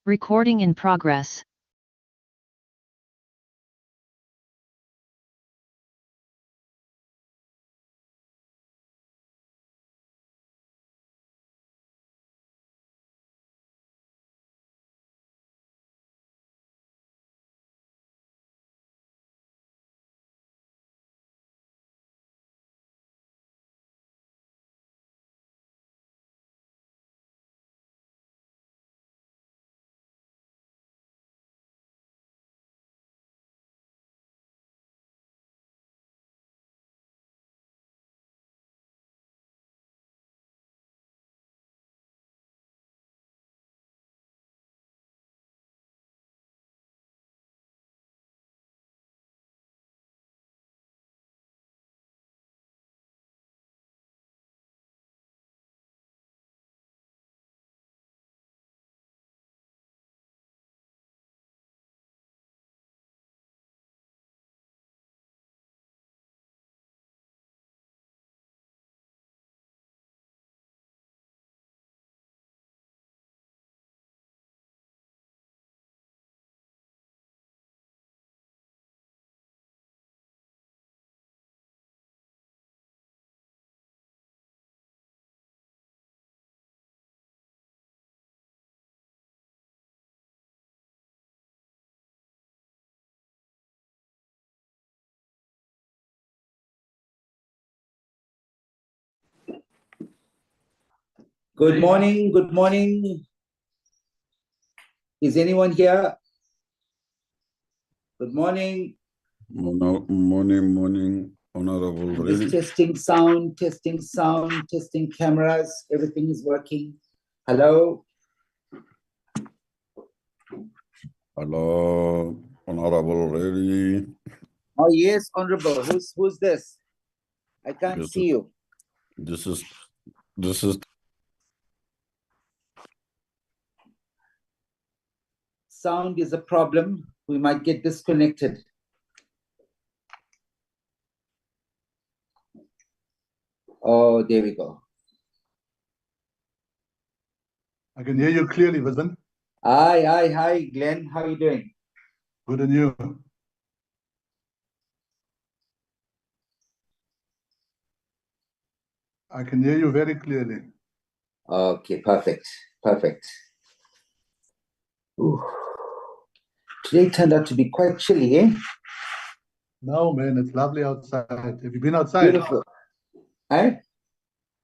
Recording in progress. Good morning, good morning. Is anyone here? Good morning. Morning, Honorable Just Really. testing sound, testing cameras. Everything is working. Hello. Hello, Honorable Really. Oh yes, Honorable. Who's this? I can't see you. This is Sound is a problem. We might get disconnected. Oh, there we go. I can hear you clearly, Wisdom. Hi, Glenn. How are you doing? Good, and you? I can hear you very clearly. Okay, perfect. Ooh. Today turned out to be quite chilly, eh? No, man, it's lovely outside. Have you been outside? Beautiful. Eh?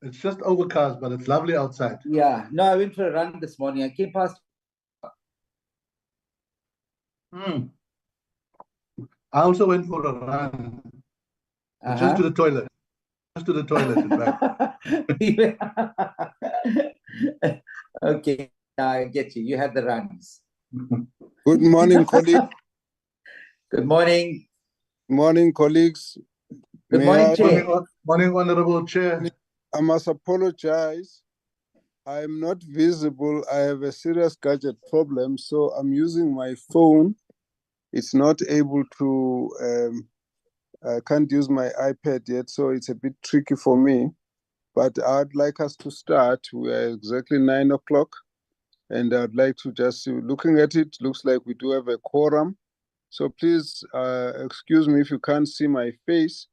It's just overcast, but it's lovely outside. Yeah. No, I went for a run this morning. I came past. I also went for a run. Just to the toilet. Just to the toilet and back. Okay, I get you. You had the runs. Good morning, colleagues. Good morning. Morning, colleagues. Good morning, Chair. Morning, Honorable Chair. I must apologize. I'm not visible. I have a serious gadget problem, so I'm using my phone. It's not able to, I can't use my iPad yet, so it's a bit tricky for me. But I'd like us to start. We are exactly 9 o'clock, and I'd like to just, looking at it, looks like we do have a quorum. So please excuse me if you can't see my face,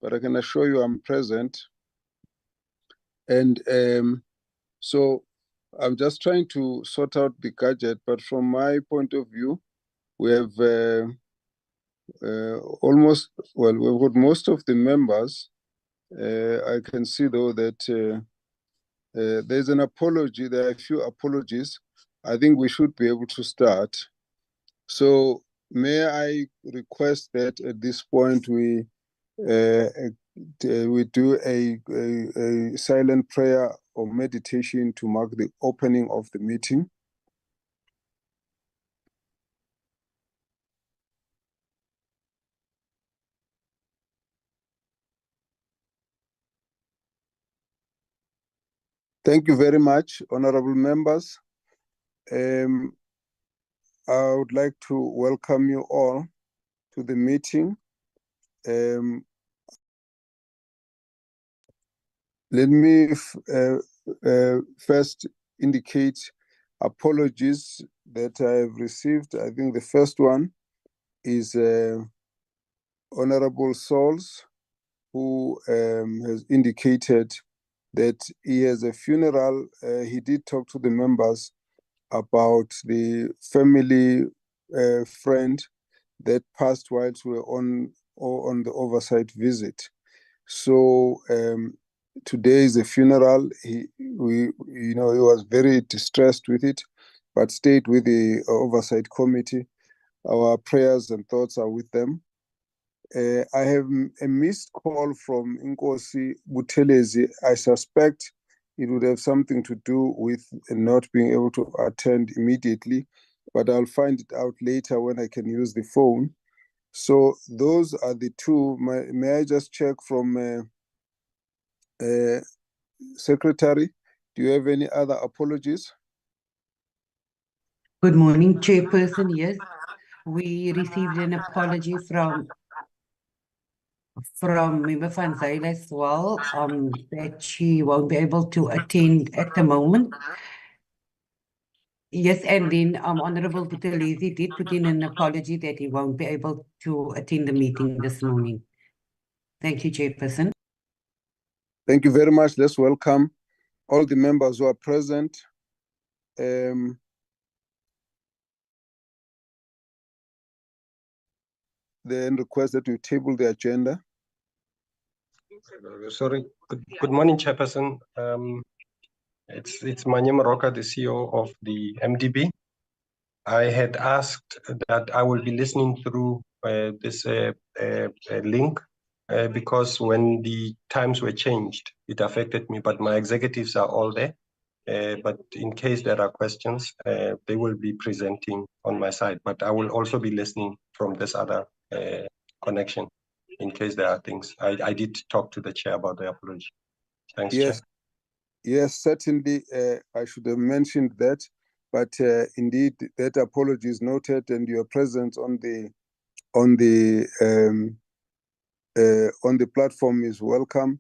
but I can assure you I'm present. And so I'm just trying to sort out the gadget, but from my point of view, we have we've got most of the members. I can see though that there's an apology, there are a few apologies. I think we should be able to start. So may I request that at this point we do a silent prayer or meditation to mark the opening of the meeting. Thank you very much, honorable members. I would like to welcome you all to the meeting. Let me first indicate apologies that I have received. I think the first one is Honorable Souls, who has indicated that he has a funeral. He did talk to the members about the family friend that passed whilst we were on the oversight visit. So today is a funeral. He was very distressed with it, but stayed with the oversight committee. Our prayers and thoughts are with them. I have a missed call from Nkosi Buthelezi. I suspect it would have something to do with not being able to attend immediately, but I'll find it out later when I can use the phone. So those are the two. May I just check from Secretary, do you have any other apologies? Good morning, Chairperson. Yes, we received an apology from Member Van Zyl as well, that she won't be able to attend at the moment. Yes, and then Honorable Buthelezi did put in an apology that he won't be able to attend the meeting this morning. Thank you, Chairperson. Thank you very much. Let's welcome all the members who are present. Then request that we table the agenda. Sorry. Good morning, Chairperson. It's Manyema Roka, the CEO of the MDB. I had asked that I will be listening through this link because when the times were changed, it affected me, but my executives are all there. But in case there are questions, they will be presenting on my side, but I will also be listening from this other connection in case there are things. I did talk to the chair about the apology. Thanks, Yes. Chair. Yes, certainly. I should have mentioned that, but indeed that apology is noted, and your presence on the platform is welcome.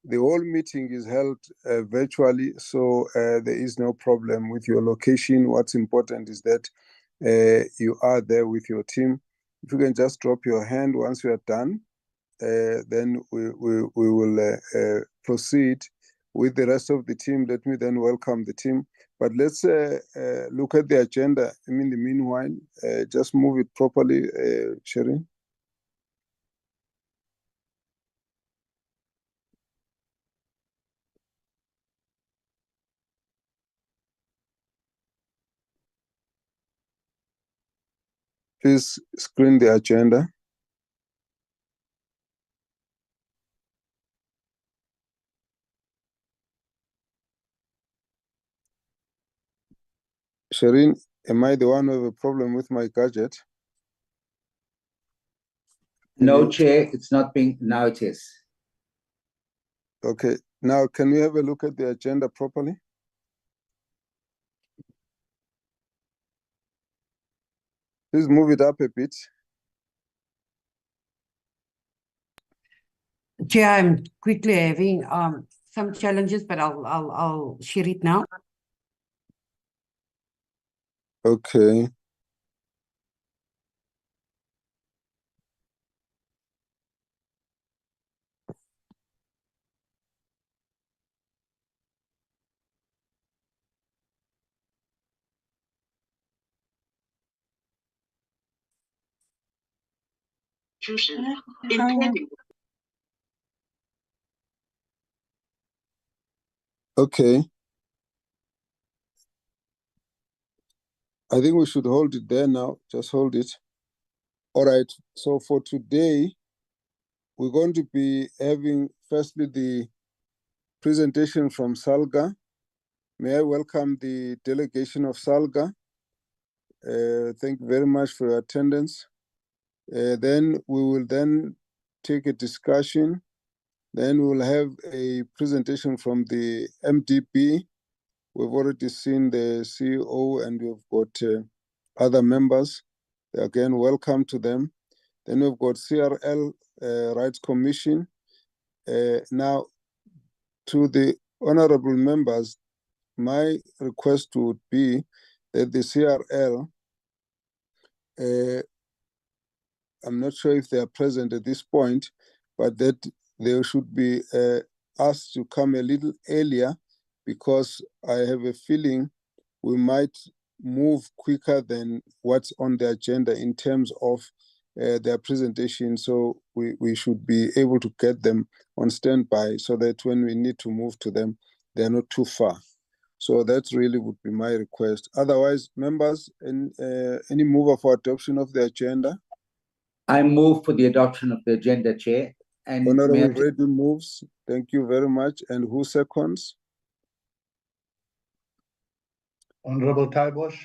The whole meeting is held virtually, so there is no problem with your location. What's important is that you are there with your team. If you can just drop your hand once you are done, then we will proceed with the rest of the team. Let me then welcome the team. But let's look at the agenda. In the meanwhile, just move it properly, Sherin. Please screen the agenda. Sherin, am I the one who have a problem with my gadget? No, Chair, it's not being, now it is. Okay, now can we have a look at the agenda properly? Please move it up a bit. Chair, I'm quickly having some challenges, but I'll share it now. Okay. Okay. I think we should hold it there now. Just hold it. All right. So for today, we're going to be having firstly the presentation from SALGA. May I welcome the delegation of SALGA. Thank you very much for your attendance. Then we will then take a discussion. Then we will have a presentation from the MDB. We've already seen the CEO and we've got other members. Again, welcome to them. Then we've got CRL Rights Commission. Now, to the honorable members, my request would be that the CRL, I'm not sure if they are present at this point, but that they should be asked to come a little earlier, because I have a feeling we might move quicker than what's on the agenda in terms of their presentation. So we should be able to get them on standby so that when we need to move to them, they're not too far. So that really would be my request. Otherwise, members, any mover for adoption of the agenda? I move for the adoption of the agenda, Chair. And may I Honorable just- Reddy moves. Thank you very much. And who seconds? Honorable Taibosh.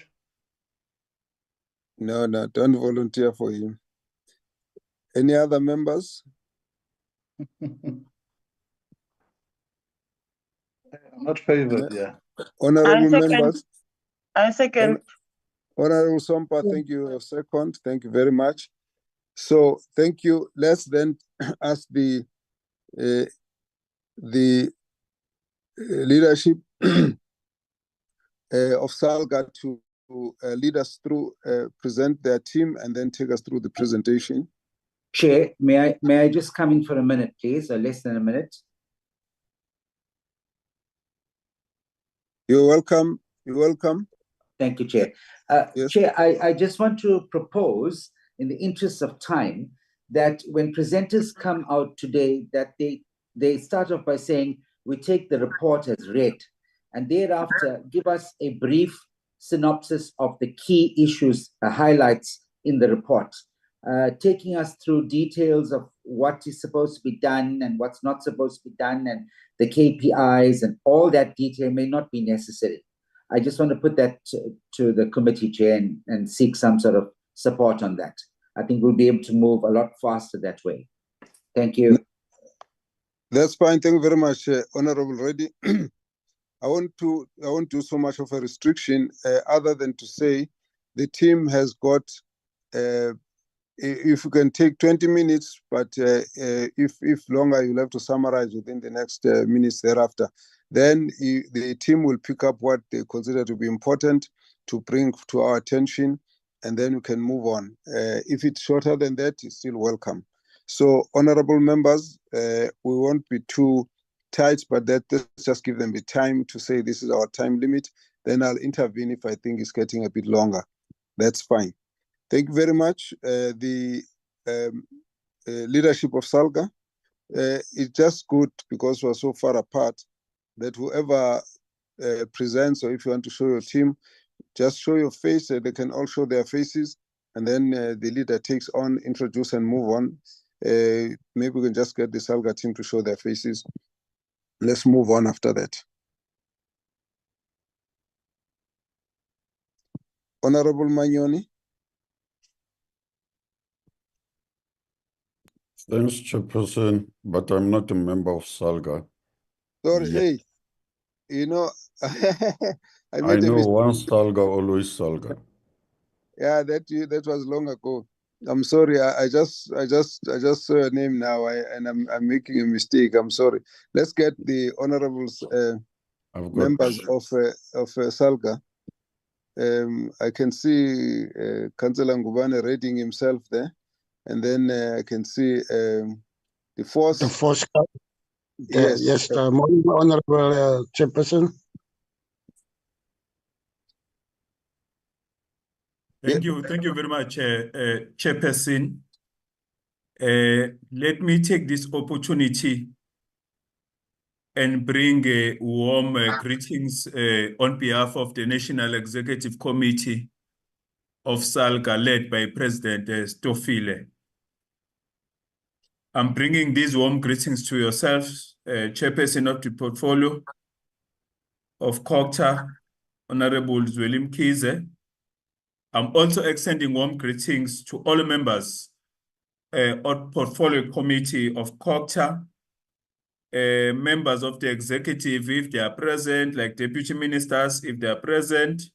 No, don't volunteer for him. Any other members? I'm not favored, yeah. Honorable second. members? I second. Honorable Sompa, thank you. A second. Thank you very much. So thank you. Let's then ask the leadership of SALGA to lead us through, present their team, and then take us through the presentation. Chair, may I just come in for a minute, please, or less than a minute? You're welcome. You're welcome. Thank you, Chair. Yes. Chair, I just want to propose, in the interest of time, that when presenters come out today, that they start off by saying, we take the report as read, and thereafter give us a brief synopsis of the key issues, highlights in the report, taking us through details of what is supposed to be done and what's not supposed to be done, and the KPIs, and all that detail may not be necessary. I just want to put that to the committee, Chair, and seek some sort of support on that. I think we'll be able to move a lot faster that way. Thank you. That's fine. Thank you very much, Honorable Reddy. I won't do so much of a restriction, other than to say the team has got, if you can take 20 minutes, but if longer, you'll have to summarize within the next minutes thereafter. Then the team will pick up what they consider to be important to bring to our attention, and then we can move on. If it's shorter than that, it's still welcome. So, honorable members, we won't be too tight, but let's just give them the time to say this is our time limit. Then I'll intervene if I think it's getting a bit longer. That's fine. Thank you very much. The leadership of SALGA, it's just good because we're so far apart that whoever presents, or if you want to show your team, just show your face. They can all show their faces, and then the leader takes on, introduce and move on. Maybe we can just get the SALGA team to show their faces. Let's move on after that. Honorable Manyoni. Thanks, Chairperson, but I'm not a member of SALGA. Sorry, Yeah. hey, you know, I I made a know mistake. once SALGA, always SALGA. Yeah, that was long ago. I'm sorry. I just saw your name now, and I'm making a mistake. I'm sorry. Let's get the honorables, I've got members of SALGA. I can see Councillor Ngubane reading himself there, and then I can see the force. The force. Yes. Yes, morning, Honorable Chairperson. Thank you very much, Chairperson. Let me take this opportunity and bring warm greetings on behalf of the National Executive Committee of SALGA, led by President Stofile. I'm bringing these warm greetings to yourself, Chairperson of the portfolio of COCTA, Honorable Zwelim Kize. I'm also extending warm greetings to all members of Portfolio Committee of COCTA, members of the executive if they are present, like deputy ministers if they are present,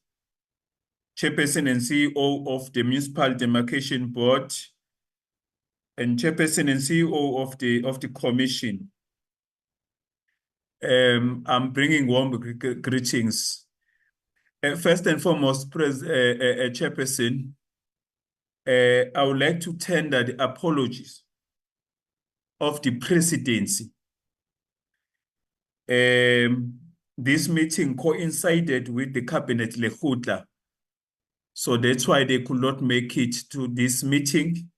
Chairperson and CEO of the Municipal Demarcation Board, and Chairperson and CEO of the Commission. I'm bringing warm greetings. First and foremost, Chairperson, I would like to tender the apologies of the presidency. This meeting coincided with the cabinet lekgotla, so that's why they could not make it to this meeting.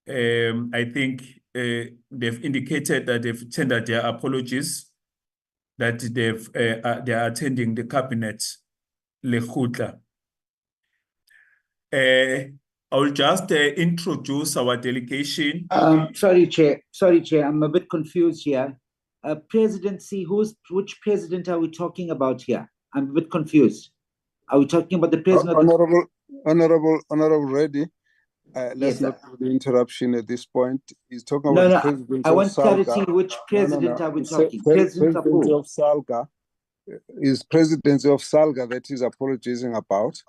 I think they've indicated that they've tendered their apologies, that they are attending the cabinet lekgotla. I will just introduce our delegation. Sorry, Chair. I'm a bit confused here. Presidency, which president are we talking about here? I'm a bit confused. Are we talking about the president of the... Honorable Reddy, let's Yes, not do the interruption at this point. He's talking No, about the no, president I of want clarity. SALGA. Which president are we It's the talking? President of presidency who? of SALGA is presidency of SALGA that he's apologizing about.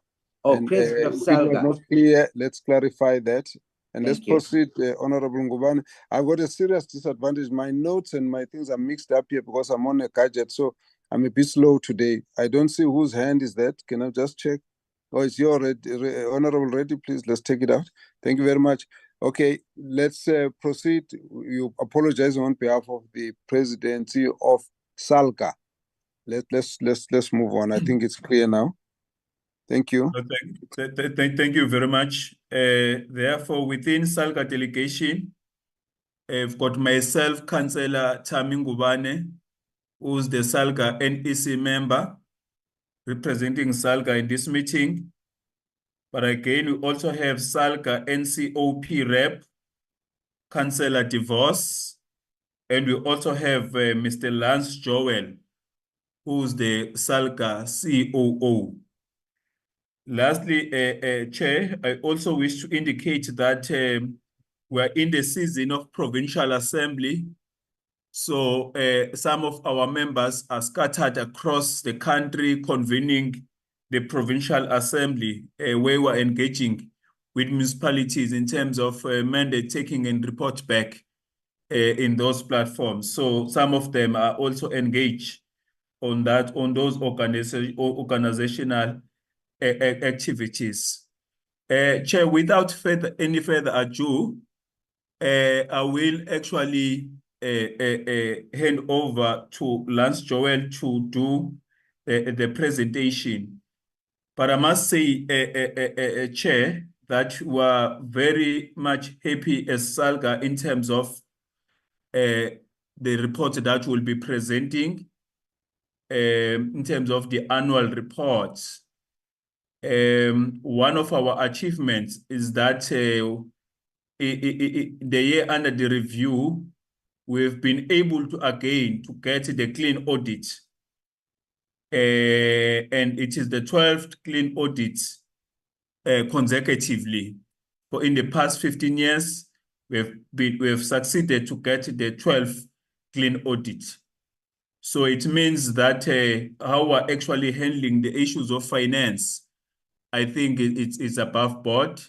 Oh, And president of if it was SALGA. not clear, let's clarify that. And let's Thank you. proceed, Honorable Ngubane. I've got a serious disadvantage. My notes and my things are mixed up here because I'm on a gadget, so I'm a bit slow today. I don't see whose hand is that. Can I just check? Oh, it's your Honorable Reddy, please, let's take it out. Thank you very much. Okay, let's proceed. You apologize on behalf of the presidency of SALGA. Let's move on. I think it's clear now. Thank you. Thank you very much. Therefore, within SALGA delegation, I've got myself, Councillor Thami Ngubane, who's the SALGA NEC member, representing SALGA in this meeting. But again, we also have SALGA NCOP rep, Councillor DeVos, and we also have Mr. Lance Joel, who's the SALGA COO. Lastly, Chair, I also wish to indicate that we're in the season of provincial assembly. So some of our members are scattered across the country convening the provincial assembly, where we're engaging with municipalities in terms of mandate taking and report back in those platforms. So some of them are also engaged on those organizational activities. Chair, without any further ado, I will actually hand over to Lance Joel to do the presentation. But I must say, Chair, that we are very much happy as SALGA in terms of the report that we'll be presenting in terms of the annual reports. One of our achievements is that the year under the review, we've been able to again to get the clean audit. And it is the 12th clean audit consecutively. For in the past 15 years, we have succeeded to get the 12th clean audit. So it means that how we're actually handling the issues of finance, I think it's above board.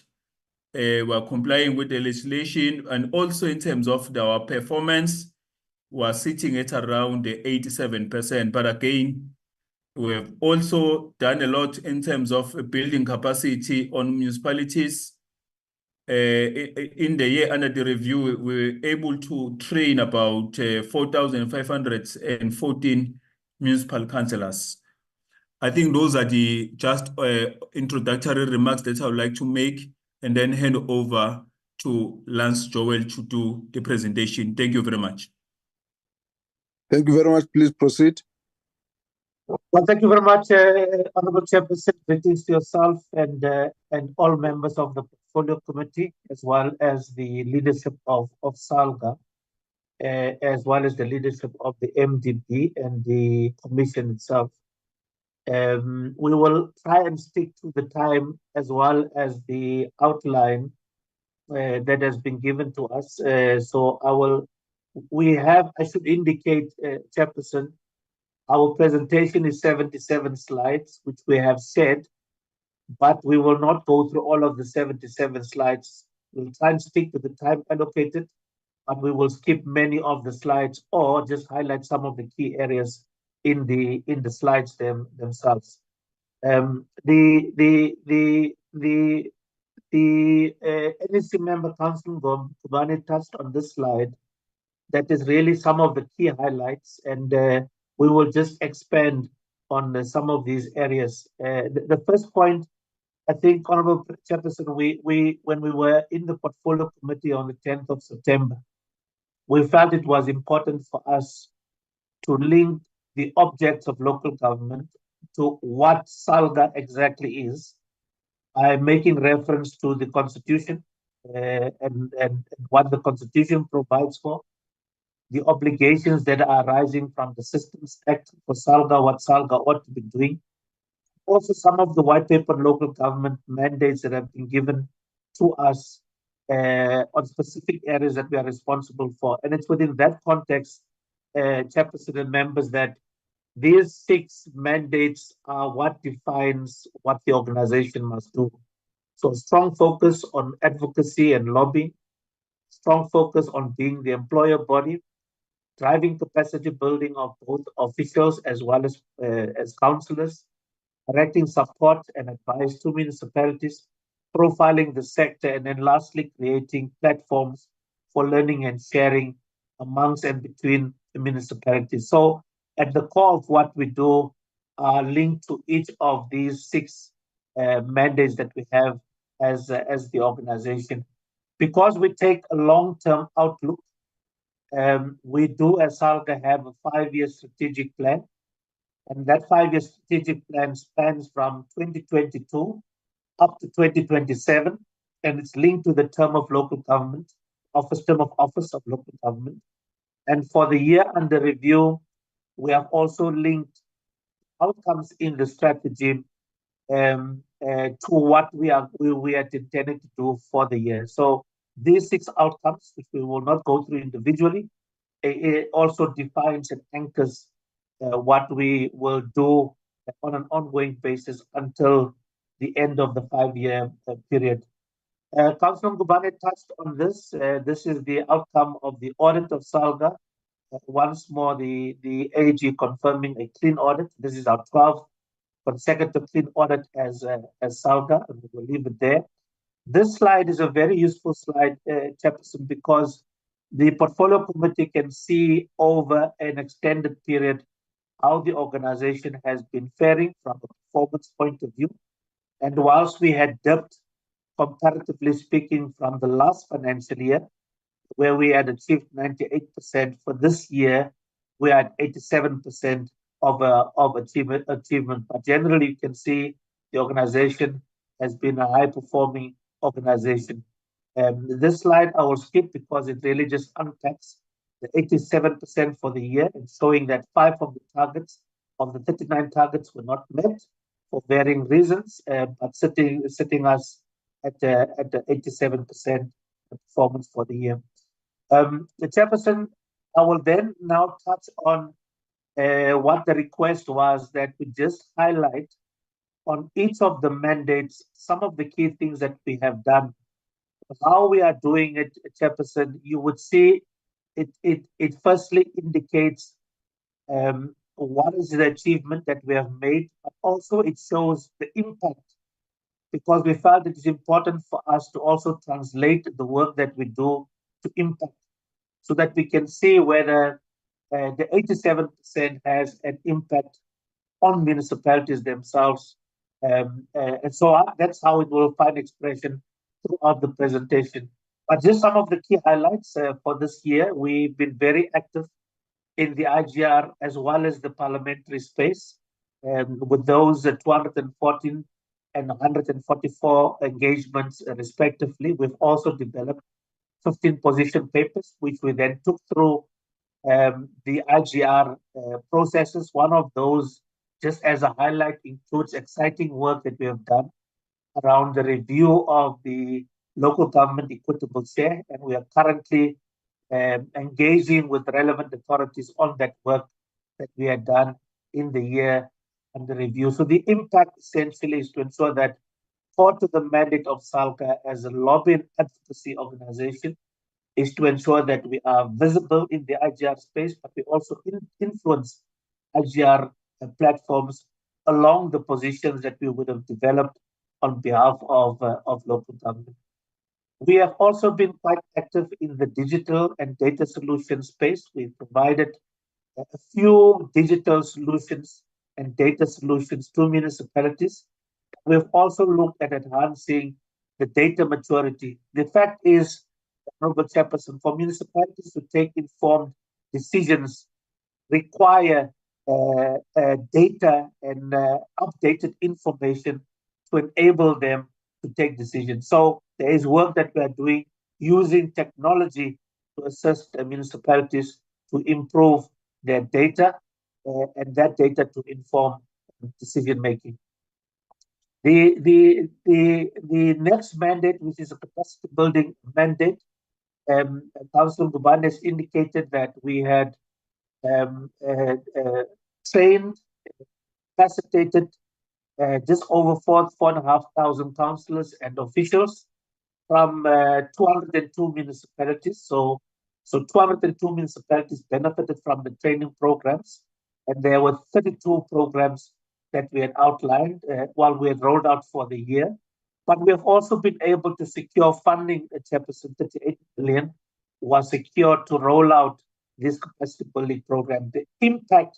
We're complying with the legislation, and also in terms of our performance, we're sitting at around the 87%. But again, we have also done a lot in terms of building capacity on municipalities. In the year under the review, we were able to train about 4,514 municipal councillors. I think those are the just introductory remarks that I would like to make, and then hand over to Lance Joel to do the presentation. Thank you very much. Thank you very much. Please proceed. Well, thank you very much, Honorable Chairperson. Greetings to yourself and all members of the Portfolio Committee, as well as the leadership of SALGA, as well as the leadership of the MDB and the Commission itself. We will try and stick to the time as well as the outline that has been given to us. I should indicate, Chairperson, our presentation is 77 slides, which we have shared, but we will not go through all of the 77 slides. We'll try and stick to the time allocated. but we will skip many of the slides or just highlight some of the key areas in the slides themselves. The NEC member, Councillor Ngubane, touched on this slide. That is really some of the key highlights, and we will just expand on some of these areas. The first point, I think, Honourable Chairperson, when we were in the portfolio committee on the 10th of September, we felt it was important for us to link the objects of local government to what SALGA exactly is. I'm making reference to the Constitution and what the Constitution provides for, the obligations that are arising from the Systems Act for SALGA, what SALGA ought to be doing. Also, some of the white paper local government mandates that have been given to us on specific areas that we are responsible for. And it's within that context, Chairperson and members, that these 6 mandates are what defines what the organization must do. So strong focus on advocacy and lobbying, strong focus on being the employer body, driving capacity building of both officials as well as councillors, directing support and advice to municipalities, profiling the sector, and then lastly, creating platforms for learning and sharing amongst and between the municipalities. So at the core of what we do are linked to each of these 6 mandates that we have as the organization. Because we take a long-term outlook, we do as SALGA have a 5-year strategic plan, and that 5-year strategic plan spans from 2022 up to 2027, and it's linked to the term of local government, term of office of local government. And for the year under review, we have also linked outcomes in the strategy to what we are intended to do for the year. So these 6 outcomes, which we will not go through individually, it also defines and anchors what we will do on an ongoing basis until the end of the 5-year period. Councillor Ngubane touched on this. This is the outcome of the audit of SALGA. Once more, the AG confirming a clean audit. This is our 12th consecutive clean audit as SALGA, and we will leave it there. This slide is a very useful slide, Chairperson, because the portfolio committee can see over an extended period how the organization has been faring from a performance point of view. And whilst we had dipped, comparatively speaking, from the last financial year, where we had achieved 98%, for this year, we are at 87% of achievement. But generally, you can see the organization has been a high-performing organization. This slide I will skip because it really just unpacks the 87% for the year and showing that 5 of the targets, of the 39 targets, were not met for varying reasons, but sitting us at the 87% performance for the year. The Chairperson, I will then now touch on what the request was, that we just highlight on each of the mandates some of the key things that we have done. How we are doing it, Chairperson, you would see it firstly indicates what is the achievement that we have made, but also it shows the impact, because we felt it is important for us to also translate the work that we do to impact, so that we can see whether the 87% has an impact on municipalities themselves. And so that's how it will find expression throughout the presentation. But just some of the key highlights for this year: we've been very active in the IGR as well as the parliamentary space, with those 214 and 144 engagements respectively. We've also developed 15 position papers, which we then took through the IGR processes. One of those, just as a highlight, includes exciting work that we have done around the review of the local government equitable share, and we are currently engaging with relevant authorities on that work that we had done in the year under review. So the impact essentially is to ensure that, core to the mandate of SALGA as a lobby and advocacy organization, is to ensure that we are visible in the IGR space, but we also influence IGR platforms along the positions that we would have developed on behalf of local government. We have also been quite active in the digital and data solution space. We've provided a few digital solutions and data solutions to municipalities. We've also looked at enhancing the data maturity. The fact is, Honorable Chairperson, for municipalities to take informed decisions require data and updated information to enable them to take decisions. So there is work that we are doing using technology to assist municipalities to improve their data and that data to inform decision making. The next mandate, which is a capacity building mandate, Councillor Guban has indicated that we had trained, capacitated just over 4,500 councillors and officials from 202 municipalities. So 202 municipalities benefited from the training programs, and there were 32 programs that we had outlined while we had rolled out for the year. But we have also been able to secure funding, Chairperson, 38 billion was secured to roll out this capacity building program. The impact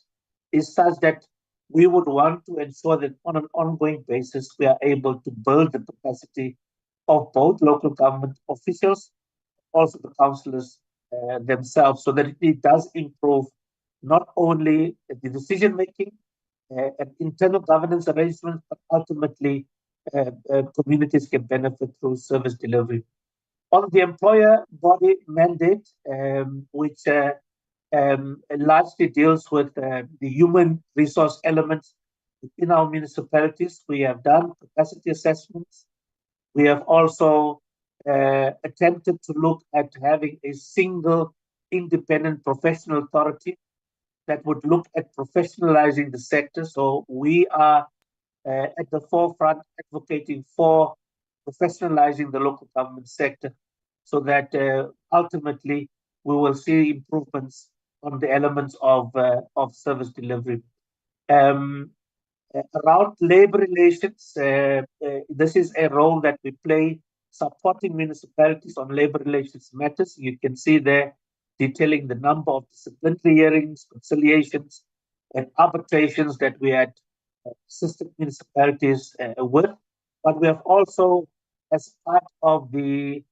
is such that we would want to ensure that on an ongoing basis, we are able to build the capacity of both local government officials, also the councillors themselves, so that it does improve not only the decision-making and internal governance arrangements, but ultimately communities can benefit through service delivery. On the employer body mandate, which largely deals with the human resource elements in our municipalities, we have done capacity assessments. We have also attempted to look at having a single independent professional authority that would look at professionalizing the sector. So we are at the forefront advocating for professionalizing the local government sector so that ultimately we will see improvements on the elements of service delivery. Around labor relations, this is a role that we play supporting municipalities on labor relations matters. You can see there detailing the number of disciplinary hearings, conciliations, and arbitrations that we had assisted municipalities with. But we have also, as part of the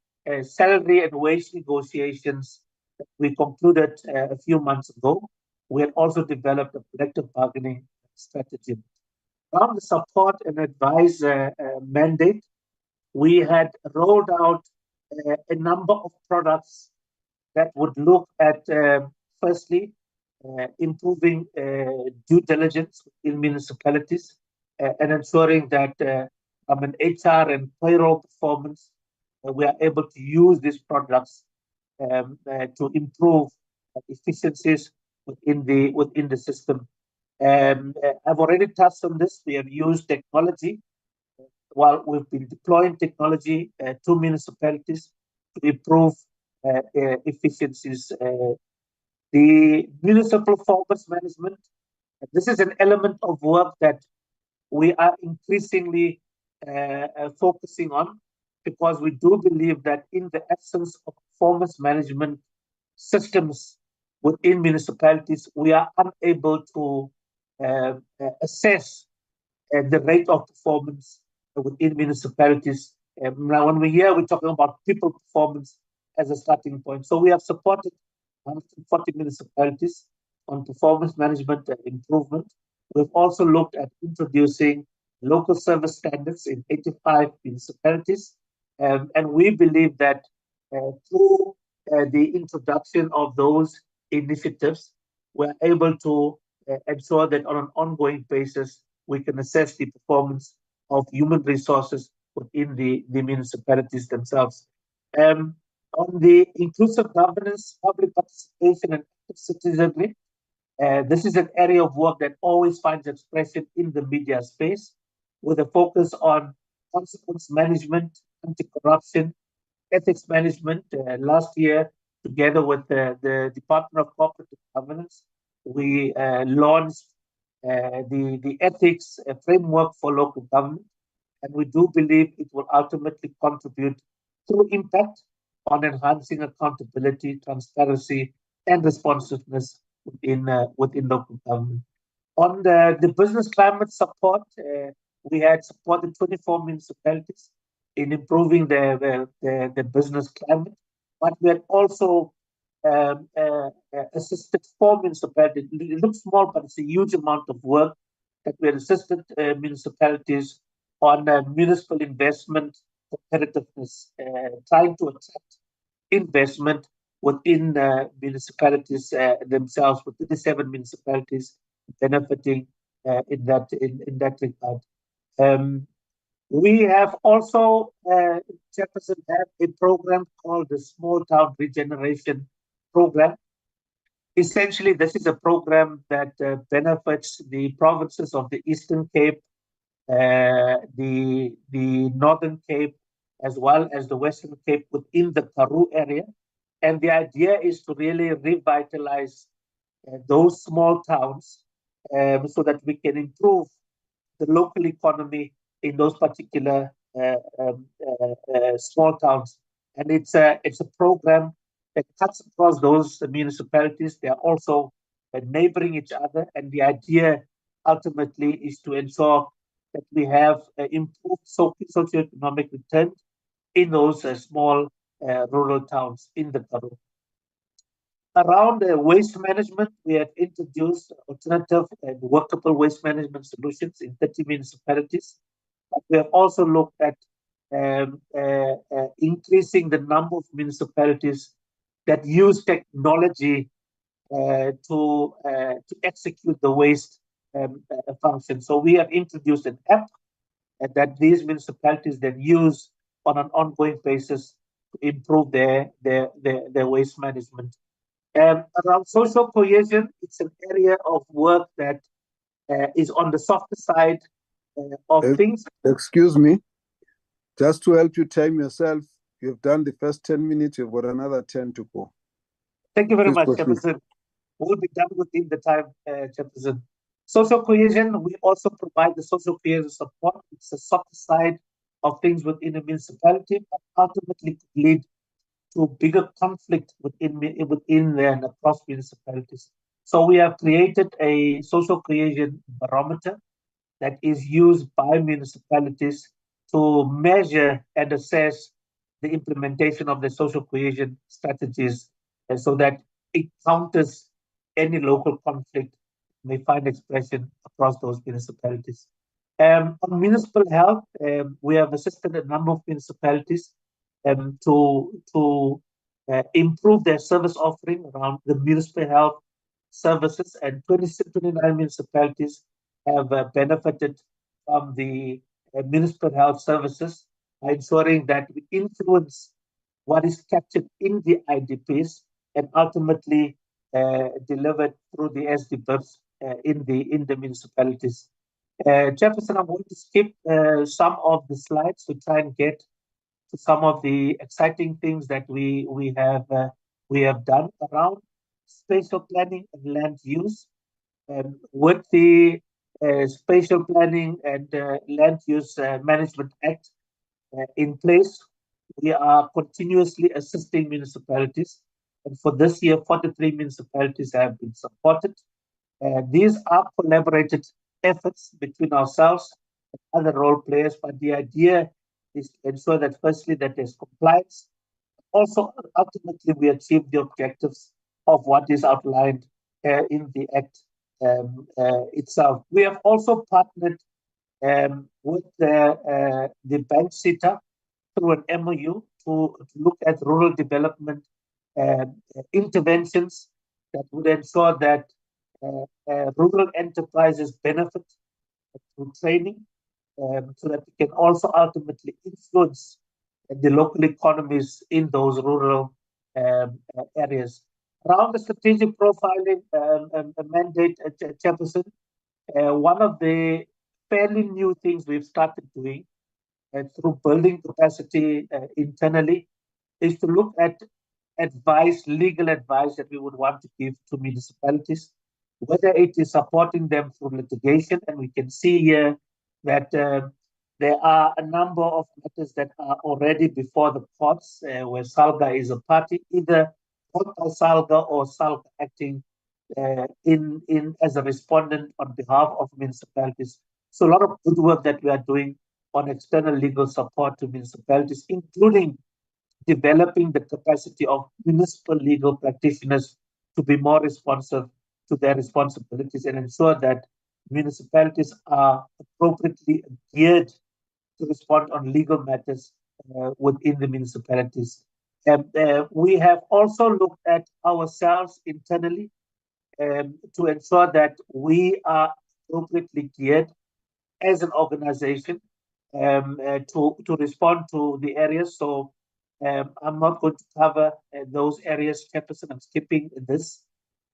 salary and wage negotiations that we concluded a few months ago, we had also developed a collective bargaining strategy. Around the support and advise mandate, we had rolled out a number of products that would look at, firstly, improving due diligence in municipalities and ensuring that from an HR and payroll performance, we are able to use these products to improve efficiencies within the system. I've already touched on this. We have used technology while we've been deploying technology to municipalities to improve efficiencies. The municipal performance management, this is an element of work that we are increasingly focusing on, because we do believe that in the absence of performance management systems within municipalities, we are unable to assess the rate of performance within municipalities. Now, when we're here, we're talking about people performance as a starting point. So we have supported 140 municipalities on performance management and improvement. We've also looked at introducing local service standards in 85 municipalities. And we believe that through the introduction of those initiatives, we're able to ensure that on an ongoing basis, we can assess the performance of human resources within the municipalities themselves. On the inclusive governance, public participation, and active citizenry, this is an area of work that always finds expression in the media space, with a focus on consequence management, anti-corruption, ethics management. Last year, together with the Department of Cooperative Governance, we launched the ethics framework for local government, and we do believe it will ultimately contribute through impact on enhancing accountability, transparency, and responsiveness within local government. On the business climate support, we had supported 24 municipalities in improving their business climate, but we had also assisted 4 municipalities. It looks small, but it's a huge amount of work that we had assisted municipalities on municipal investment competitiveness, trying to attract investment within municipalities themselves, with 37 municipalities benefiting in that regard. We have also, Jefferson, have a program called the Small Town Regeneration Program. Essentially, this is a program that benefits the provinces of the Eastern Cape, the Northern Cape, as well as the Western Cape within the Karoo area. And the idea is to really revitalize those small towns so that we can improve the local economy in those particular small towns. And it's a program that cuts across those municipalities. They are also neighboring each other. And the idea ultimately is to ensure that we have improved socioeconomic return in those small rural towns in the Karoo. Around waste management, we have introduced alternative and workable waste management solutions in 30 municipalities. But we have also looked at increasing the number of municipalities that use technology to execute the waste function. So we have introduced an app that these municipalities then use on an ongoing basis to improve their waste management. Around social cohesion, it's an area of work that is on the softer side of things. Excuse me, just to help you time yourself, you've done the first 10 minutes, you've got another 10 to go. Thank you very Please much, proceed. Jefferson. We'll be done within the time, Jefferson. Social cohesion, we also provide the social cohesion support. It's a softer side of things within a municipality, but ultimately could lead to bigger conflict within and across municipalities. So we have created a social cohesion barometer that is used by municipalities to measure and assess the implementation of the social cohesion strategies, and so that it counters any local conflict may find expression across those municipalities. On municipal health, we have assisted a number of municipalities to improve their service offering around the municipal health services, and 29 municipalities have benefited from the municipal health services by ensuring that we influence what is captured in the IDPs and ultimately delivered through the SDBIRs in the municipalities. Jefferson, I'm going to skip some of the slides to try and get to some of the exciting things that we have done around spatial planning and land use. With the Spatial Planning and Land Use Management Act in place, we are continuously assisting municipalities. And for this year, 43 municipalities have been supported. These are collaborated efforts between ourselves and other role players, but the idea is to ensure that firstly that there's compliance. Also, ultimately, we achieve the objectives of what is outlined in the Act itself. We have also partnered with the bank SETA through an MOU to look at rural development interventions that would ensure that rural enterprises benefit through training, so that we can also ultimately influence the local economies in those rural areas. Around the strategic profiling mandate at Jefferson, one of the fairly new things we've started doing through building capacity internally is to look at legal advice that we would want to give to municipalities, whether it is supporting them through litigation. And we can see here that there are a number of matters that are already before the courts where SALGA is a party, either by SALGA or SALGA acting in as a respondent on behalf of municipalities. So a lot of good work that we are doing on external legal support to municipalities, including developing the capacity of municipal legal practitioners to be more responsive to their responsibilities and ensure that municipalities are appropriately geared to respond on legal matters within the municipalities. We have also looked at ourselves internally to ensure that we are appropriately geared as an organization to respond to the areas. So I'm not going to cover those areas, Chairperson. I'm skipping this.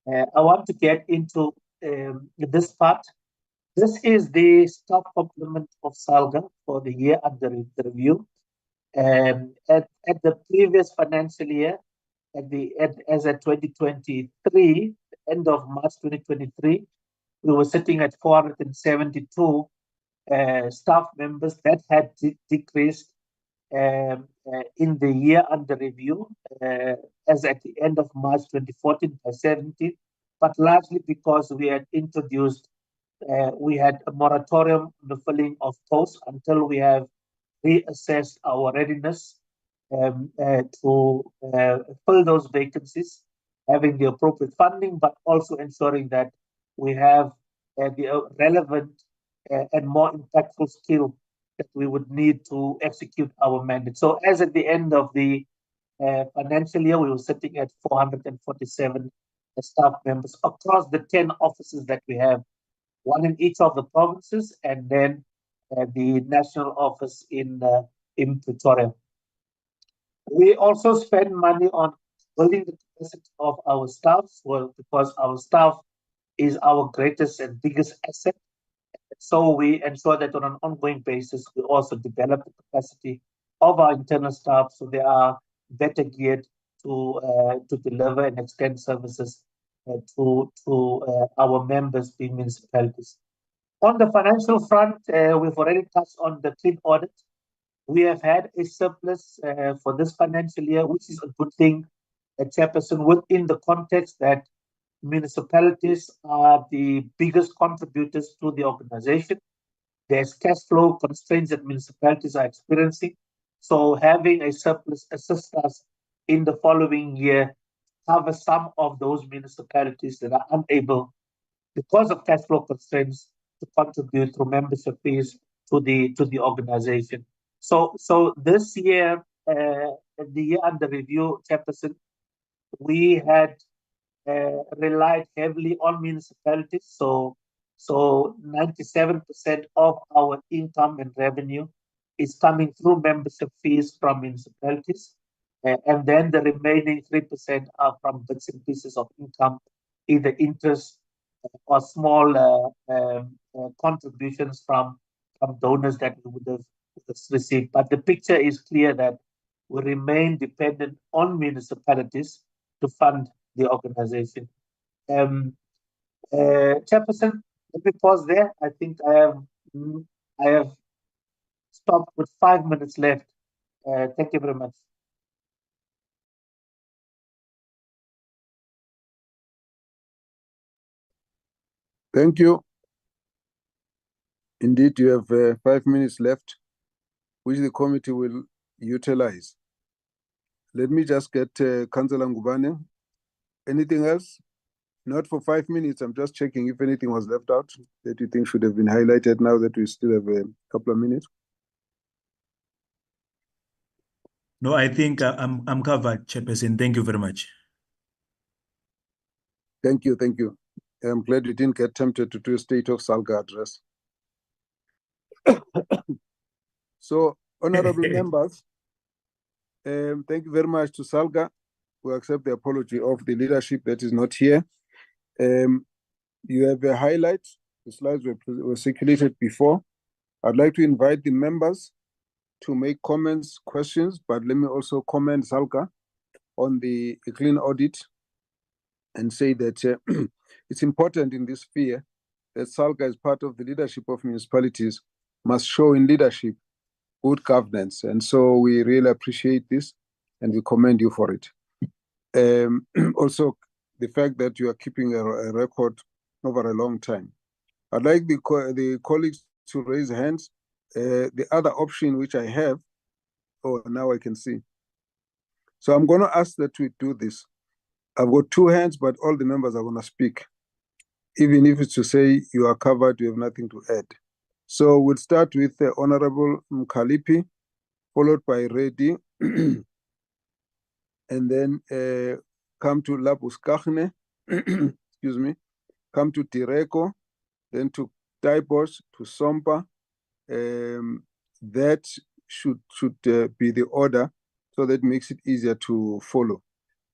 I want to get into this part. This is the staff complement of SALGA for the year under review. At the previous financial year, as at 2023, end of March 2023, we were sitting at 472 staff members. That had decreased in the year under review as at the end of March 2014 by 70, but largely because we had introduced, we had a moratorium on the filling of posts until we have reassessed our readiness to fill those vacancies, having the appropriate funding, but also ensuring that we have the relevant and more impactful skill that we would need to execute our mandate. So as at the end of the financial year, we were sitting at 447 staff members across the 10 offices that we have, one in each of the provinces, and then the national office in Pretoria. We also spend money on building the capacity of our staff, well, because our staff is our greatest and biggest asset. So we ensure that on an ongoing basis, we also develop the capacity of our internal staff so they are better geared to deliver and extend services to our members, being municipalities. On the financial front, we've already touched on the clean audit. We have had a surplus for this financial year, which is a good thing, Chairperson, within the context that municipalities are the biggest contributors to the organization. There's cash flow constraints that municipalities are experiencing. So having a surplus assists us in the following year to cover some of those municipalities that are unable, because of cash flow constraints, to contribute through membership fees to the organization. So this year, the year under review, Chairperson, we had relied heavily on municipalities. So 97% of our income and revenue is coming through membership fees from municipalities. And then the remaining 3% are from bits and pieces of income, either interest or small contributions from donors that we would have received. But the picture is clear that we remain dependent on municipalities to fund the organization. Chairperson, let me pause there. I think I have stopped with 5 minutes left. Thank you very much. Thank you. Indeed, you have 5 minutes left, which the committee will utilize. Let me just get Councillor Ngubane. Anything else? Not for 5 minutes. I'm just checking if anything was left out that you think should have been highlighted now that we still have a couple of minutes. No, I think I'm covered, Chairperson. Thank you very much. Thank you, thank you. I'm glad you didn't get tempted to do a State of SALGA address. So, honorable members, thank you very much to SALGA. We accept the apology of the leadership that is not here. You have a highlight. The slides were circulated before. I'd like to invite the members to make comments, questions, but let me also comment SALGA on the clean audit and say that it's important in this sphere that SALGA, as part of the leadership of municipalities, must show in leadership good governance. And so we really appreciate this and we commend you for it. Also, the fact that you are keeping a record over a long time. I'd like the colleagues to raise hands. The other option which I have, oh, now I can see. So I'm going to ask that we do this. I've got 2 hands, but all the members are going to speak. Even if it's to say you are covered, you have nothing to add. So we'll start with Honorable Mkalipi, followed by Reddy, and then come to Labus Kachne, excuse me, come to Tireko, then to Taipos, to Sompa. That should be the order, so that makes it easier to follow.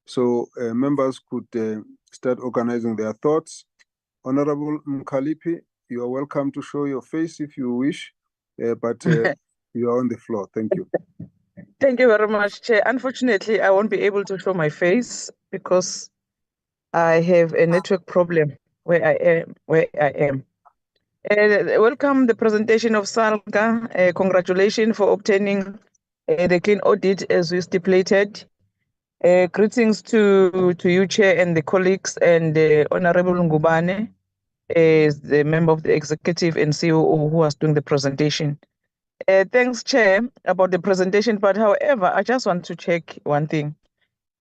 So members could start organizing their thoughts. Honorable Mkalipi, you are welcome to show your face if you wish, but you are on the floor. Thank you. Thank you very much, Chair. Unfortunately, I won't be able to show my face because I have a network problem where I am. Welcome the presentation of SALGA. Congratulations for obtaining the clean audit as we stipulated. Greetings to you, Chair, and the colleagues, and Honorable Ngubane, is the member of the executive and COO who was doing the presentation. Thanks, Chair, about the presentation, but however, I just want to check one thing.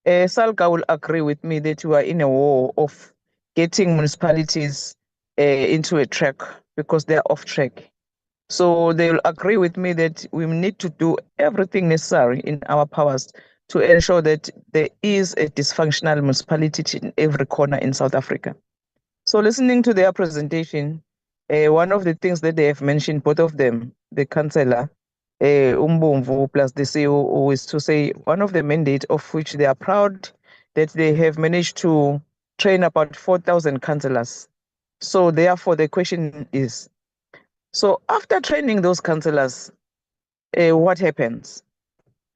SALGA will agree with me that we are in a war of getting municipalities into a track because they are off track. So they will agree with me that we need to do everything necessary in our powers to ensure that there is a dysfunctional municipality in every corner in South Africa. So listening to their presentation, one of the things that they have mentioned, both of them, the councillor, Umbumvu plus the COO, is to say one of the mandates of which they are proud that they have managed to train about 4,000 councillors. So therefore the question is, so after training those councillors, what happens?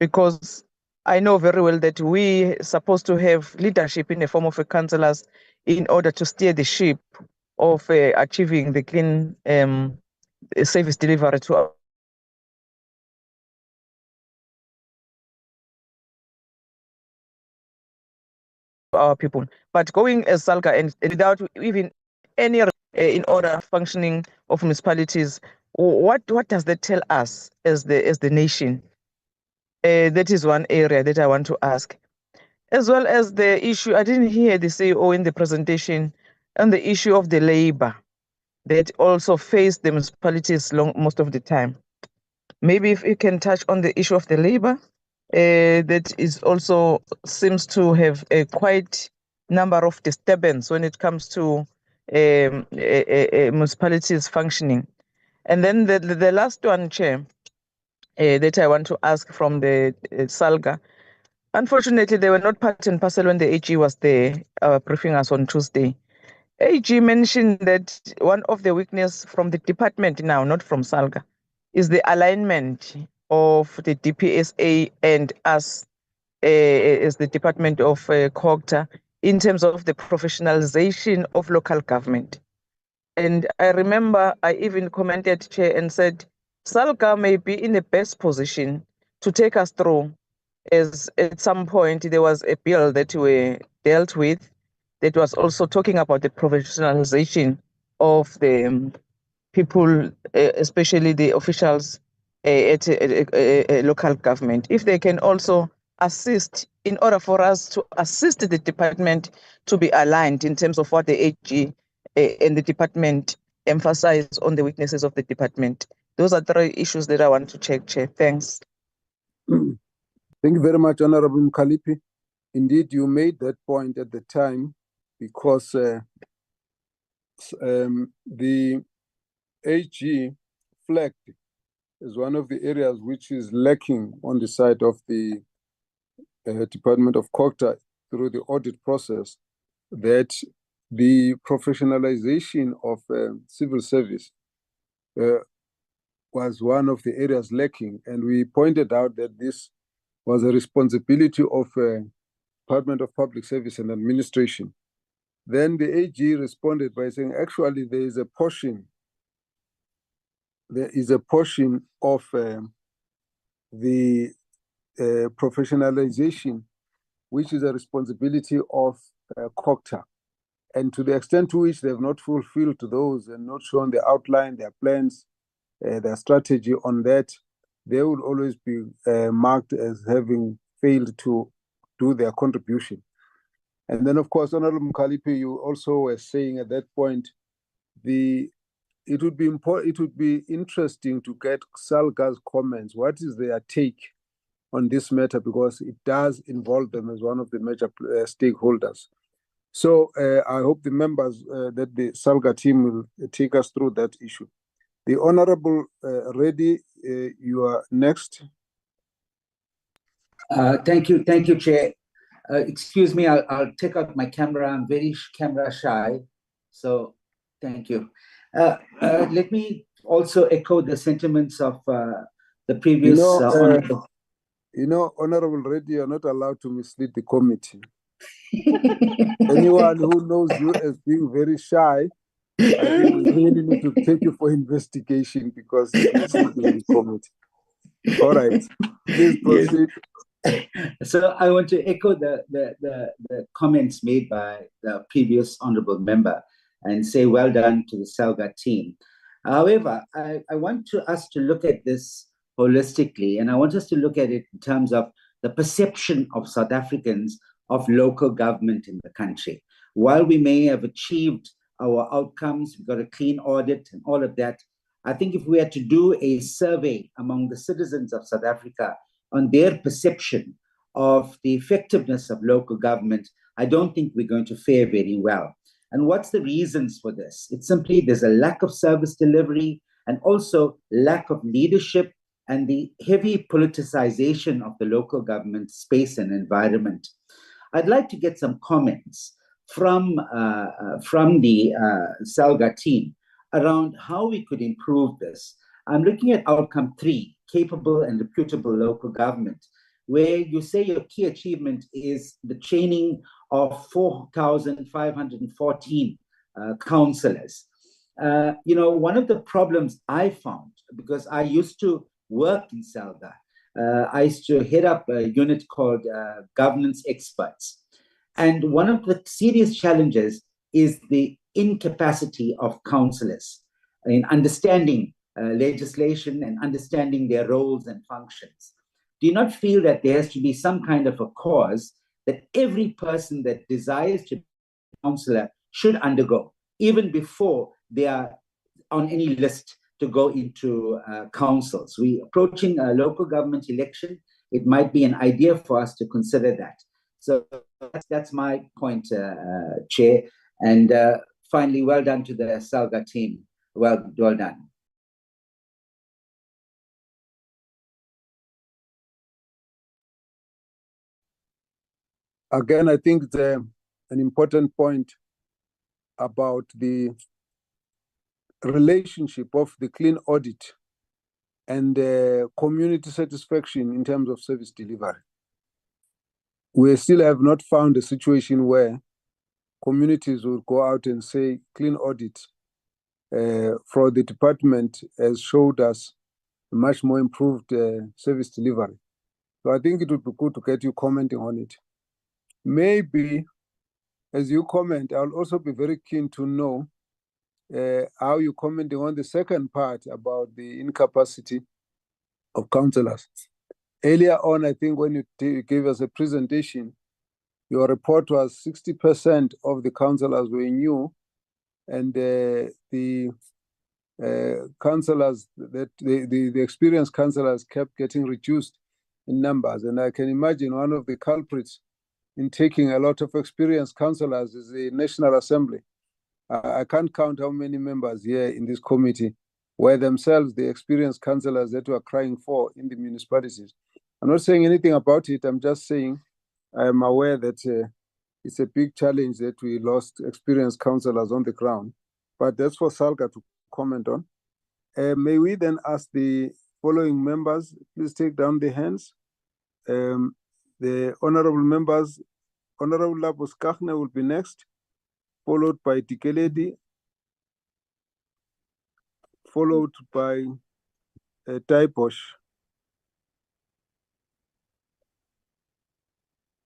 Because I know very well that we supposed to have leadership in the form of a councillors in order to steer the ship of achieving the clean service delivery to our people. But going as SALGA and without even any in order functioning of municipalities, what does that tell us as the nation? That is one area that I want to ask. As well as the issue, I didn't hear the CEO in the presentation on the issue of the labor that also face the municipalities most of the time. Maybe if you can touch on the issue of the labor, that is also seems to have a quite number of disturbance when it comes to municipalities functioning. And then the last one, Chair, that I want to ask from the SALGA. Unfortunately, they were not part and parcel when the AG was there briefing us on Tuesday. AG mentioned that one of the weaknesses from the department now, not from SALGA, is the alignment of the DPSA and us as the Department of COGTA in terms of the professionalization of local government. And I remember I even commented, Chair, and said, SALGA may be in the best position to take us through, as at some point there was a bill that we dealt with that was also talking about the professionalization of the people, especially the officials at a local government. If they can also assist in order for us to assist the department to be aligned in terms of what the AG and the department emphasize on the weaknesses of the department. Those are 3 issues that I want to check, Chair. Thanks. Thank you very much, Honorable Mkalipi. Indeed, you made that point at the time because the AG flagged as one of the areas which is lacking on the side of the Department of COGTA through the audit process, that the professionalization of civil service was one of the areas lacking, and we pointed out that this was a responsibility of Department of Public Service and Administration. Then the AG responded by saying, actually, there is a portion of the professionalization, which is a responsibility of COCTA. And to the extent to which they have not fulfilled those and not shown the outline, their plans, their strategy on that, they will always be marked as having failed to do their contribution. And then, of course, Honorable Mkhalipi, you also were saying at that point, it would be interesting to get SALGA's comments. What is their take on this matter? Because it does involve them as one of the major stakeholders. So I hope the members that the SALGA team will take us through that issue. The Honorable Reddy, you are next. Thank you, Chair. Excuse me, I'll take out my camera. I'm very camera shy, so thank you. Let me also echo the sentiments of the previous Honorable. Honorable Reddy, you're not allowed to mislead the committee. Anyone who knows you as being very shy, I think we really need to take you for investigation because it's misleading the committee. All right, please proceed. So I want to echo the comments made by the previous honorable member and say well done to the SALGA team. However, I want us to look at this holistically, and I want us to look at it in terms of the perception of South Africans of local government in the country. While we may have achieved our outcomes, we've got a clean audit and all of that, I think if we had to do a survey among the citizens of South Africa on their perception of the effectiveness of local government, I don't think we're going to fare very well. And what's the reasons for this? It's simply there's a lack of service delivery and also lack of leadership and the heavy politicization of the local government space and environment. I'd like to get some comments from the SALGA team around how we could improve this. I'm looking at outcome 3, capable and reputable local government, where you say your key achievement is the training of 4,514 councillors. One of the problems I found, because I used to work in SALGA, I used to head up a unit called governance experts. And one of the serious challenges is the incapacity of councillors in understanding legislation and understanding their roles and functions. Do you not feel that there has to be some kind of a cause that every person that desires to be a councillor should undergo, even before they are on any list to go into councils? We're approaching a local government election. It might be an idea for us to consider that. So that's my point, Chair. And finally, well done to the SALGA team. Well done. Again, I think it's an important point about the relationship of the clean audit and community satisfaction in terms of service delivery. We still have not found a situation where communities will go out and say clean audit for the department has showed us a much more improved service delivery. So I think it would be good to get you commenting on it. Maybe, as you comment, I'll also be very keen to know how you're commenting on the second part about the incapacity of councillors. Earlier on, I think when you gave us a presentation, your report was 60% of the councillors were new, and the councillors, the experienced councillors kept getting reduced in numbers. And I can imagine one of the culprits in taking a lot of experienced councillors is the National Assembly. I can't count how many members here in this committee were themselves the experienced councillors that were crying for in the municipalities. I'm not saying anything about it. I'm just saying I'm aware that it's a big challenge that we lost experienced councillors on the ground. But that's for SALGA to comment on. May we then ask the following members, please take down the hands. The honorable members, Honorable Labus Kachne will be next, followed by Tikeledi, followed by Taiposh.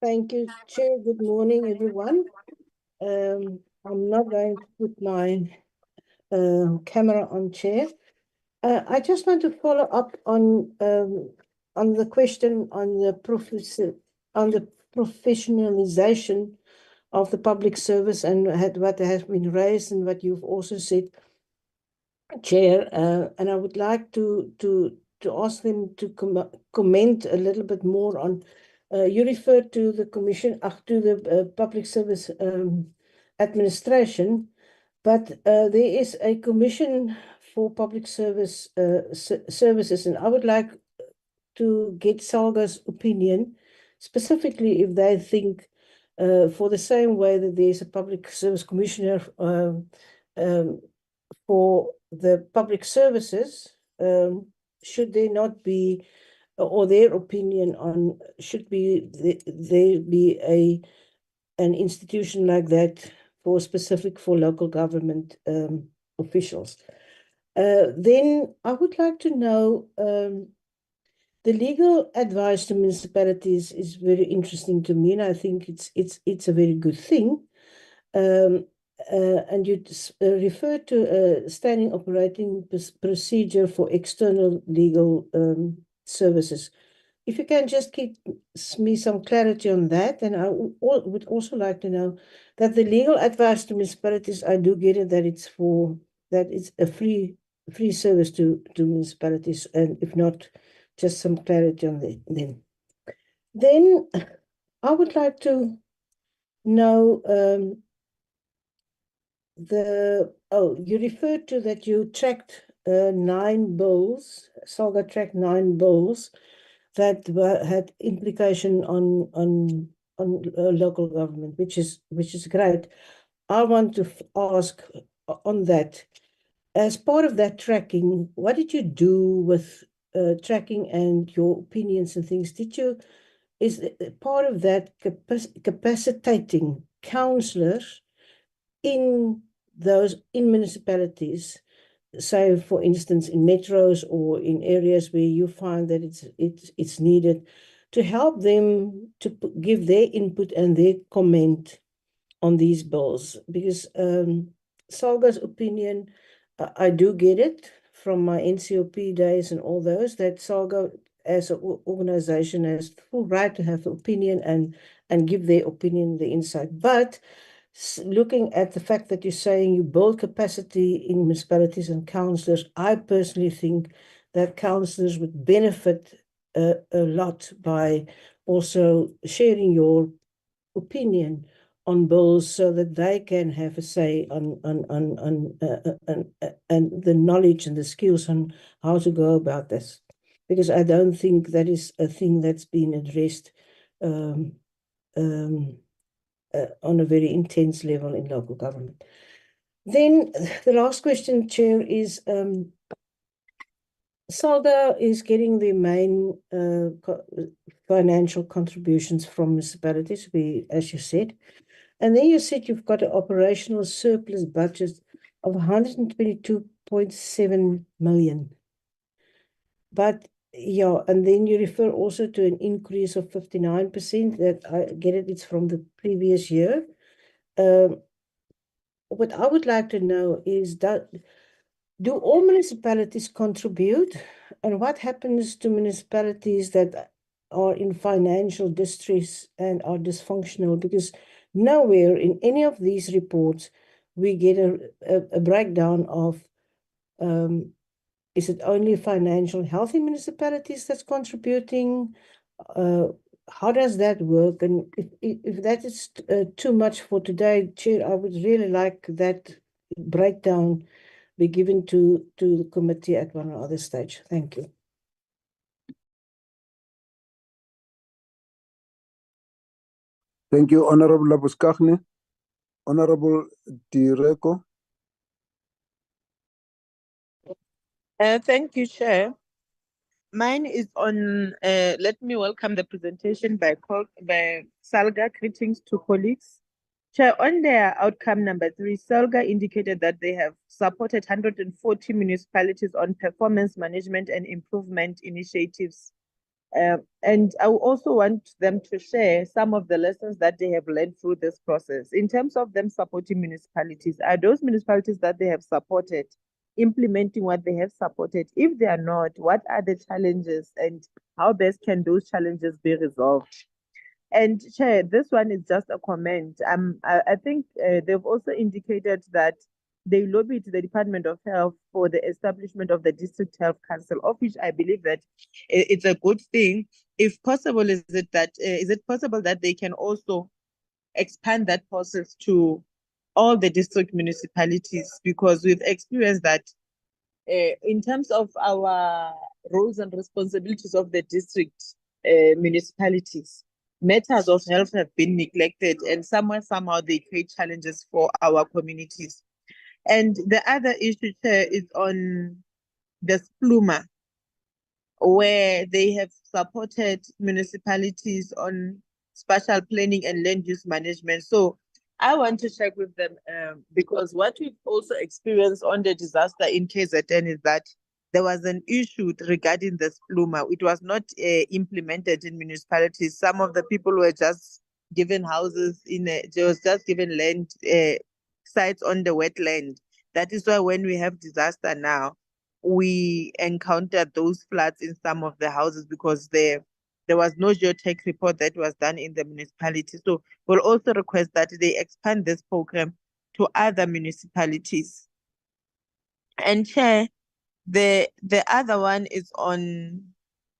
Thank you, Chair. Good morning, everyone. I'm not going to put my camera on, Chair. I just want to follow up on the question on the professionalization of the public service and what has been raised and what you've also said, Chair. And I would like to ask them to comment a little bit more on. You referred to the commission, to the public service administration, but there is a commission for public service services, and I would like to get SALGA's opinion, specifically if they think, for the same way that there's a public service commissioner for the public services, should there not be, or their opinion on, should there be an institution like that for local government officials. Then I would like to know, the legal advice to municipalities is very interesting to me, and I think it's a very good thing. And you refer to a standing operating procedure for external legal services. If you can just give me some clarity on that, and I would also like to know that the legal advice to municipalities, I do get it that it's a free service to municipalities, and if not, just some clarity on them. Then I would like to know you referred to that you tracked 9 bills, SALGA tracked 9 bills that had implication on local government, which is great. I want to ask on that, as part of that tracking, what did you do with tracking and your opinions and things? Is part of that capacitating councillors in municipalities, say for instance in metros or in areas where you find that it's needed, to help them to give their input and their comment on these bills? Because SALGA's opinion, I do get it from my NCOP days and all those, that SALGA as an organization has full right to have opinion and give their opinion, the insight. But looking at the fact that you're saying you build capacity in municipalities and councillors, I personally think that councillors would benefit a lot by also sharing your opinion on bills, so that they can have a say on and the knowledge and the skills on how to go about this. Because I don't think that is a thing that's been addressed on a very intense level in local government. Then the last question, Chair, is SALGA is getting the main financial contributions from municipalities, as you said. And then you said you've got an operational surplus budget of 122.7 million. But yeah, and then you refer also to an increase of 59%. That I get it, it's from the previous year. What I would like to know is that, do all municipalities contribute? And what happens to municipalities that are in financial distress and are dysfunctional? Because nowhere in any of these reports we get a breakdown of, is it only financial healthy municipalities that's contributing? How does that work? And if that is too much for today, Chair, I would really like that breakdown be given to the committee at one or other stage. Thank you. Thank you, Honorable Labuskachne. Honorable Direko. Thank you, Chair. Mine is on, let me welcome the presentation by SALGA. Greetings to colleagues. Chair, on their outcome number 3, SALGA indicated that they have supported 140 municipalities on performance management and improvement initiatives. And I also want them to share some of the lessons that they have learned through this process. In terms of them supporting municipalities, are those municipalities that they have supported implementing what they have supported? If they are not, what are the challenges and how best can those challenges be resolved? And Chair, this one is just a comment. I think they've also indicated that they lobbied the Department of Health for the establishment of the District Health Council, of which I believe that it's a good thing. If possible, is it possible that they can also expand that process to all the district municipalities? Because we've experienced that in terms of our roles and responsibilities of the district municipalities, matters of health have been neglected, and somehow they create challenges for our communities. And the other issue, Chair, is on the SPLUMA, where they have supported municipalities on spatial planning and land use management. So I want to check with them because what we've also experienced on the disaster in KZN is that there was an issue regarding the SPLUMA. It was not implemented in municipalities. Some of the people were just given houses they was just given land sites on the wetland. That is why when we have disaster now, we encountered those floods in some of the houses because there was no geotech report that was done in the municipality. So we'll also request that they expand this program to other municipalities. And Chair, the other one is on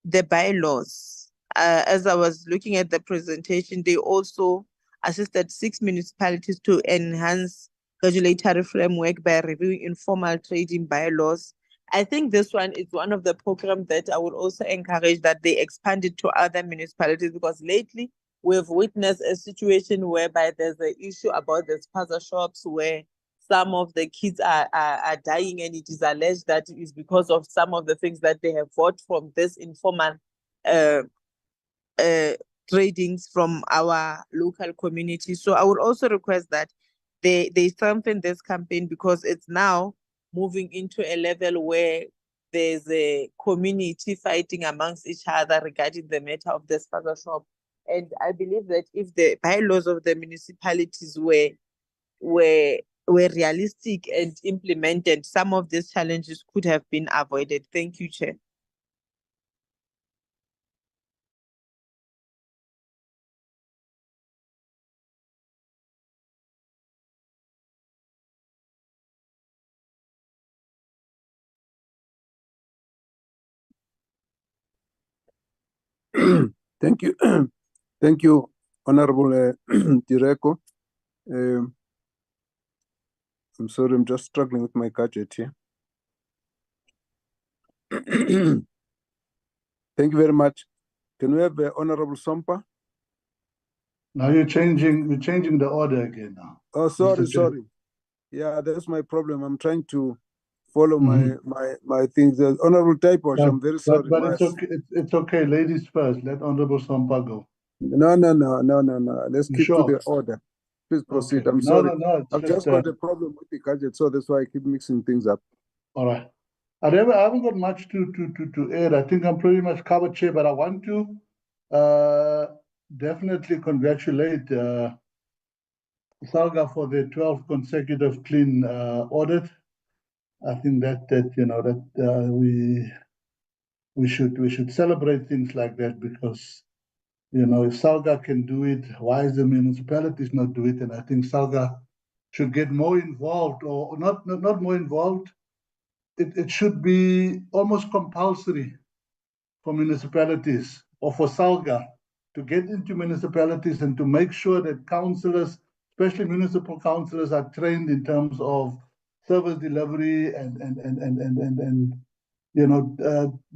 the bylaws. As I was looking at the presentation, they also assisted 6 municipalities to enhance regulatory framework by reviewing informal trading bylaws. I think this one is one of the programs that I would also encourage that they expand it to other municipalities, because lately we've witnessed a situation whereby there's an issue about the spaza shops where some of the kids are dying, and it is alleged that it is because of some of the things that they have bought from this informal tradings from our local community. So I would also request that they strengthen this campaign, because it's now moving into a level where there's a community fighting amongst each other regarding the matter of the spaza shop. And I believe that if the bylaws of the municipalities were realistic and implemented, some of these challenges could have been avoided. Thank you, Chair. Thank you. Thank you, Honorable Direko. I'm sorry, I'm just struggling with my gadget here. Thank you very much. Can we have Honorable Sompa? Now you're changing the order again now. Oh, sorry. Yeah, that's my problem. I'm trying to follow my things. Honorable Typosh, I'm very sorry. But it's okay. It's okay. Ladies first. Let Honorable Sompa go. No. Let's keep to the order. Please proceed. Okay. I'm sorry. No. I've just got a problem with the gadget, so that's why I keep mixing things up. All right. I haven't got much to add. I think I'm pretty much covered, Chair, but I want to definitely congratulate SALGA for the 12th consecutive clean audit. I think that we should celebrate things like that, because if SALGA can do it, why is the municipalities not do it? And I think SALGA should get more involved, or not more involved. It should be almost compulsory for municipalities or for SALGA to get into municipalities and to make sure that councillors, especially municipal councillors, are trained in terms of service delivery and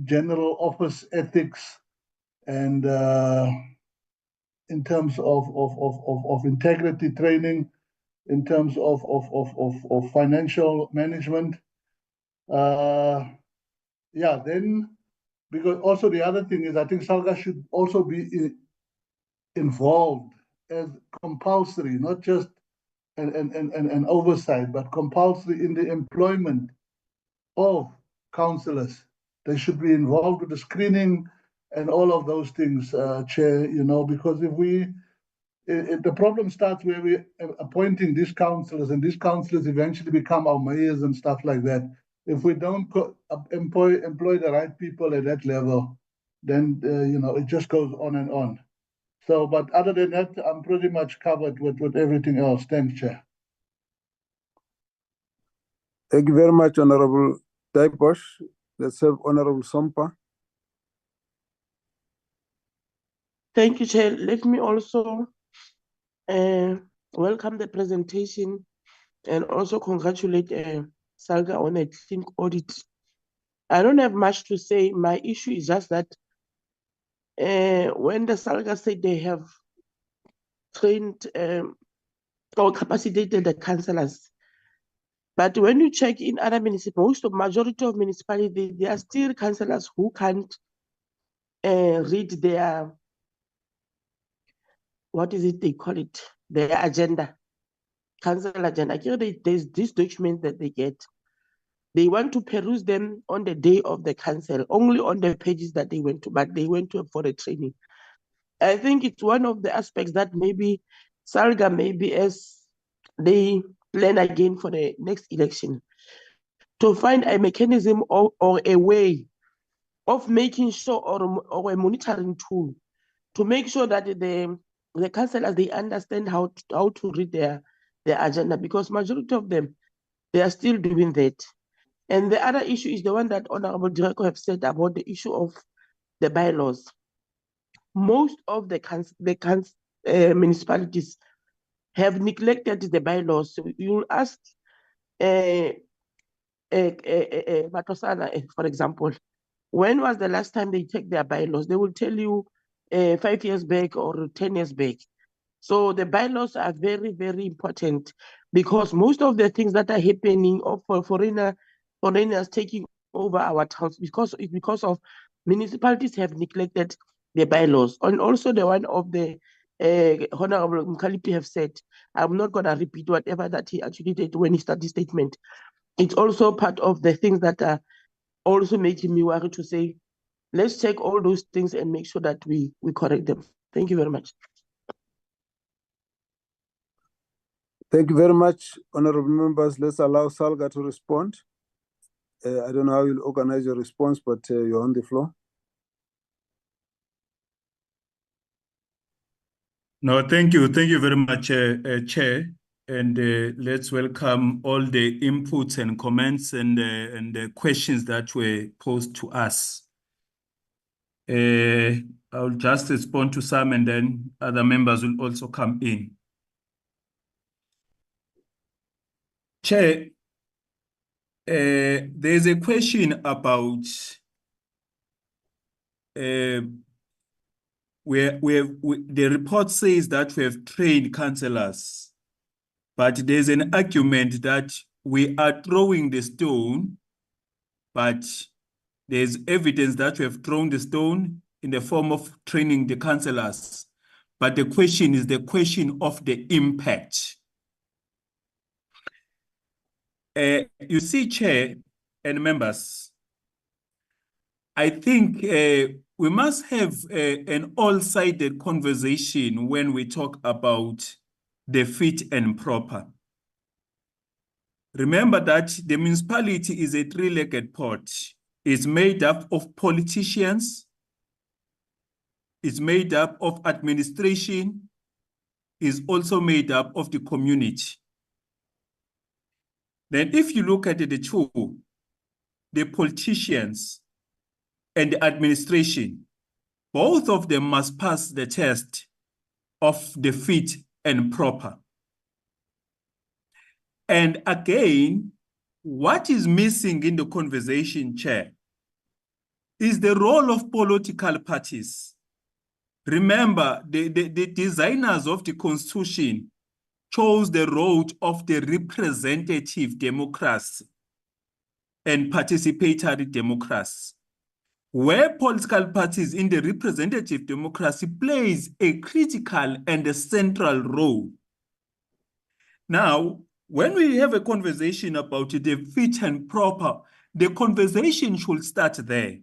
general office ethics, and in terms of integrity training, in terms of financial management. yeah, then, because also the other thing is, I think SALGA should also be involved as compulsory, not just an oversight, but compulsory in the employment of councillors. They should be involved with the screening and all of those things, Chair, you know, because if we, the problem starts where we're appointing these councillors, and these councillors eventually become our mayors and stuff like that. If we don't employ the right people at that level, then, you know, it just goes on and on. So, but other than that, I'm pretty much covered with everything else. Thanks, Chair. Thank you very much, Honorable Daibosh. Let's have Honorable Sompa. Thank you, Chair. Let me also welcome the presentation and also congratulate SALGA on a clean audit. I don't have much to say. My issue is just that when the SALGA said they have trained or capacitated the councillors, but when you check in other municipalities, majority of municipalities, there are still councillors who can't read their, what is it they call it, their agenda, council agenda. There's this document that they get. They want to peruse them on the day of the council, only on the pages that they went to, but they went to for a training. I think it's one of the aspects that maybe SALGA, maybe as they plan again for the next election, to find a mechanism or a way of making sure, or a monitoring tool to make sure that the councillors, they understand how to read their agenda, because majority of them, they are still doing that. And the other issue is the one that Honorable Director have said about the issue of the bylaws. Most of the municipalities have neglected the bylaws. So you'll ask Matosana, for example, when was the last time they checked their bylaws? They will tell you 5 years back or 10 years back. So the bylaws are very, very important, because most of the things that are happening for foreigners taking over our towns, because of municipalities have neglected the bylaws. And also the one of the Honorable Mkalipi have said, I'm not going to repeat whatever that he actually did when he started his statement. It's also part of the things that are also making me worry to say, let's check all those things and make sure that we correct them. Thank you very much. Thank you very much, honorable members. Let's allow SALGA to respond. I don't know how you'll organize your response, but you're on the floor. No, thank you. Thank you very much, Chair. And let's welcome all the inputs and comments and the questions that were posed to us. I'll just respond to some, and then other members will also come in. Chair, there's a question about the report says that we have trained councillors, but there's an argument that we are throwing the stone, but there's evidence that we have thrown the stone in the form of training the councillors. But the question is the question of the impact. You see, Chair and members, I think we must have an all-sided conversation when we talk about the fit and proper. Remember that the municipality is a three-legged pot. It's made up of politicians, it's made up of administration, is also made up of the community. Then if you look at the two, the politicians and the administration, both of them must pass the test of the fit and proper. And again, what is missing in the conversation, Chair, is the role of political parties. Remember, the designers of the Constitution chose the road of the representative democracy. and participatory democracy, where political parties in the representative democracy plays a critical and a central role. Now, when we have a conversation about the fit and proper, the conversation should start there.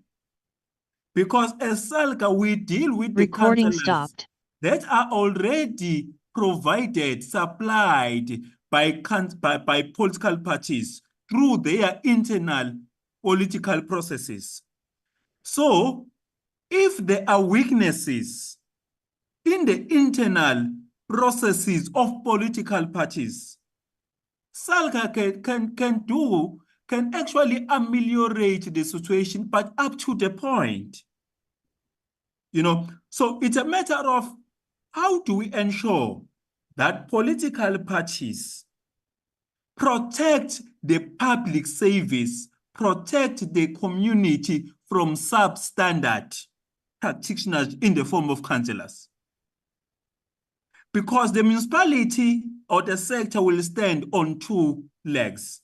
Because as SALGA, we deal with the Recording councillors stopped. that are already provided, supplied by political parties through their internal political processes. So, if there are weaknesses in the internal processes of political parties, SALGA can actually ameliorate the situation, but up to the point. So it's a matter of how do we ensure that political parties protect the public service, protect the community from substandard practitioners in the form of councillors. Because the municipality or the sector will stand on two legs.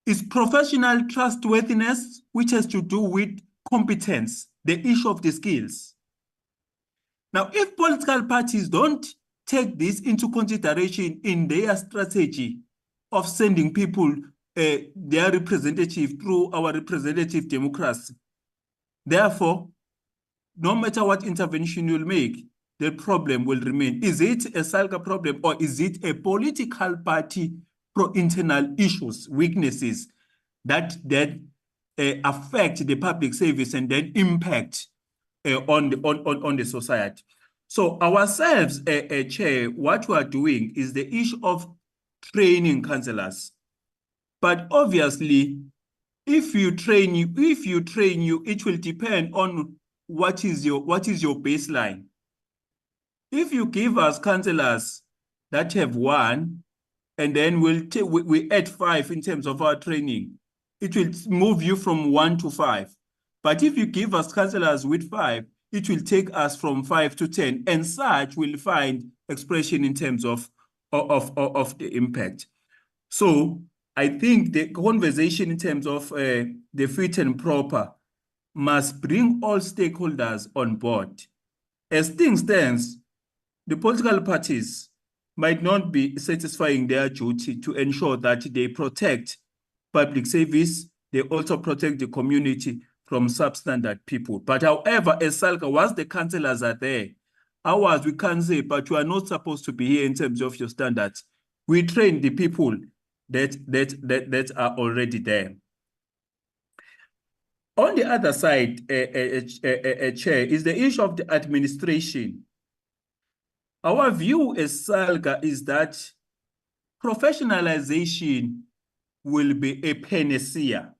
It's professional trustworthiness, which has to do with competence, the issue of the skills. Now, if political parties don't take this into consideration in their strategy of sending people their representative through our representative democracy, therefore, no matter what intervention you'll make, the problem will remain. Is it a SALGA problem or is it a political party internal issues, weaknesses that affect the public service and then impact on the society? So ourselves, Chair, what we are doing is the issue of training councillors. But obviously, if you train you, it will depend on what is your baseline. If you give us councillors that have 1, and then we add 5 in terms of our training, it will move you from 1 to 5. But if you give us councillors with 5, it will take us from 5 to 10, and such will find expression in terms of the impact. So I think the conversation in terms of the fit and proper must bring all stakeholders on board. As things stand, the political parties might not be satisfying their duty to ensure that they protect public service, they also protect the community from substandard people. But however, as SALGA, once the councillors are there, ours we can't say, but you are not supposed to be here in terms of your standards. We train the people that are already there. On the other side, Chair, is the issue of the administration. Our view as SALGA is that professionalization will be a panacea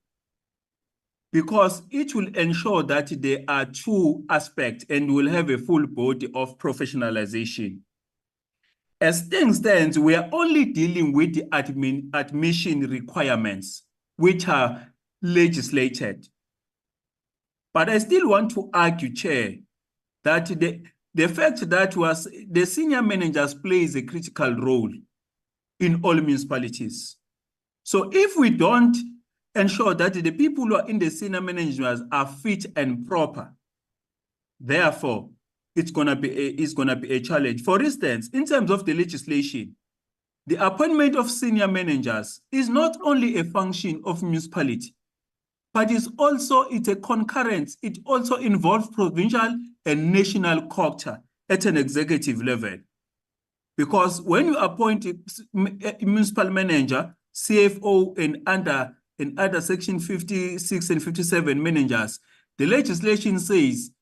because it will ensure that there are 2 aspects and will have a full body of professionalization. As things stand, we are only dealing with the admission requirements, which are legislated. But I still want to argue, Chair, that the fact that the senior managers plays a critical role in all municipalities. So if we don't ensure that the people who are in the senior managers are fit and proper, therefore, it's gonna be a challenge. For instance, in terms of the legislation, the appointment of senior managers is not only a function of municipality, but it's a concurrence. It also involves provincial and national culture at an executive level. Because when you appoint a municipal manager, CFO, and other section 56 and 57 managers, the legislation says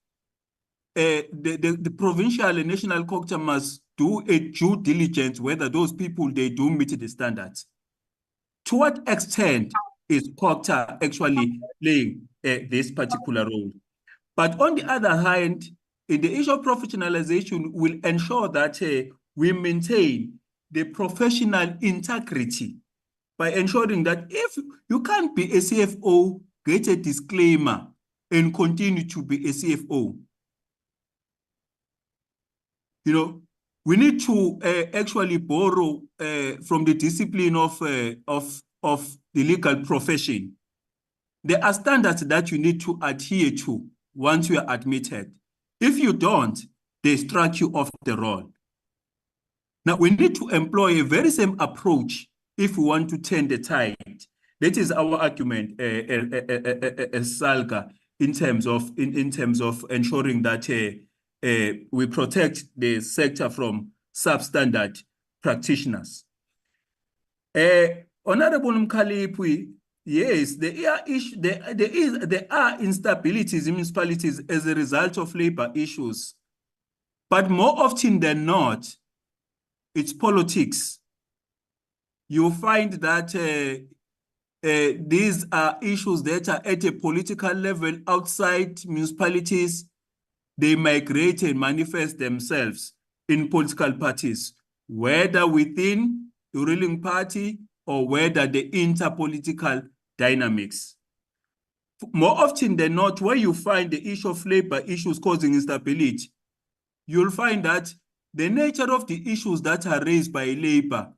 the provincial and national culture must do a due diligence whether those people, they do meet the standards. To what extent is culture actually playing this particular role? But on the other hand, in the issue of professionalization will ensure that we maintain the professional integrity by ensuring that if you can't be a CFO, get a disclaimer and continue to be a CFO. We need to actually borrow from the discipline of of the legal profession. There are standards that you need to adhere to once you are admitted. If you don't, they strike you off the roll. Now, we need to employ a very same approach if we want to turn the tide. That is our argument, SALGA, in terms of ensuring that we protect the sector from substandard practitioners. Honorable Mkhalipwi, yes, there are instabilities in municipalities as a result of labor issues, but more often than not, it's politics. You find that these are issues that are at a political level outside municipalities. They migrate and manifest themselves in political parties, whether within the ruling party or whether the interpolitical dynamics. More often than not, where you find the issue of labor issues causing instability, you'll find that the nature of the issues that are raised by labor,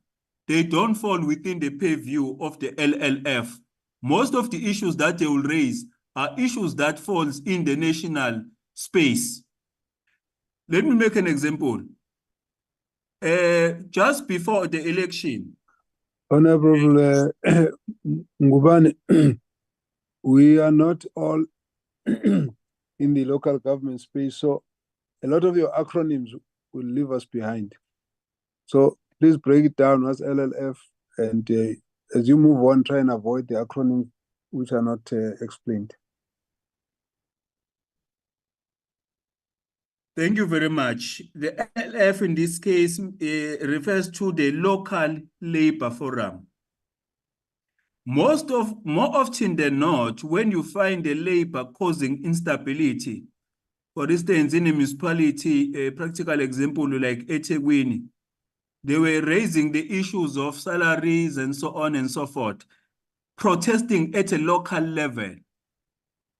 they don't fall within the purview of the LLF. Most of the issues that they will raise are issues that falls in the national space. Let me make an example. Just before the election. Honorable Ngubane, we are not all in the local government space, so a lot of your acronyms will leave us behind. So please break it down as LLF, and as you move on, try and avoid the acronyms which are not explained. Thank you very much. The LLF in this case refers to the local labor forum. More often than not, when you find the labor causing instability, for instance, in a municipality, a practical example like eThekwini, they were raising the issues of salaries and so on and so forth, protesting at a local level,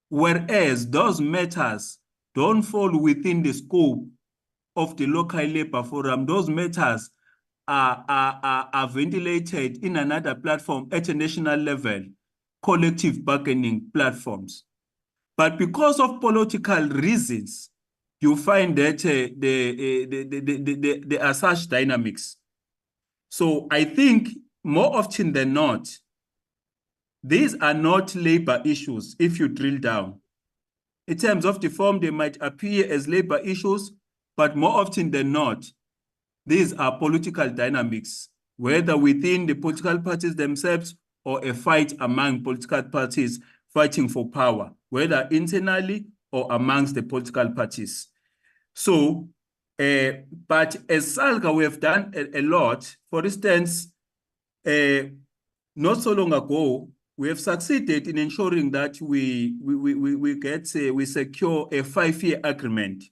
whereas those matters don't fall within the scope of the local labor forum. Those matters are ventilated in another platform at a national level, collective bargaining platforms. But because of political reasons, you find that there are such dynamics. So I think more often than not, these are not labor issues if you drill down. In terms of the form, they might appear as labor issues, but more often than not, these are political dynamics, whether within the political parties themselves or a fight among political parties fighting for power, whether internally or amongst the political parties. So, but as SALGA, we have done a lot. For instance, not so long ago, we have succeeded in ensuring that we secure a 5-year agreement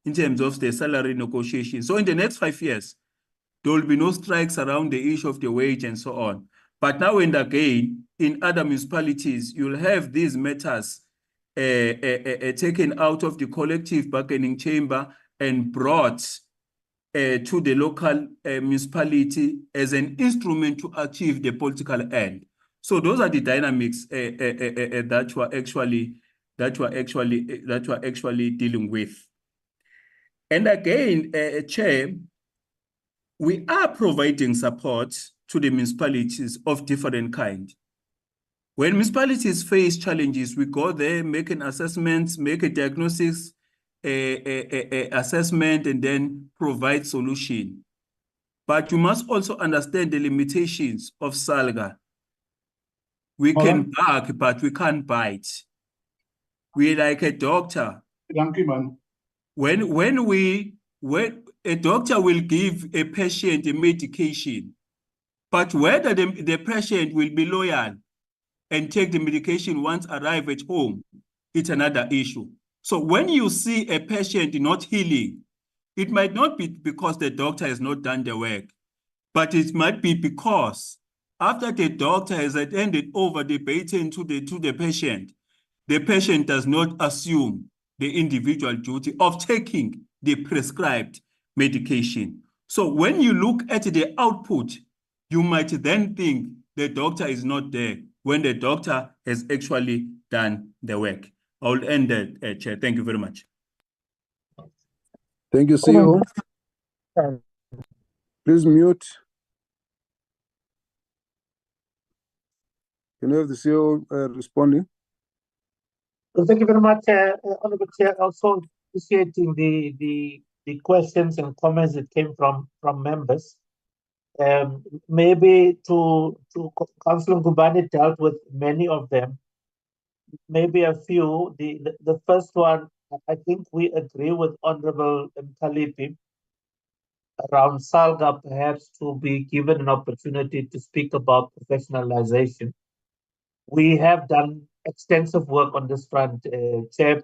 in terms of the salary negotiation. So in the next 5 years, there will be no strikes around the issue of the wage and so on. But now and again, in other municipalities, you'll have these matters taken out of the collective bargaining chamber and brought to the local municipality as an instrument to achieve the political end. So those are the dynamics that we're actually dealing with. And again, Chair, we are providing support to the municipalities of different kind. When municipalities face challenges, we go there, make an assessment, make a diagnosis, assessment, and then provide solution. But you must also understand the limitations of SALGA. We can bark, but we can't bite. We're like a doctor. Thank you, man. When a doctor will give a patient a medication, but whether the patient will be loyal and take the medication once arrive at home, it's another issue. So when you see a patient not healing, it might not be because the doctor has not done the work, but it might be because after the doctor has handed over the baton to the patient does not assume the individual duty of taking the prescribed medication. So when you look at the output, you might then think the doctor is not there when the doctor has actually done the work. I will end there, Chair. Thank you very much. Thank you, CEO. Please mute. Can you have the CEO responding? Well, thank you very much, Honorable Chair. Also appreciating the questions and comments that came from members. Maybe to Councillor Ngubane dealt with many of them. Maybe a few. The first one, I think we agree with Honorable Mkalipi around SALGA perhaps to be given an opportunity to speak about professionalization. We have done extensive work on this front, Chair,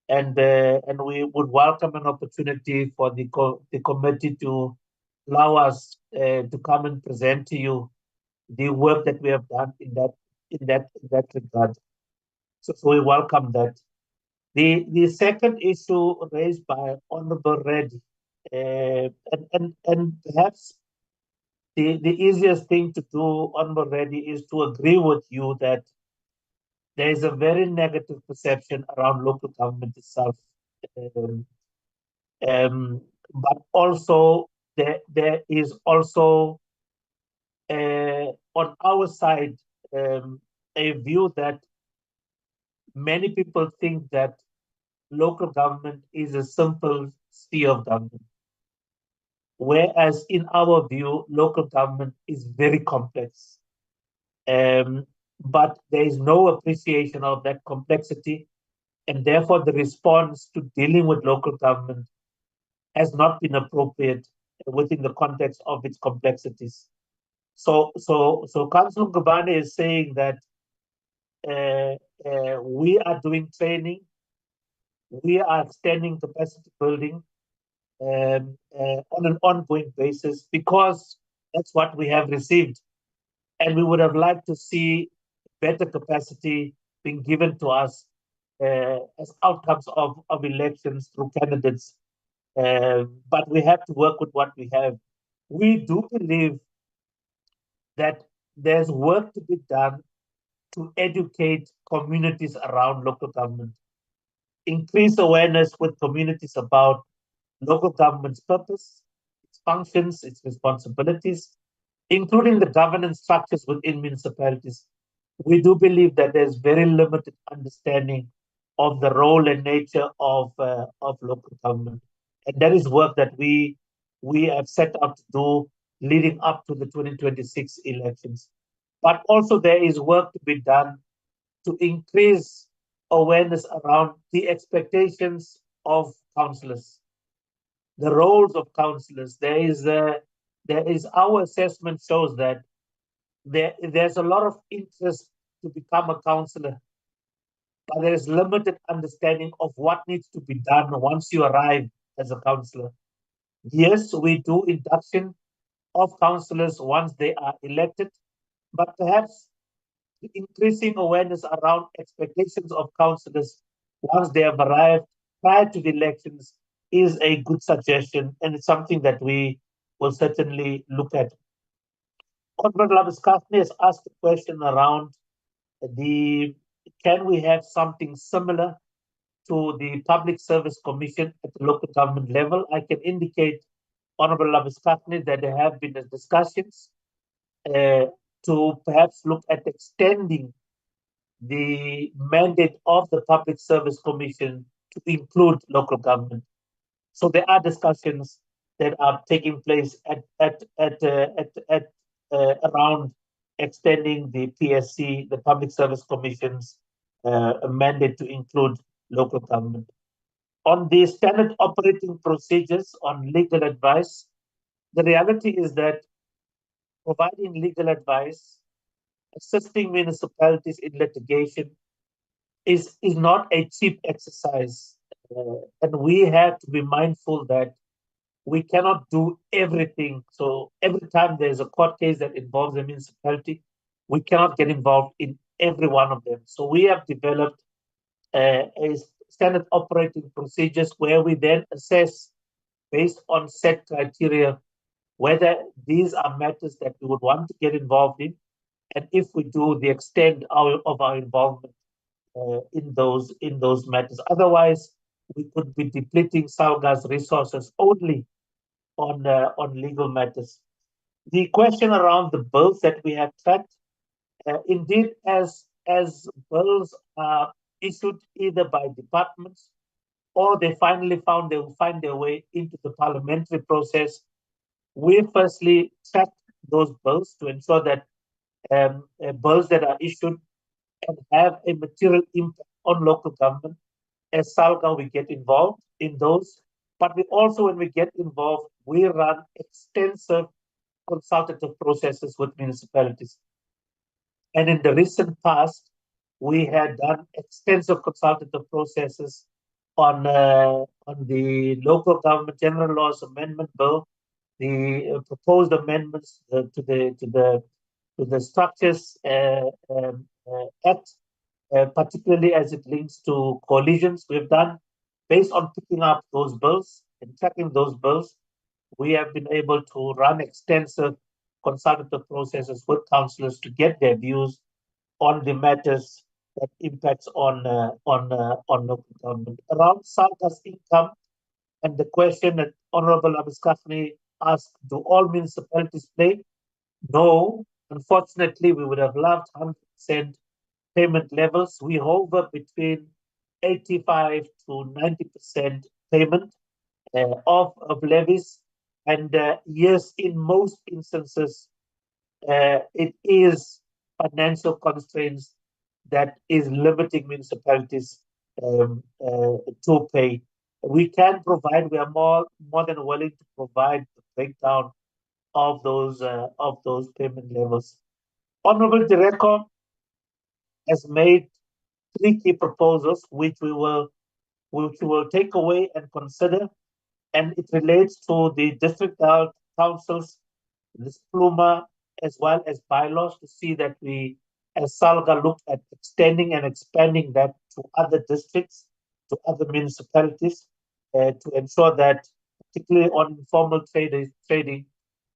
and we would welcome an opportunity for the committee to allow us to come and present to you the work that we have done in that regard. So we welcome that. The second issue raised by Honorable Reddy, and perhaps the easiest thing to do, Honorable Reddy, is to agree with you that there is a very negative perception around local government itself. But also there is also on our side a view that many people think that local government is a simple sphere of government, whereas in our view, local government is very complex. But there is no appreciation of that complexity, and therefore the response to dealing with local government has not been appropriate within the context of its complexities. So Councillor Ngubane is saying that we are doing training, we are extending capacity building on an ongoing basis because that's what we have received. And we would have liked to see better capacity being given to us as outcomes of elections through candidates. But we have to work with what we have. We do believe that there's work to be done to educate communities around local government, increase awareness with communities about local government's purpose, its functions, its responsibilities, including the governance structures within municipalities. We do believe that there's very limited understanding of the role and nature of local government. And that is work that we have set out to do leading up to the 2026 elections. But also there is work to be done to increase awareness around the expectations of councillors, the roles of councillors. There is our assessment shows that there's a lot of interest to become a councillor, but there is limited understanding of what needs to be done once you arrive as a councillor. Yes, we do induction of councillors once they are elected, but perhaps increasing awareness around expectations of councillors once they have arrived prior to the elections is a good suggestion, and it's something that we will certainly look at. Honorable Labuskaghni has asked a question around can we have something similar to the Public Service Commission at the local government level? I can indicate, Honorable Labuskaghni, that there have been discussions to perhaps look at extending the mandate of the Public Service Commission to include local government. So there are discussions that are taking place around extending the PSC, the Public Service Commission's mandate to include local government. On the standard operating procedures on legal advice, the reality is that providing legal advice, assisting municipalities in litigation is not a cheap exercise. And we have to be mindful that we cannot do everything. So every time there's a court case that involves a municipality, we cannot get involved in every one of them. So we have developed a standard operating procedures where we then assess based on set criteria whether these are matters that we would want to get involved in and if we do, the extent of our involvement in those matters. Otherwise, we could be depleting SALGA's resources only on legal matters. The question around the bills that we have tracked, indeed, as bills are issued either by departments or they will find their way into the parliamentary process, we firstly track those bills to ensure that bills that are issued and have a material impact on local government. As SALGA, we get involved in those, but we also, when we get involved, we run extensive consultative processes with municipalities. And in the recent past, we had done extensive consultative processes on the Local Government General Laws Amendment Bill, the proposed amendments to the Structures Act, particularly as it links to coalitions. We've done, based on picking up those bills and tracking those bills, we have been able to run extensive consultative processes with councillors to get their views on the matters that impacts on local government. Around SALGA's income, and the question that Honorable Abiskafni asked, do all municipalities pay? No. Unfortunately, we would have loved 100% payment levels. We hover between 85 to 90% payment of levies. And yes, in most instances, it is financial constraints that is limiting municipalities to pay. We can provide, we are more than willing to provide the breakdown of those payment levels. Honorable Director has made 3 key proposals which we will take away and consider, and it relates to the district councils, this pluma, as well as bylaws, to see that we, as SALGA, look at extending and expanding that to other districts, to other municipalities, to ensure that, particularly on informal trading,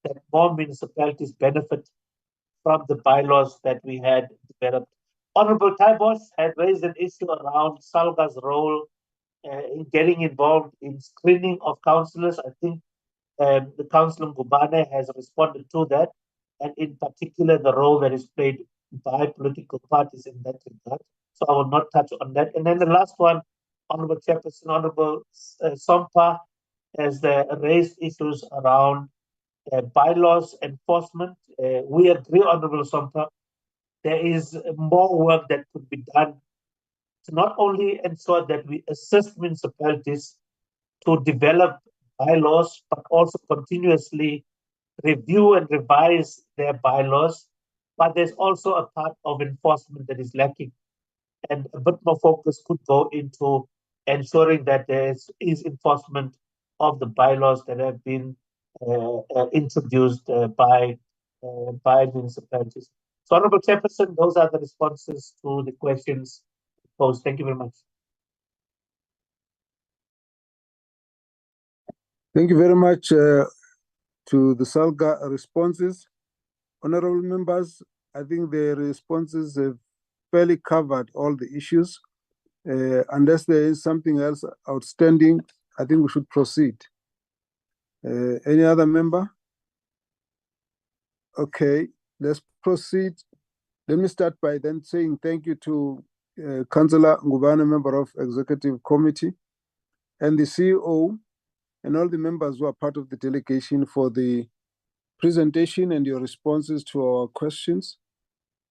that more municipalities benefit from the bylaws that we had developed. Honorable Taibos had raised an issue around SALGA's role in getting involved in screening of councillors. I think the Councillor Ngubane has responded to that, and in particular the role that is played by political parties in that regard. So I will not touch on that. And then the last one, Honorable Chairperson, Honorable Sompa, has raised issues around bylaws enforcement. We agree, Honorable Sompa, there is more work that could be done to not only ensure that we assist municipalities to develop bylaws, but also continuously review and revise their bylaws. But there's also a part of enforcement that is lacking. And a bit more focus could go into ensuring that there is enforcement of the bylaws that have been introduced by municipalities. So, Honorable Chairperson, those are the responses to the questions posed. Thank you very much. Thank you very much to the SALGA responses. Honorable members, I think the responses have fairly covered all the issues. Unless there is something else outstanding, I think we should proceed. Any other member? Okay, let's proceed. Let me start by then saying thank you to Councillor Ngubane, member of Executive Committee, and the CEO, and all the members who are part of the delegation for the presentation and your responses to our questions.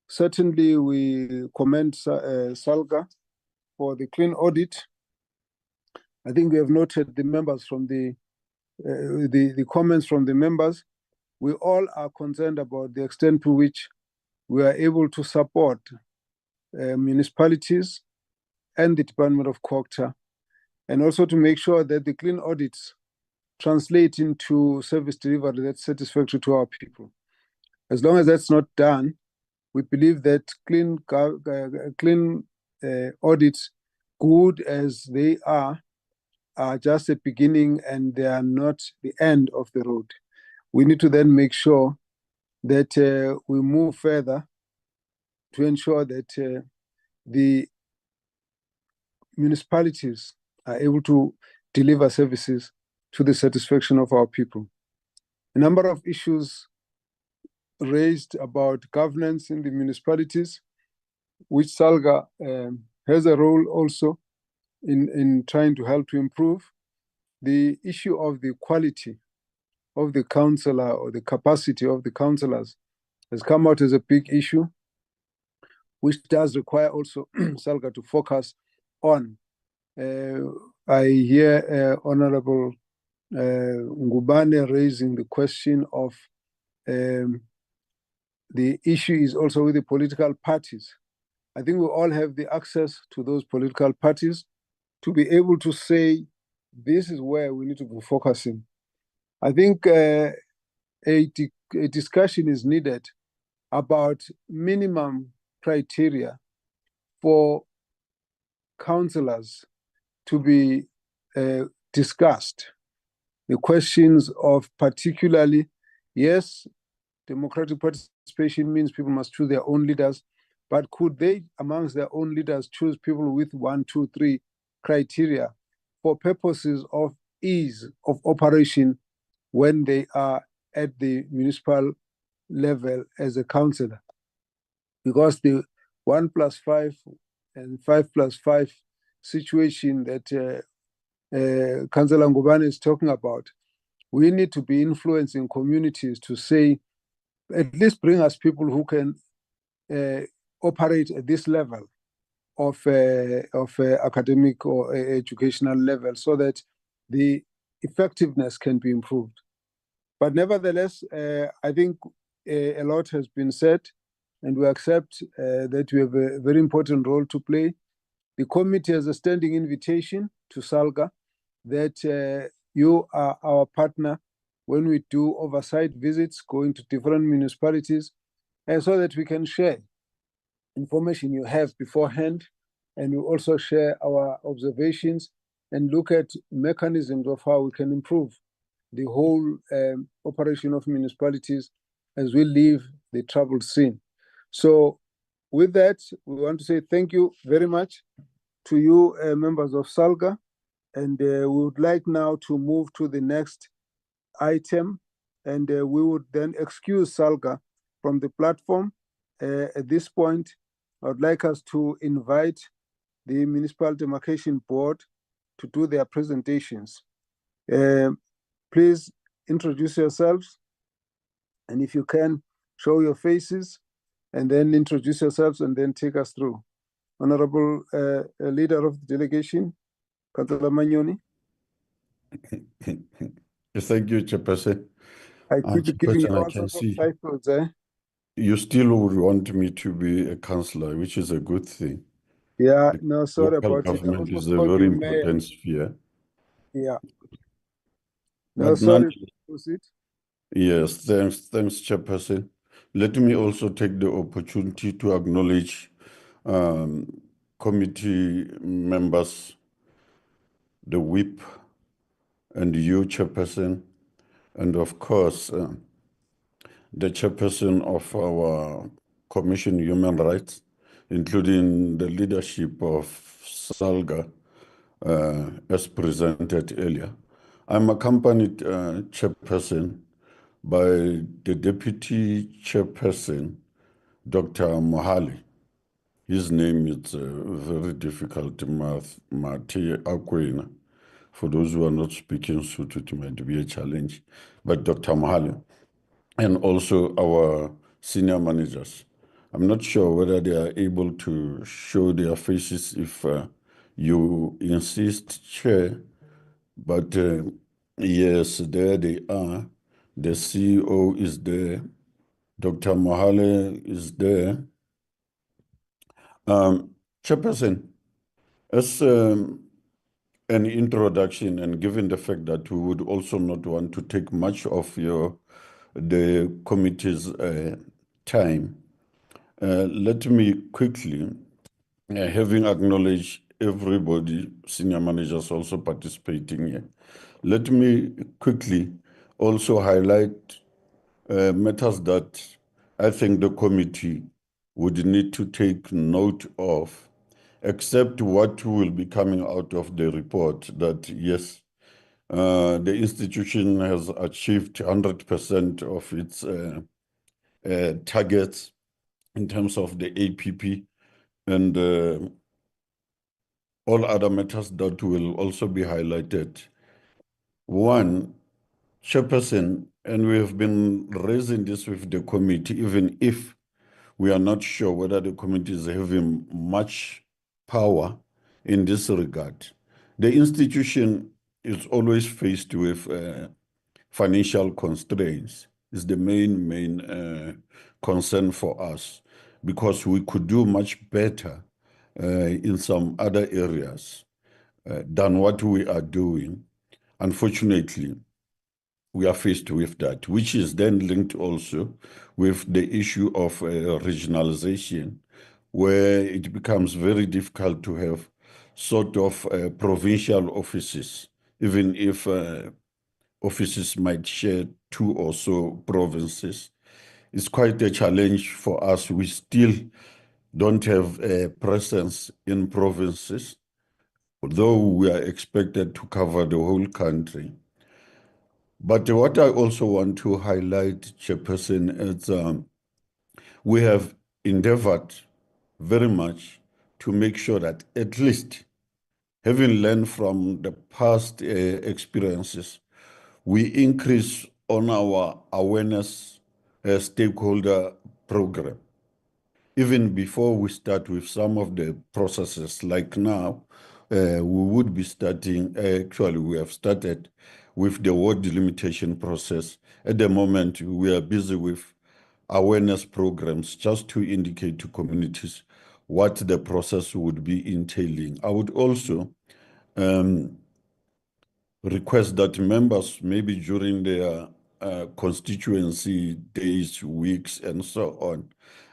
Certainly, we commend SALGA for the clean audit. I think we have noted the members from the comments from the members. We all are concerned about the extent to which we are able to support municipalities and the Department of Culture, and also to make sure that the clean audits translate into service delivery that's satisfactory to our people. As long as that's not done, we believe that clean audits, good as they are just a beginning and they are not the end of the road. We need to then make sure that we move further to ensure that the municipalities are able to deliver services to the satisfaction of our people. A number of issues raised about governance in the municipalities, which SALGA has a role also in trying to help to improve. The issue of the quality of the councillor or the capacity of the councillors has come out as a big issue, which does require also SALGA to focus on. I hear Honorable Ngubane raising the question of the issue is also with the political parties. I think we all have the access to those political parties to be able to say, this is where we need to be focusing. I think a discussion is needed about minimum criteria for councillors to be discussed. The questions of particularly, yes, democratic participation means people must choose their own leaders, but could they, amongst their own leaders, choose people with 1, 2, 3 criteria for purposes of ease of operation when they are at the municipal level as a councillor? Because the 1+5 and 5+5 situation that Councillor Ngubane is talking about, we need to be influencing communities to say, at least bring us people who can operate at this level of academic or educational level, so that the effectiveness can be improved. But nevertheless, I think a lot has been said, and we accept that we have a very important role to play. The committee has a standing invitation to SALGA that you are our partner when we do oversight visits, going to different municipalities, and so that we can share information you have beforehand, and we also share our observations and look at mechanisms of how we can improve the whole operation of municipalities as we leave the troubled scene. So with that, we want to say thank you very much to you, members of SALGA, and we would like now to move to the next item, and we would then excuse SALGA from the platform. At this point, I would like us to invite the Municipal Demarcation Board to do their presentations. Please introduce yourselves, and if you can, show your faces, and then introduce yourselves, and then take us through. Honorable Leader of the Delegation, Councillor Manyoni. Thank you, Chairperson. I keep giving you Chairperson, I all can sorts of see titles, eh? you still would want me to be a councillor, which is a good thing. Yeah, no, sorry Local about it. I government almost is a called very you mayor. important sphere. Yeah. No, But sorry. Proceed. yes, thanks, Chairperson. Let me also take the opportunity to acknowledge committee members, the whip, and you, Chairperson, and of course, the Chairperson of our Commission Human Rights, including the leadership of SALGA, as presented earlier. I'm accompanied, Chairperson, by the Deputy Chairperson, Dr. Mohale. His name is very difficult, Mati Akwena. For those who are not speaking Sotho, it might be a challenge. But Dr. Mohale, and also our senior managers. I'm not sure whether they are able to show their faces if you insist, Chair, but yes, there they are. The CEO is there. Dr. Mohale is there. Chairperson, as an introduction, and given the fact that we would also not want to take much of the committee's time, let me quickly, having acknowledged everybody, senior managers also participating here, let me quickly also highlight matters that I think the committee would need to take note of, except what will be coming out of the report, that yes, the institution has achieved 100% of its targets in terms of the APP, and all other matters that will also be highlighted. One, Chairperson, and we have been raising this with the committee, even if we are not sure whether the committee is having much power in this regard. The institution is always faced with financial constraints. Is the main concern for us, because we could do much better in some other areas than what we are doing. Unfortunately, we are faced with that, which is then linked also with the issue of regionalization, where it becomes very difficult to have sort of provincial offices, even if offices might share 2 or so provinces. It's quite a challenge for us. We still don't have a presence in provinces, although we are expected to cover the whole country. But what I also want to highlight, Chairperson, is we have endeavored very much to make sure that at least, having learned from the past experiences, we increase on our awareness stakeholder program. Even before we start with some of the processes, like now, we would be starting, actually we have started with the ward delimitation process. At the moment, we are busy with awareness programs just to indicate to communities what the process would be entailing. I would also request that members, maybe during their constituency days, weeks, and so on,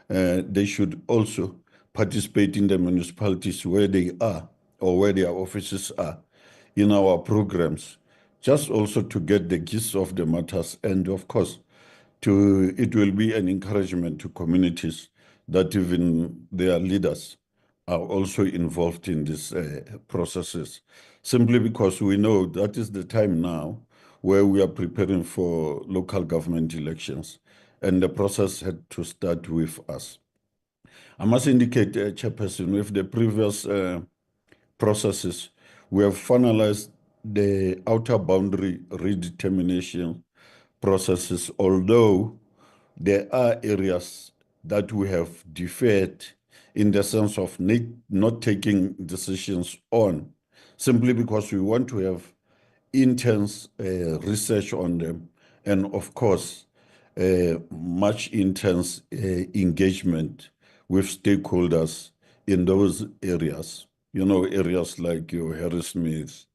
they should also participate in the municipalities where they are or where their offices are in our programs, just also to get the gist of the matters. And of course, it will be an encouragement to communities that even their leaders are also involved in these processes, simply because we know that is the time now where we are preparing for local government elections, and the process had to start with us. I must indicate, Chairperson, with the previous processes, we have finalized the outer boundary redetermination processes, although there are areas that we have deferred in the sense of not taking decisions on, simply because we want to have intense research on them, and of course, much intense engagement with stakeholders in those areas, areas like your Harrismith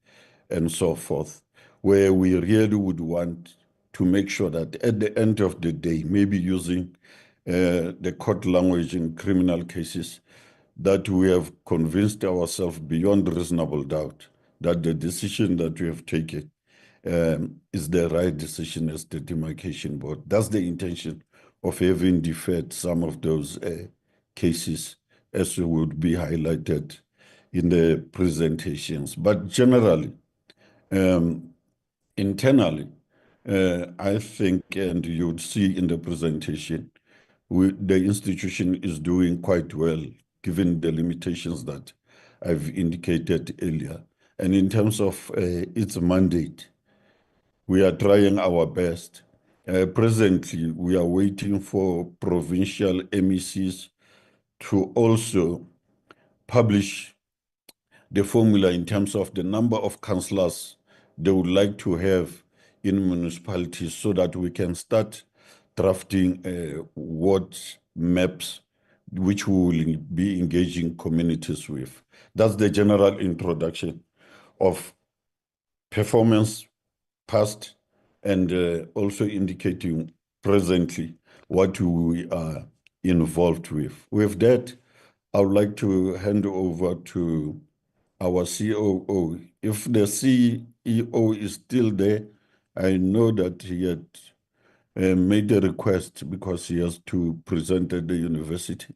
and so forth, where we really would want to make sure that at the end of the day, maybe using the court language in criminal cases, that we have convinced ourselves beyond reasonable doubt that the decision that we have taken is the right decision as the Demarcation Board. That's the intention of having deferred some of those cases, as would be highlighted in the presentations. But generally, internally, I think, and you'd see in the presentation, the institution is doing quite well, given the limitations that I've indicated earlier. And in terms of its mandate, we are trying our best. Presently, we are waiting for provincial MECs to also publish the formula in terms of the number of councillors they would like to have in municipalities, so that we can start drafting ward maps which we will be engaging communities with. That's the general introduction of performance past, and also indicating presently what we are involved with. With that, I would like to hand over to our COO. If the CEO is still there, I know that he had made a request because he has to present at the university.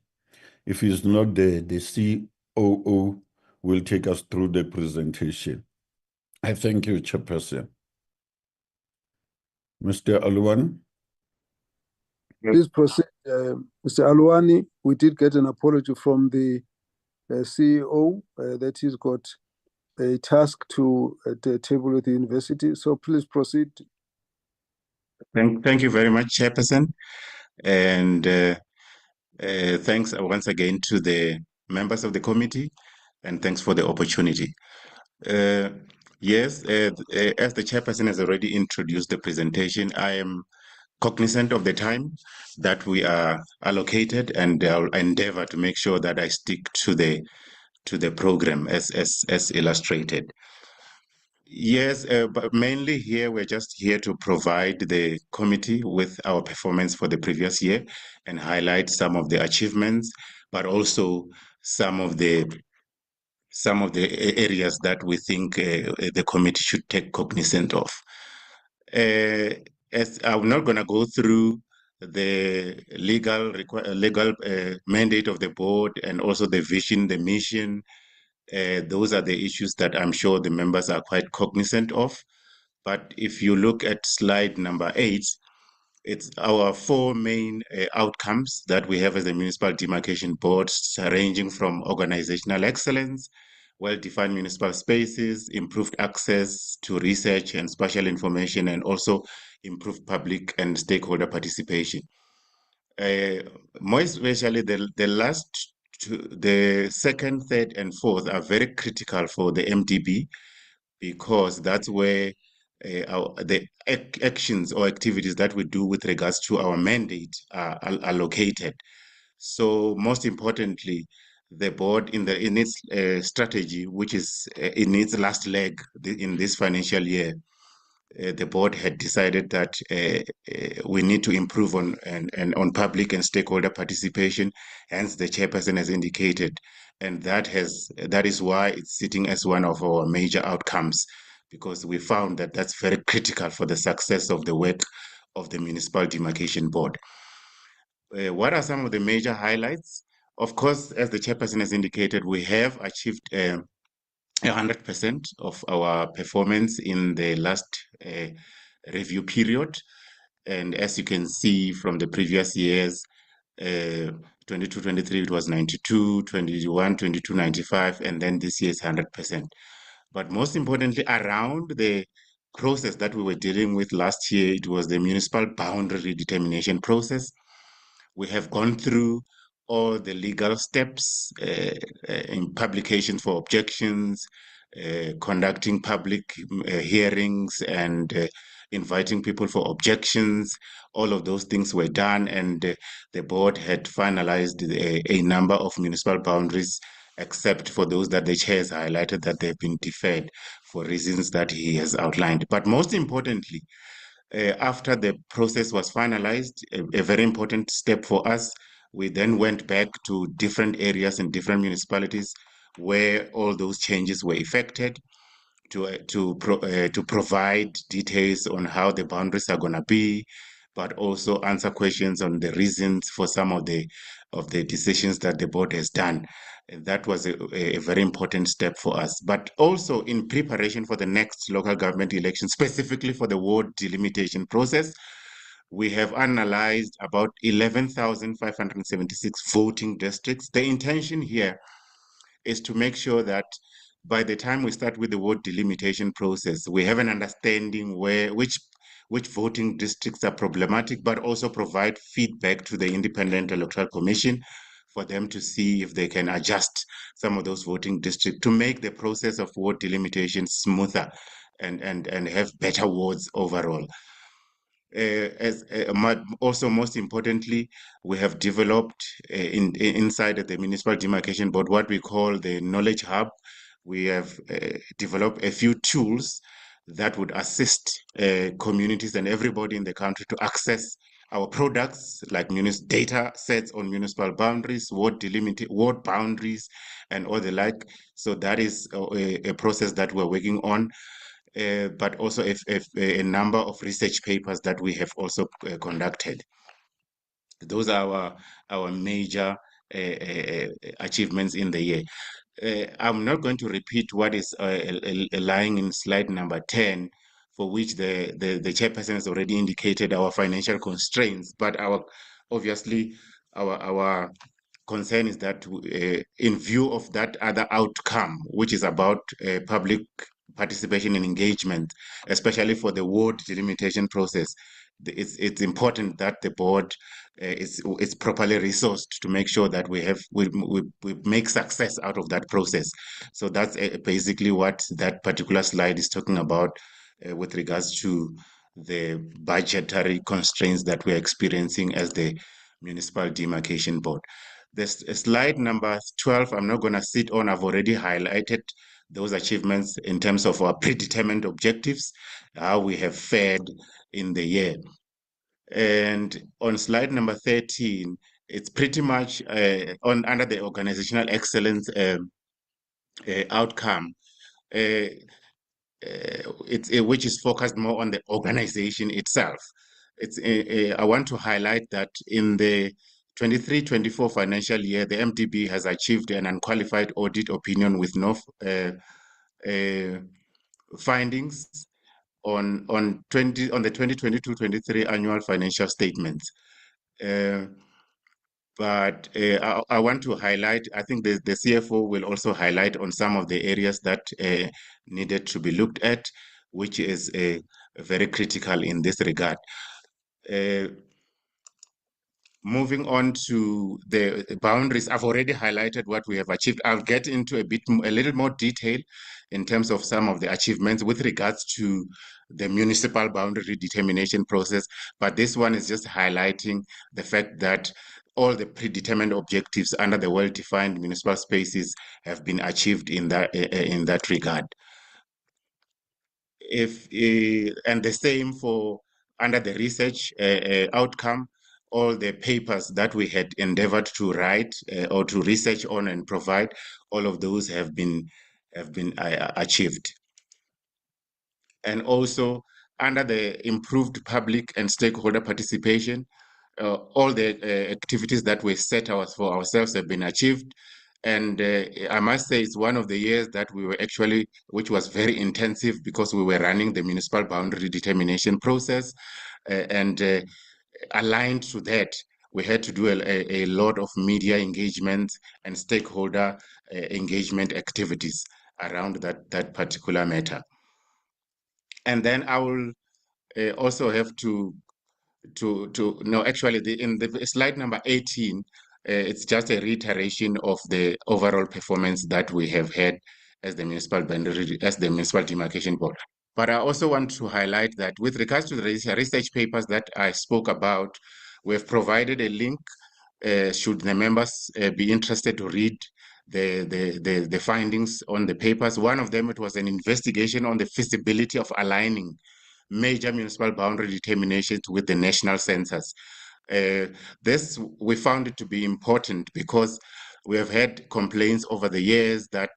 If he's not there, the COO will take us through the presentation. I thank you, Chairperson. Mr. Alwan? Please proceed, Mr. Alwani. We did get an apology from the CEO that he's got a task to table with the university. So please proceed. Thank you very much, Chairperson. And thanks once again to the members of the committee, and thanks for the opportunity. Yes, as the Chairperson has already introduced the presentation, I am cognizant of the time that we are allocated, and I'll endeavor to make sure that I stick to the program as illustrated. Yes, but mainly here, we're just here to provide the committee with our performance for the previous year and highlight some of the achievements, but also some of the areas that we think the committee should take cognizance of. As I'm not going to go through the legal mandate of the board and also the vision, the mission. Those are the issues that I'm sure the members are quite cognizant of. But if you look at slide number 8, it's our 4 main outcomes that we have as a municipal demarcation board, ranging from organizational excellence, well-defined municipal spaces, improved access to research and spatial information, and also improved public and stakeholder participation. More especially the last two, the second, third, and fourth are very critical for the MDB, because that's where the actions or activities that we do with regards to our mandate are located. So most importantly, the board in its strategy, which is in its last leg in this financial year, the board had decided that we need to improve on public and stakeholder participation. Hence, the chairperson has indicated, and that is why it's sitting as one of our major outcomes, because we found that that's very critical for the success of the work of the Municipal Demarcation Board. What are some of the major highlights? Of course, as the chairperson has indicated, we have achieved 100% of our performance in the last review period. And as you can see from the previous years, 22-23, it was 92, 21-22, 95, and then this year is 100%. But most importantly, around the process that we were dealing with last year, it was the municipal boundary determination process. We have gone through all the legal steps in publication for objections, conducting public hearings, and inviting people for objections. All of those things were done, and the board had finalized a number of municipal boundaries, except for those that the chair has highlighted that they've been deferred for reasons that he has outlined. But most importantly, after the process was finalized, a very important step for us, we then went back to different areas and different municipalities where all those changes were effected to provide details on how the boundaries are going to be, but also answer questions on the reasons for some of the decisions that the board has done. And that was a very important step for us. But also in preparation for the next local government election, specifically for the ward delimitation process, we have analyzed about 11,576 voting districts. The intention here is to make sure that by the time we start with the ward delimitation process, we have an understanding which voting districts are problematic, but also provide feedback to the Independent Electoral Commission for them to see if they can adjust some of those voting districts to make the process of ward delimitation smoother and have better wards overall. Also, most importantly, we have developed inside the Municipal Demarcation Board what we call the Knowledge Hub. We have developed a few tools that would assist communities and everybody in the country to access our products, like data sets on municipal boundaries, ward boundaries, and all the like. So that is a process that we're working on. But also a number of research papers that we have also conducted. Those are our major achievements in the year. I'm not going to repeat what is lying in slide number 10, for which the chairperson has already indicated our financial constraints, but obviously our concern is that in view of that other outcome, which is about public participation and engagement, especially for the ward delimitation process, it's important that the board is properly resourced to make sure that we make success out of that process. So that's basically what that particular slide is talking about with regards to the budgetary constraints that we're experiencing as the Municipal Demarcation Board. This slide number 12, I'm not going to sit on. I've already highlighted those achievements in terms of our predetermined objectives, how we have fared in the year. And on slide number 13, it's pretty much under the organizational excellence outcome, which is focused more on the organization itself. I want to highlight that in the 23-24 financial year, the MDB has achieved an unqualified audit opinion with no findings on the 2022-23 annual financial statements. But I want to highlight, I think the CFO will also highlight on some of the areas that needed to be looked at, which is very critical in this regard. Moving on to the boundaries, I've already highlighted what we have achieved. I'll get into a little more detail in terms of some of the achievements with regards to the municipal boundary determination process, but this one is just highlighting the fact that all the predetermined objectives under the well-defined municipal spaces have been achieved in that regard. And the same for under the research outcome, all the papers that we had endeavored to write or to research on and provide, all of those have been achieved. And also under the improved public and stakeholder participation, all the activities that we set for ourselves have been achieved. And I must say it's one of the years that we were actually, which was very intensive because we were running the municipal boundary determination process. And aligned to that, we had to do a lot of media engagement and stakeholder engagement activities around that particular matter. And then I will also have in the slide number 18, it's just a reiteration of the overall performance that we have had as the Municipal Demarcation Board. But I also want to highlight that with regards to the research papers that I spoke about, we have provided a link should the members be interested to read the findings on the papers. One of them, it was an investigation on the feasibility of aligning major municipal boundary determinations with the national census. This, we found it to be important because we have had complaints over the years that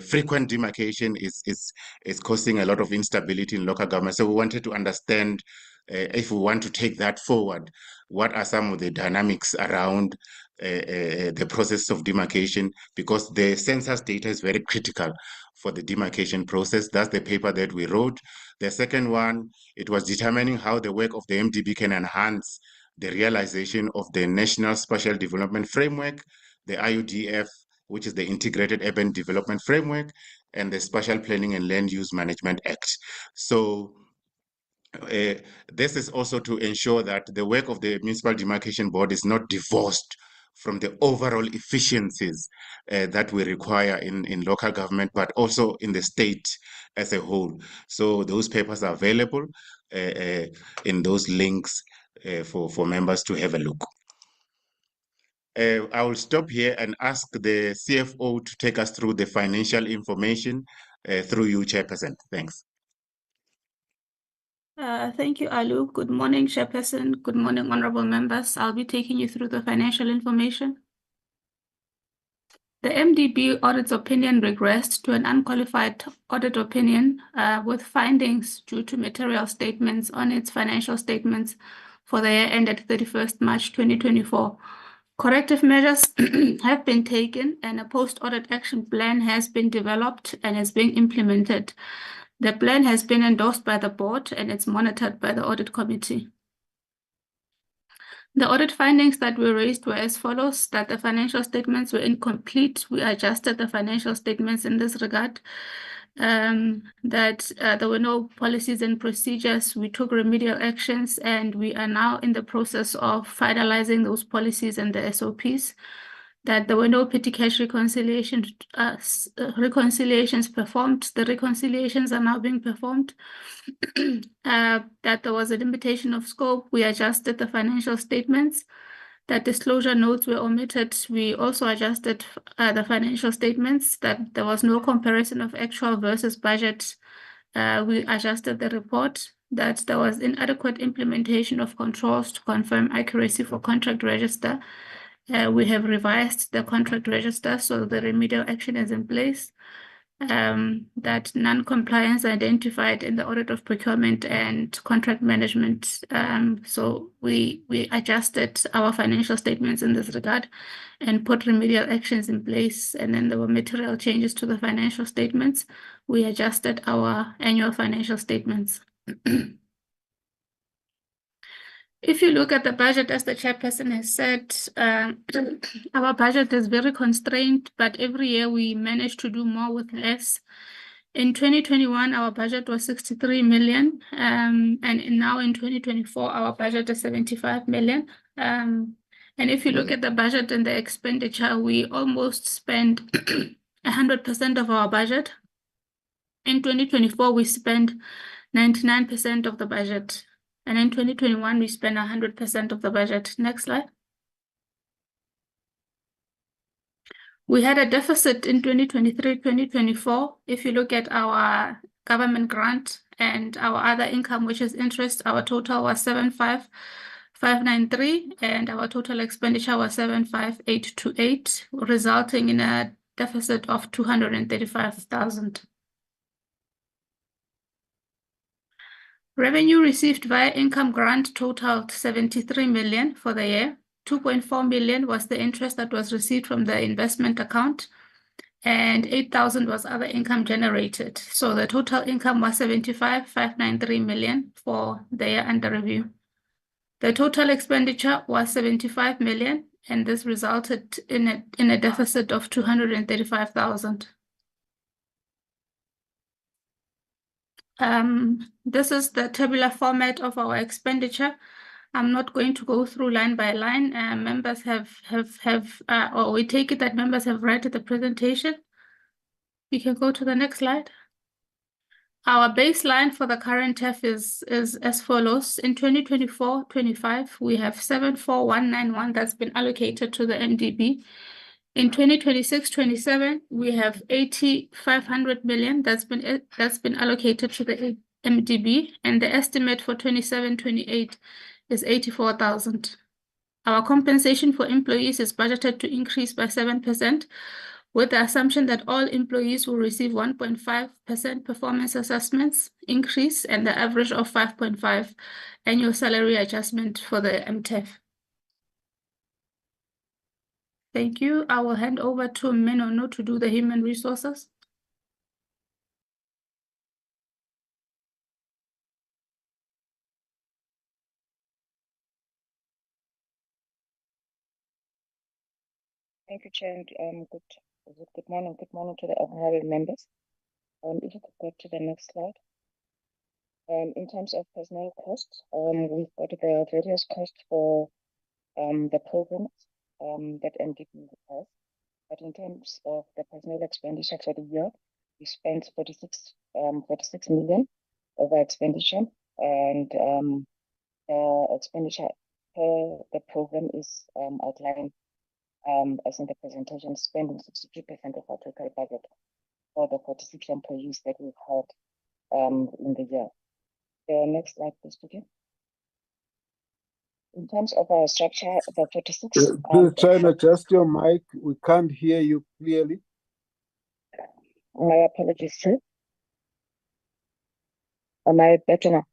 frequent demarcation is causing a lot of instability in local government. So we wanted to understand if we want to take that forward, what are some of the dynamics around the process of demarcation, because the census data is very critical for the demarcation process. That's the paper that we wrote. The second one, it was determining how the work of the MDB can enhance the realization of the National Spatial Development Framework, the IUDF, which is the Integrated Urban Development Framework, and the Spatial Planning and Land Use Management Act. So this is also to ensure that the work of the Municipal Demarcation Board is not divorced from the overall efficiencies that we require in local government, but also in the state as a whole. So those papers are available in those links for members to have a look. I will stop here and ask the CFO to take us through the financial information through you, Chairperson. Thanks. Thank you, Alu. Good morning, Chairperson. Good morning, honorable members. I'll be taking you through the financial information. The MDB audit's opinion regressed to an unqualified audit opinion with findings due to material statements on its financial statements for the year ended 31st March 2024. Corrective measures have been taken and a post-audit action plan has been developed and is being implemented. The plan has been endorsed by the board and it's monitored by the audit committee. The audit findings that were raised were as follows: that the financial statements were incomplete. We adjusted the financial statements in this regard. That there were no policies and procedures. We took remedial actions and we are now in the process of finalizing those policies and the SOPs. That there were no petty cash reconciliations performed. The reconciliations are now being performed. That there was a limitation of scope. We adjusted the financial statements. That disclosure notes were omitted. We also adjusted the financial statements. That there was no comparison of actual versus budget. We adjusted the report. That there was inadequate implementation of controls to confirm accuracy for contract register. We have revised the contract register, so the remedial action is in place. That non-compliance identified in the audit of procurement and contract management. So we adjusted our financial statements in this regard and put remedial actions in place. And then there were material changes to the financial statements. We adjusted our annual financial statements. If you look at the budget, as the chairperson has said, our budget is very constrained, but every year we manage to do more with less. In 2021, our budget was 63 million, and now in 2024, our budget is 75 million. And if you look at the budget and the expenditure, we almost spend 100% of our budget. In 2024, we spent 99% of the budget. And in 2021, we spent 100% of the budget. Next slide. We had a deficit in 2023-2024. If you look at our government grant and our other income, which is interest, our total was 75,593, and our total expenditure was 75,828, resulting in a deficit of 235,000. Revenue received via income grant totaled 73 million for the year. 2.4 million was the interest that was received from the investment account, and 8,000 was other income generated. So the total income was 75,593 million for the year under review. The total expenditure was 75 million, and this resulted in a deficit of 235,000. This is the tabular format of our expenditure. I'm not going to go through line by line. Members or we take it that members have read the presentation. We can go to the next slide. Our baseline for the current TEF is as follows. In 2024-25, we have 74,191 that's been allocated to the MDB. In 2026-27, we have 8,500 million that's been allocated to the MDB, and the estimate for 27-28 is 84,000. Our compensation for employees is budgeted to increase by 7%, with the assumption that all employees will receive 1.5% performance assessments increase and the average of 5.5 annual salary adjustment for the MTEF. Thank you. I will hand over to Menono to do the human resources. Thank you, Chair, and good morning to the honorable members. If you could go to the next slide. In terms of personnel costs, we've got the various costs for the programs that MDB has. But in terms of the personnel expenditure for the year, we spent 46 million over expenditure, and the expenditure per the program is outlined as in the presentation, spending 62% of our total budget for the 46 employees that we've had in the year. The next slide, please, begin. In terms of our structure, the 46... Please try to adjust your mic. We can't hear you clearly. My apologies, sir. Am I better now?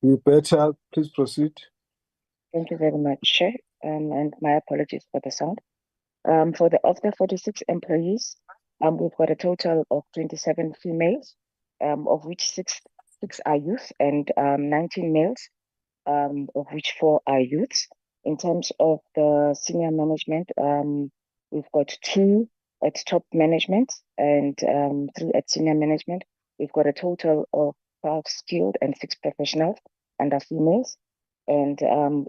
You better please proceed. Thank you very much, Chair. And my apologies for the sound. Of the 46 employees, we've got a total of 27 females, of which six are youth, and 19 males, of which 4 are youths. In terms of the senior management, we've got 2 at top management and 3 at senior management. We've got a total of 12 skilled and 6 professionals and are females. And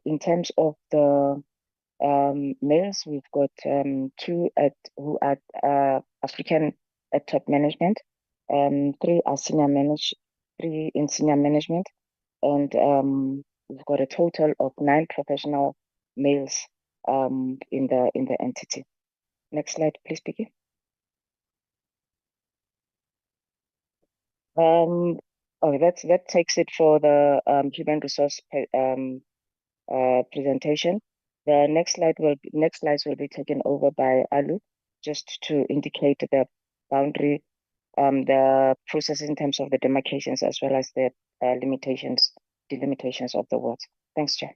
in terms of the males, we've got 2 who are African at top management, 3 are 3 in senior management, and we've got a total of 9 professional males in the entity. Next slide, please, Vicky. That takes it for the human resource presentation. The next slides will be taken over by Alu, just to indicate the boundary, the process in terms of the demarcations as well as the delimitations of the wards. Thanks, Chair.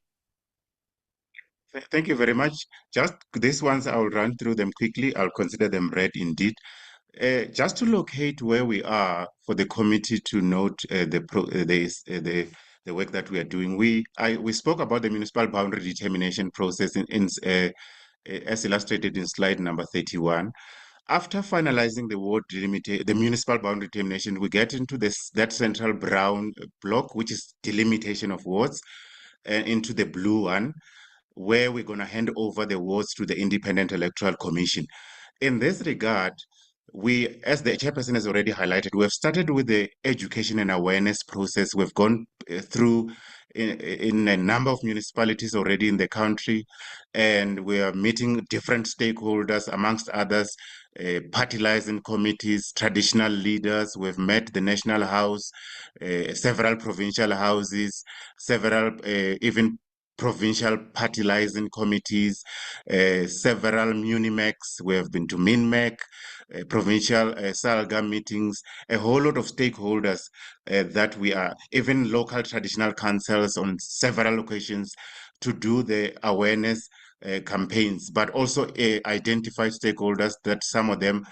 Thank you very much. Just these ones, I'll run through them quickly. I'll consider them read indeed. Just to locate where we are for the committee to note the work that we are doing. We spoke about the municipal boundary determination process as illustrated in slide number 31. After finalizing the municipal boundary determination, we get into that central brown block, which is delimitation of wards, and into the blue one, where we're going to hand over the wards to the Independent Electoral Commission. In this regard, we, as the chairperson has already highlighted, we have started with the education and awareness process. We've gone through in a number of municipalities already in the country, and we are meeting different stakeholders, amongst others, party liaison committees, traditional leaders. We've met the National House, several provincial houses, several even provincial party liaison committees, several Munimecs. We have been to MINMEC, provincial SALGA meetings, a whole lot of stakeholders that we are, even local traditional councils on several locations to do the awareness campaigns, but also identify stakeholders that some of them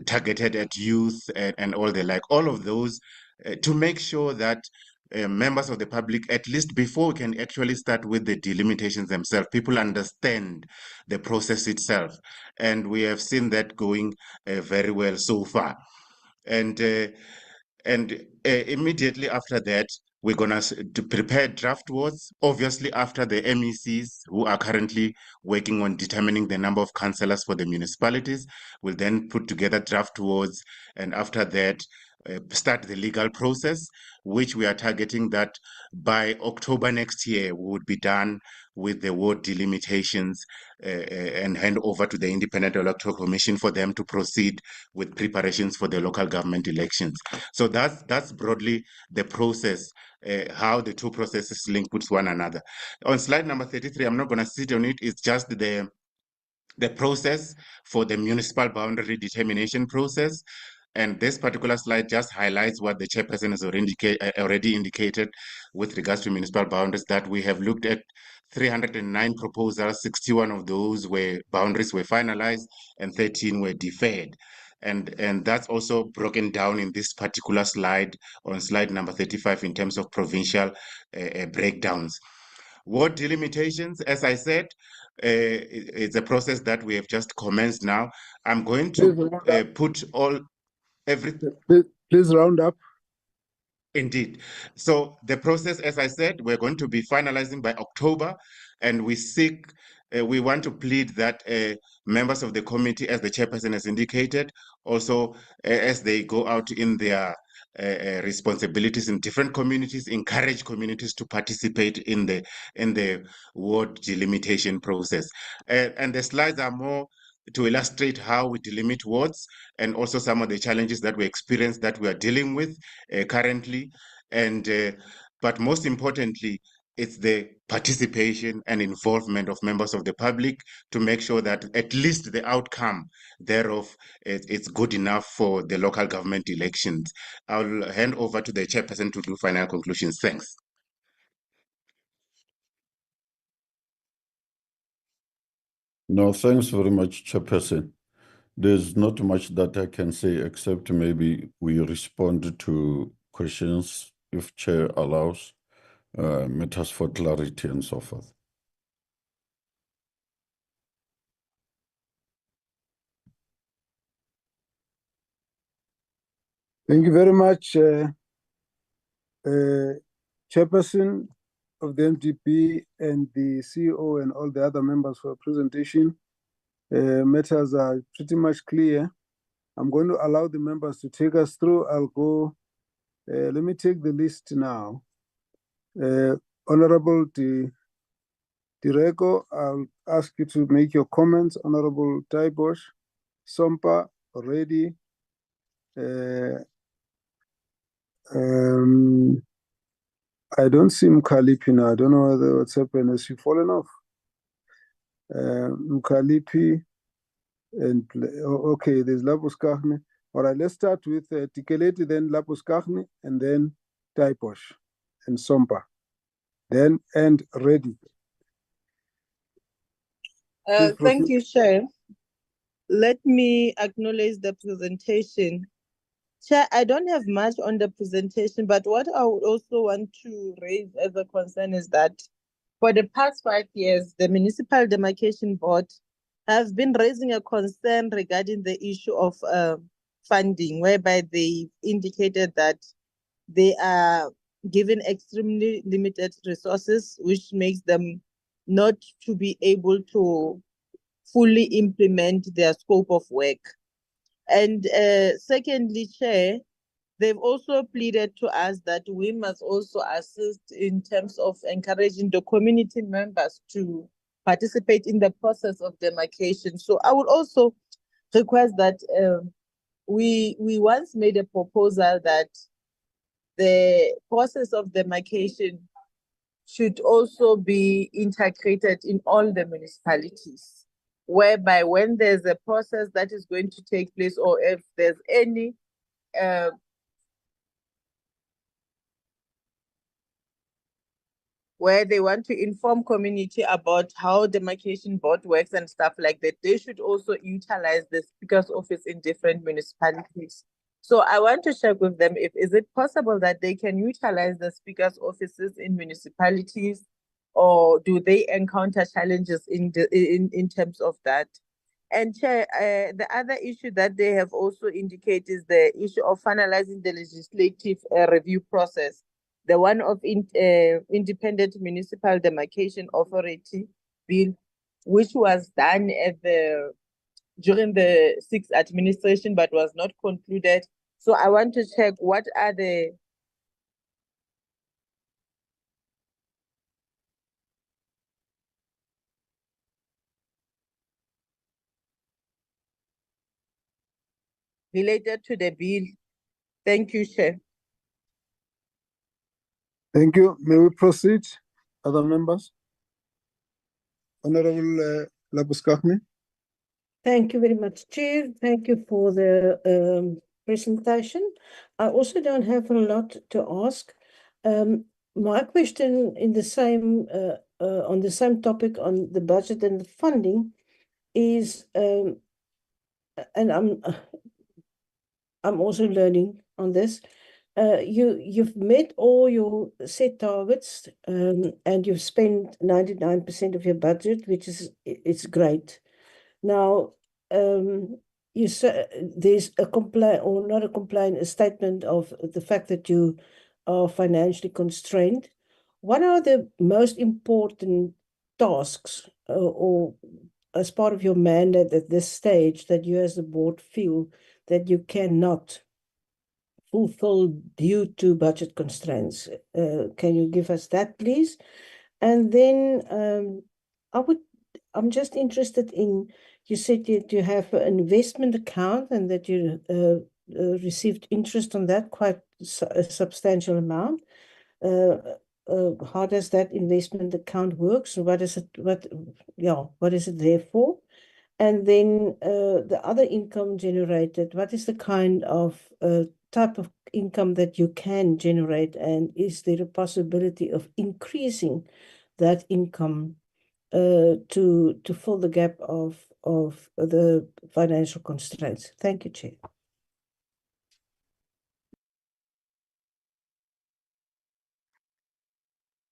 targeted at youth and all the like, all of those to make sure that members of the public, at least before we can actually start with the delimitations themselves, people understand the process itself. And we have seen that going very well so far. And immediately after that, we're going to prepare draft wards. Obviously, after the MECs, who are currently working on determining the number of councillors for the municipalities, will then put together draft wards. And after that, start the legal process, which we are targeting that by October next year, we would be done with the ward delimitations and hand over to the Independent Electoral Commission for them to proceed with preparations for the local government elections. So that's broadly the process, how the two processes link with one another. On slide number 33, I'm not going to sit on it. It's just the process for the municipal boundary determination process. And this particular slide just highlights what the chairperson has already indicated with regards to municipal boundaries, that we have looked at 309 proposals, 61 of those boundaries were finalized and 13 were deferred. And that's also broken down in this particular slide, on slide number 35, in terms of provincial breakdowns. Ward delimitations, as I said, it's a process that we have just commenced now. I'm going to put everything. Please round up. Indeed. So the process, as I said, we're going to be finalizing by October, and we want to plead that members of the committee, as the chairperson has indicated, also as they go out in their responsibilities in different communities, encourage communities to participate in the ward delimitation process. And the slides are more to illustrate how we delimit wards and also some of the challenges that we experience that we are dealing with currently. And but most importantly, it's the participation and involvement of members of the public to make sure that at least the outcome thereof it's good enough for the local government elections. I'll hand over to the chairperson to do final conclusions. Thanks. No, thanks very much, Chairperson. There's not much that I can say except maybe we respond to questions if Chair allows, matters for clarity and so forth. Thank you very much, Chairperson of the MDB and the CEO and all the other members for presentation. Matters are pretty much clear. I'm going to allow the members to take us through. I'll go, let me take the list now. Honorable Direko, I'll ask you to make your comments. Honorable Taibosh, Sompa, already. I don't see Mkalipi now. I don't know what's happened. Has she fallen off? Mkalipi and okay, there's Labuskachne. All right, let's start with Tikeleti, then Labuskachne, and then Taiposh and Sompa. Then and ready. Thank you, Chair. Let me acknowledge the presentation. Chair, I don't have much on the presentation, but what I would also want to raise as a concern is that for the past 5 years, the Municipal Demarcation Board have been raising a concern regarding the issue of funding, whereby they indicated that they are given extremely limited resources, which makes them not to be able to fully implement their scope of work. And secondly, Chair, they've also pleaded to us that we must also assist in terms of encouraging the community members to participate in the process of demarcation. So I would also request that we once made a proposal that the process of demarcation should also be integrated in all the municipalities, whereby when there's a process that is going to take place, or if there's any where they want to inform community about how the demarcation board works and stuff like that, they should also utilize the speaker's office in different municipalities. So I want to check with them if is it possible that they can utilize the speaker's offices in municipalities, or do they encounter challenges in terms of that? And Chair, the other issue that they have also indicated is the issue of finalizing the legislative review process, the one of Independent Municipal Demarcation Authority bill, which was done at during the 6th administration but was not concluded. So I want to check what are the related to the bill. Thank you, Chair. Thank you. May we proceed, other members? Honorable Labuskachne. Thank you very much, Chair. Thank you for the presentation. I also don't have a lot to ask. My question in the same on the same topic on the budget and the funding is, and I'm also learning on this. You've met all your set targets, and you've spent 99% of your budget, which is it's great. Now, you say there's a complaint, or not a complaint, a statement of the fact that you are financially constrained. What are the most important tasks, or as part of your mandate at this stage, that you as the board feel that you cannot fulfill due to budget constraints? Can you give us that, please? And then I'm just interested in, you said that you have an investment account and that you received interest on that, quite a substantial amount. how does that investment account works? What is it? What is it there for? And then the other income generated, what is the kind of type of income that you can generate, and is there a possibility of increasing that income to fill the gap of the financial constraints? Thank you, Chair.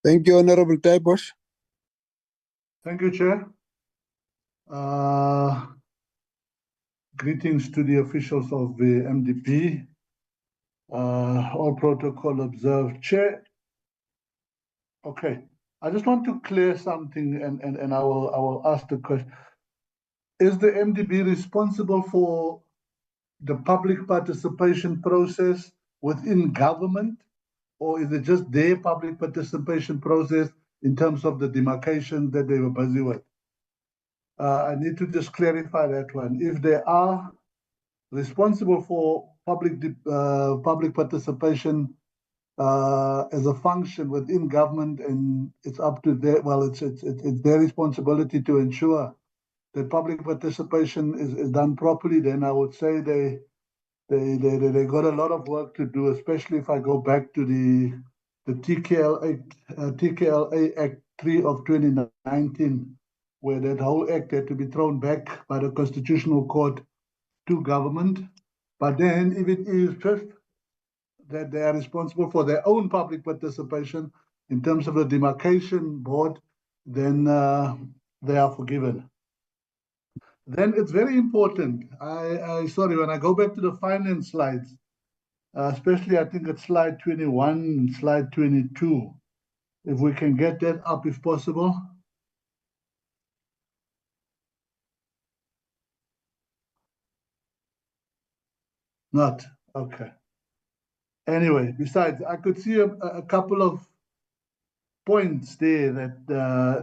Thank you, Honorable Taibosh. Thank you, Chair. Greetings to the officials of the MDP. All protocol observed. Chair, okay. I just want to clear something, and I will ask the question. Is the MDB responsible for the public participation process within government, or is it just their public participation process in terms of the demarcation that they were busy with? I need to just clarify that one. If they are responsible for public participation as a function within government, and it's up to their, well, it's their responsibility to ensure that public participation is done properly, then I would say they got a lot of work to do, especially if I go back to the TKLA Act 3 of 2019, where that whole act had to be thrown back by the Constitutional Court to government. But then if it is just that they are responsible for their own public participation in terms of the demarcation board, then they are forgiven. Then it's very important. Sorry, when I go back to the finance slides, especially I think it's slide 21 and slide 22, if we can get that up if possible. Not, okay. Anyway, besides, I could see a couple of points there that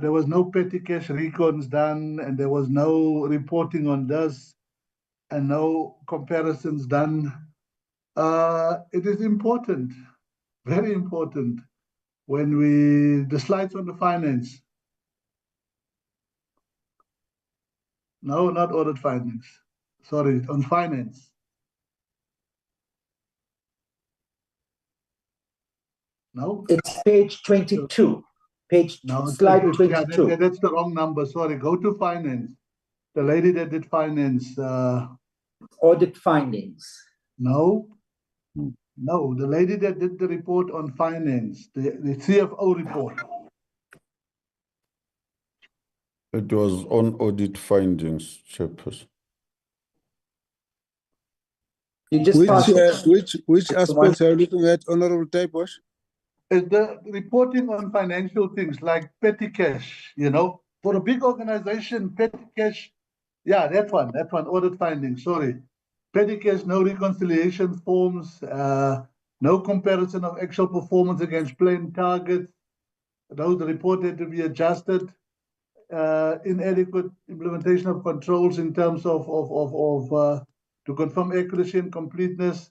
there was no petty cash recons done, and there was no reporting on this, and no comparisons done. It is important, very important, when the slides on the finance. No, not audit findings. Sorry, on finance. No? It's page 22. Slide 22. Yeah, that's the wrong number. Sorry, go to finance. The lady that did finance. Audit findings. No. No, the lady that did the report on finance, the CFO report. It was on audit findings, Chairperson. You just which aspects are you looking at, Honorable Taibosh? Is the reporting on financial things like petty cash, for a big organization, petty cash, yeah, that one, audit findings, sorry. Petty cash, no reconciliation forms, no comparison of actual performance against planned targets. Those reported to be adjusted, inadequate implementation of controls in terms of to confirm accuracy and completeness,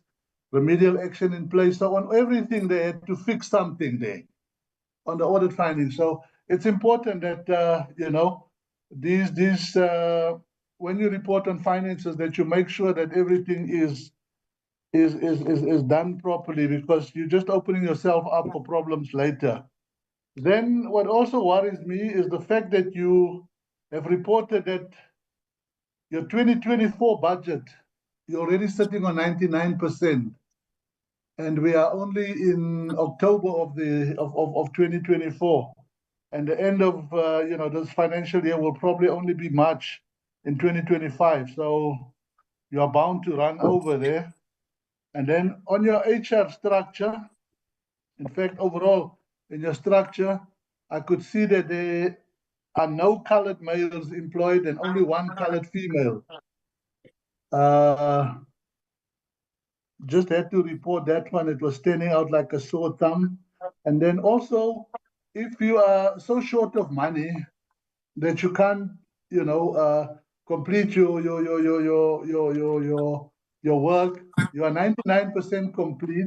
remedial action in place. So on everything, they had to fix something there on the audit findings. So it's important that, these when you report on finances, that you make sure that everything is done properly, because you're just opening yourself up for problems later. Then what also worries me is the fact that you have reported that your 2024 budget, you're already sitting on 99%. And we are only in October of 2024. And the end of this financial year will probably only be March in 2025. So you are bound to run over there. And then on your HR structure, in fact, overall in your structure, I could see that there are no colored males employed and only one colored female. Just had to report that one. It was standing out like a sore thumb. And then also, if you are so short of money that you can't, complete your work, you are 99% complete,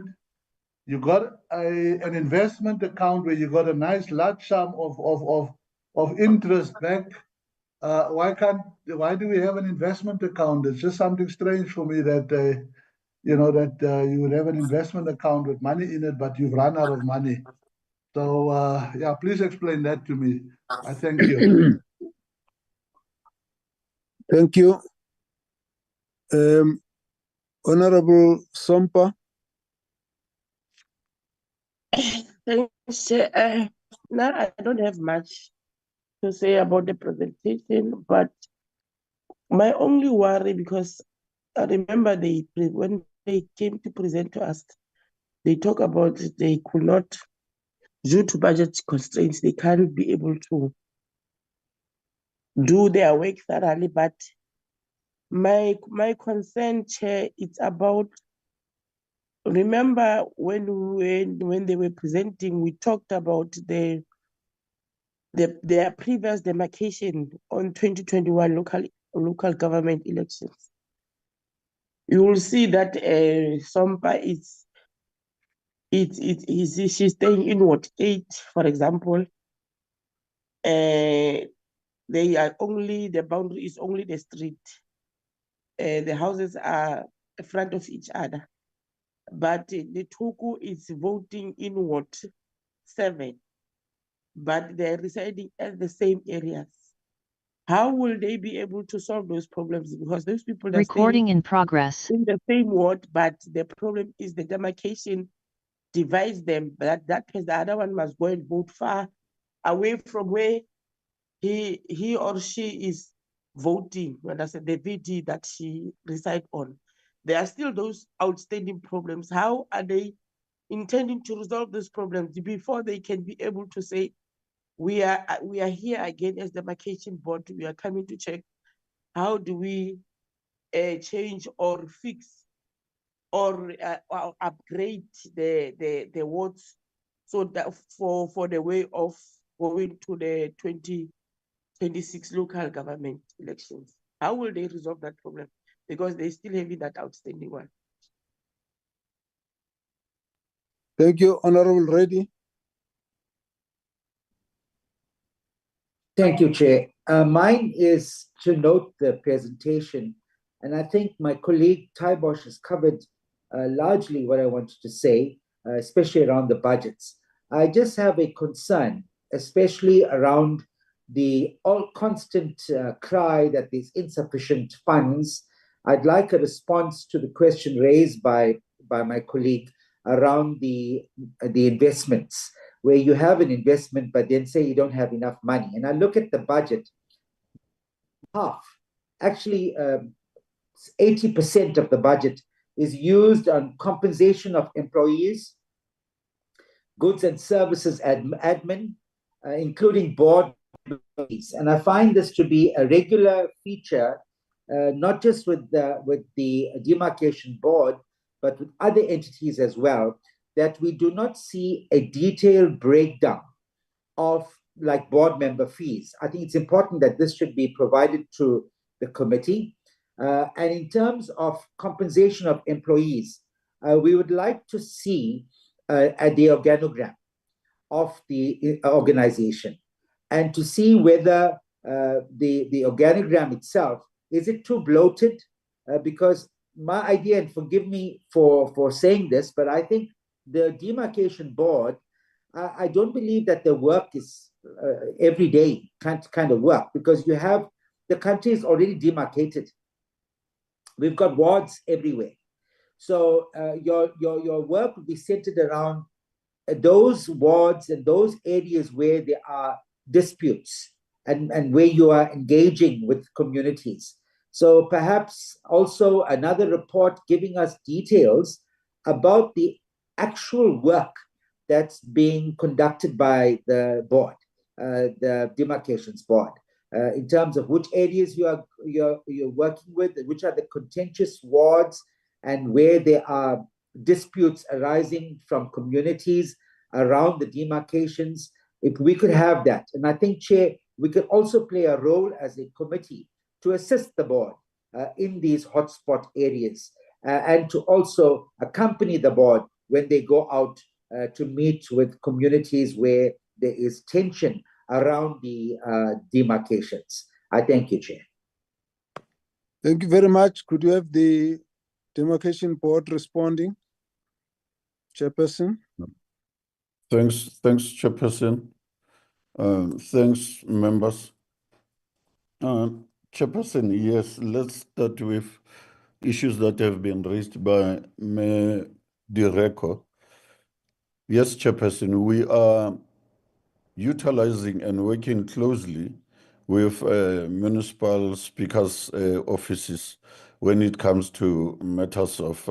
You got an investment account where you got a nice large sum of interest back. Why do we have an investment account? It's just something strange for me that you would have an investment account with money in it, but you've run out of money. So yeah, please explain that to me. I thank you. Thank you. Honorable Sompa. Thanks, Chair. Now I don't have much to say about the presentation, but my only worry, because I remember when they came to present to us, they talk about they could not, due to budget constraints, they can't be able to do their work thoroughly. But my concern, Chair, it's about, remember when they were presenting, we talked about their previous demarcation on 2021 local government elections. You will see that Sompa she's staying in Ward 8, for example. They are only, the boundary is only the street. The houses are in front of each other. But the Tuku is voting in Ward 7, but they're residing at the same areas. How will they be able to solve those problems? Because those people are Recording in progress. in the same ward, but the problem is the demarcation divides them. But that because the other one must go and vote far away from where he or she is voting. When I said the VD that she resides on, there are still those outstanding problems. How are they intending to resolve those problems before they can be able to say, we are here again as the demarcation board, we are coming to check how do we change or fix or upgrade the wards so that for the way of going to the 2026 local government elections. How will they resolve that problem? Because they still having that outstanding one. Thank you, Honorable Reddy. Thank you, Chair. Mine is to note the presentation, and I think my colleague Bosch has covered largely what I wanted to say, especially around the budgets. I just have a concern, especially around the all constant cry that there's insufficient funds. I'd like a response to the question raised by my colleague around the investments, where you have an investment, but then say you don't have enough money. And I look at the budget, actually 80% of the budget is used on compensation of employees, goods and services admin, including board fees. And I find this to be a regular feature, not just with the demarcation board, but with other entities as well, that we do not see a detailed breakdown of like board member fees. I think it's important that this should be provided to the committee. And in terms of compensation of employees, we would like to see the organogram of the organization and to see whether the organogram itself, is it too bloated? Because my idea, and forgive me for saying this, but I think the demarcation board, I don't believe that the work is every day kind of work, because you have, the country is already demarcated. We've got wards everywhere. So your work will be centered around those wards and those areas where there are disputes and where you are engaging with communities. So perhaps also another report giving us details about the actual work that's being conducted by the board, the demarcations board, in terms of which areas you're working with, which are the contentious wards, and where there are disputes arising from communities around the demarcations. If we could have that, and I think, Chair, we could also play a role as a committee to assist the board in these hotspot areas, and to also accompany the board when they go out to meet with communities where there is tension around the demarcations. I thank you, Chair. Thank you very much. Could you have the Demarcation Board responding? Chairperson? Thanks, Chairperson. Thanks, members. Chairperson, yes, let's start with issues that have been raised by Mayor Direko. Yes, Chairperson, we are utilizing and working closely with municipal speakers' offices when it comes to matters of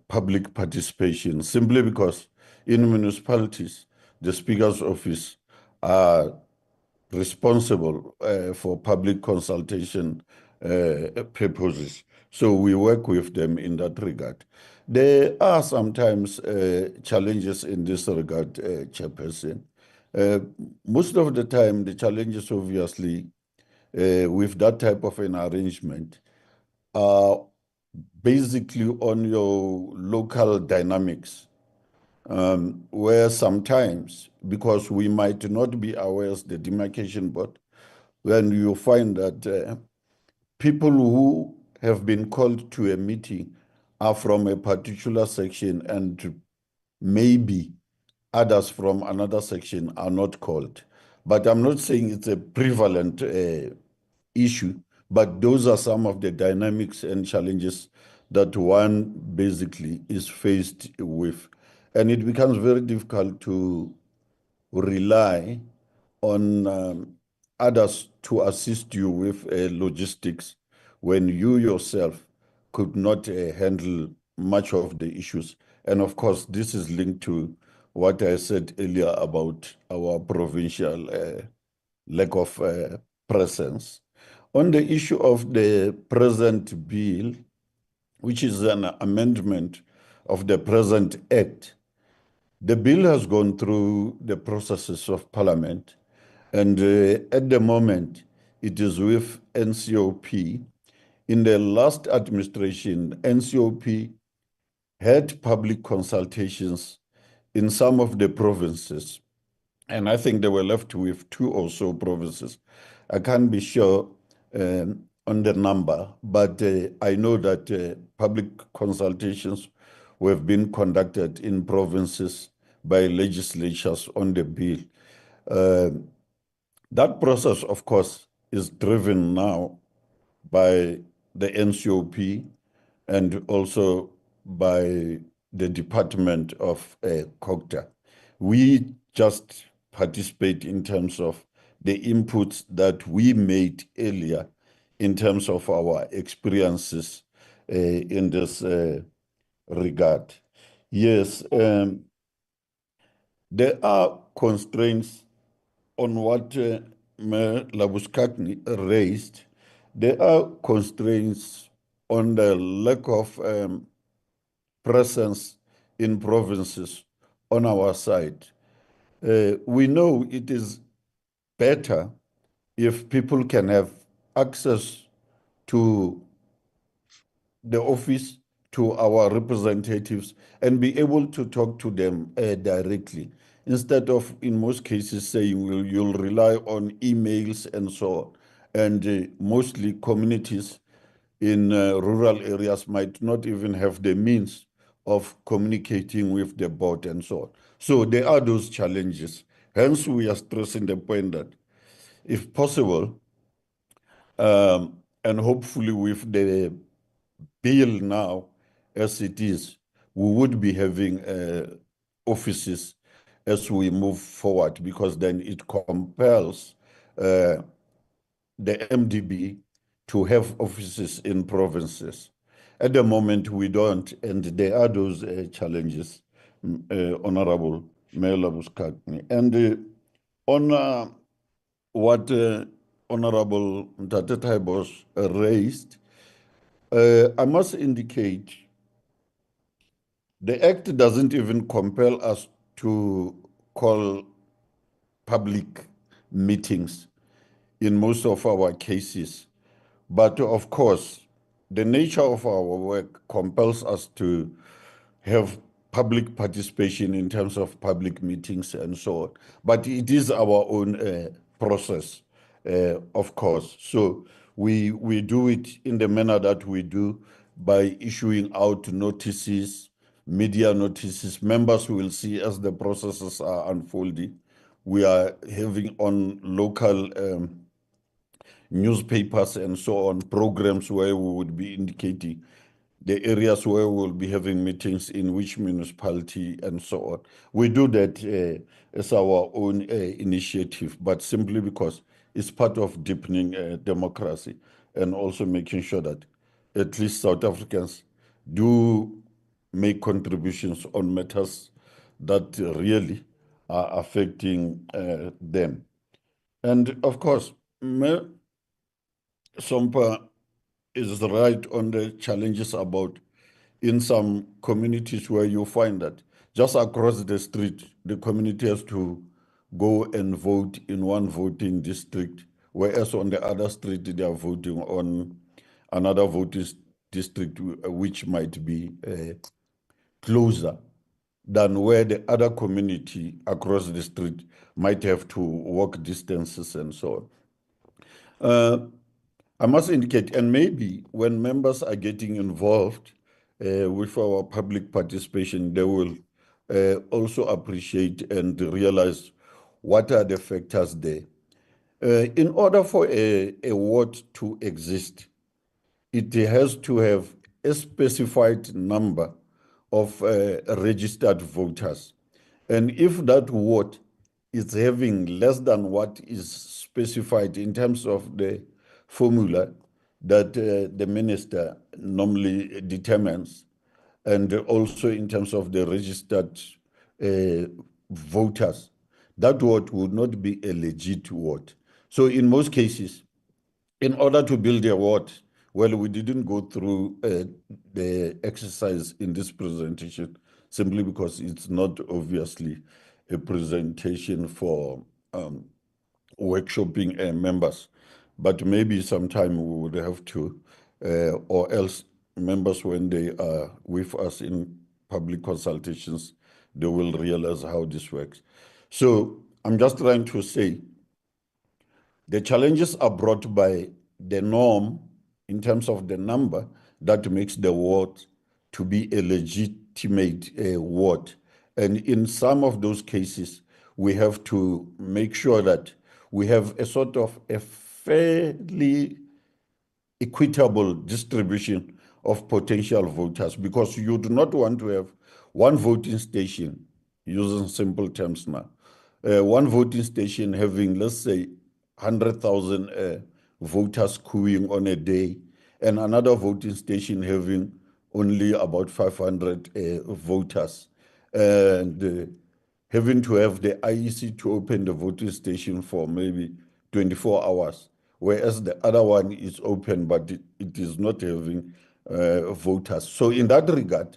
public participation, simply because in municipalities, the speaker's office are responsible for public consultation purposes. So we work with them in that regard. There are sometimes challenges in this regard, Chairperson. Most of the time, the challenges, obviously, with that type of an arrangement are basically on your local dynamics, where sometimes, because we might not be aware as the Demarcation Board, when you find that people who have been called to a meeting are from a particular section and maybe others from another section are not called. But I'm not saying it's a prevalent issue, but those are some of the dynamics and challenges that one basically is faced with. And it becomes very difficult to rely on others to assist you with logistics when you yourself could not handle much of the issues. And of course, this is linked to what I said earlier about our provincial lack of presence. On the issue of the present bill, which is an amendment of the present act, the bill has gone through the processes of Parliament, and at the moment, it is with NCOP. In the last administration, NCOP had public consultations in some of the provinces, and I think they were left with 2 or so provinces. I can't be sure on the number, but I know that public consultations have been conducted in provinces by legislatures on the bill. That process, of course, is driven now by the NCOP and also by the Department of COGTA. We just participate in terms of the inputs that we made earlier in terms of our experiences in this regard. Yes, there are constraints on what Mayor Labuskakni raised. There are constraints on the lack of presence in provinces on our side. We know it is better if people can have access to the office, to our representatives, and be able to talk to them directly, instead of, in most cases, saying you'll rely on emails and so on. And mostly communities in rural areas might not even have the means of communicating with the board and so on. So there are those challenges. Hence, we are stressing the point that, if possible, and hopefully with the bill now as it is, we would be having offices as we move forward, because then it compels the MDB to have offices in provinces. At the moment, we don't, and there are those challenges, Honorable Mayor Labuskakni. And on what Honorable Mtate Taibos raised, I must indicate the Act doesn't even compel us to call public meetings in most of our cases. But of course, the nature of our work compels us to have public participation in terms of public meetings and so on. But it is our own process, of course. So we do it in the manner that we do by issuing out notices, media notices. Members will see as the processes are unfolding. We are having on local newspapers and so on, programs where we would be indicating the areas where we'll be having meetings in which municipality and so on. We do that as our own initiative, but simply because it's part of deepening democracy and also making sure that at least South Africans do make contributions on matters that really are affecting them. And of course, Sompa is right on the challenges about in some communities where you find that just across the street, the community has to go and vote in one voting district, whereas on the other street, they are voting on another voting district, which might be closer than where the other community across the street might have to walk distances and so on. I must indicate, and maybe when members are getting involved with our public participation, they will also appreciate and realize what are the factors there. In order for a ward to exist, it has to have a specified number of registered voters. And if that ward is having less than what is specified in terms of the formula that the minister normally determines, and also in terms of the registered voters, that ward would not be a legit ward. So in most cases, in order to build a ward, well, we didn't go through the exercise in this presentation simply because it's not obviously a presentation for workshopping members, but maybe sometime we would have to, or else members, when they are with us in public consultations, they will realize how this works. So I'm just trying to say the challenges are brought by the norm in terms of the number that makes the ward to be a legitimate ward. And in some of those cases, we have to make sure that we have a sort of a fairly equitable distribution of potential voters, because you do not want to have one voting station, using simple terms now, one voting station having, let's say, 100,000 voters queuing on a day, and another voting station having only about 500 voters, and having to have the IEC to open the voting station for maybe 24 hours, whereas the other one is open, but it is not having voters. So in that regard,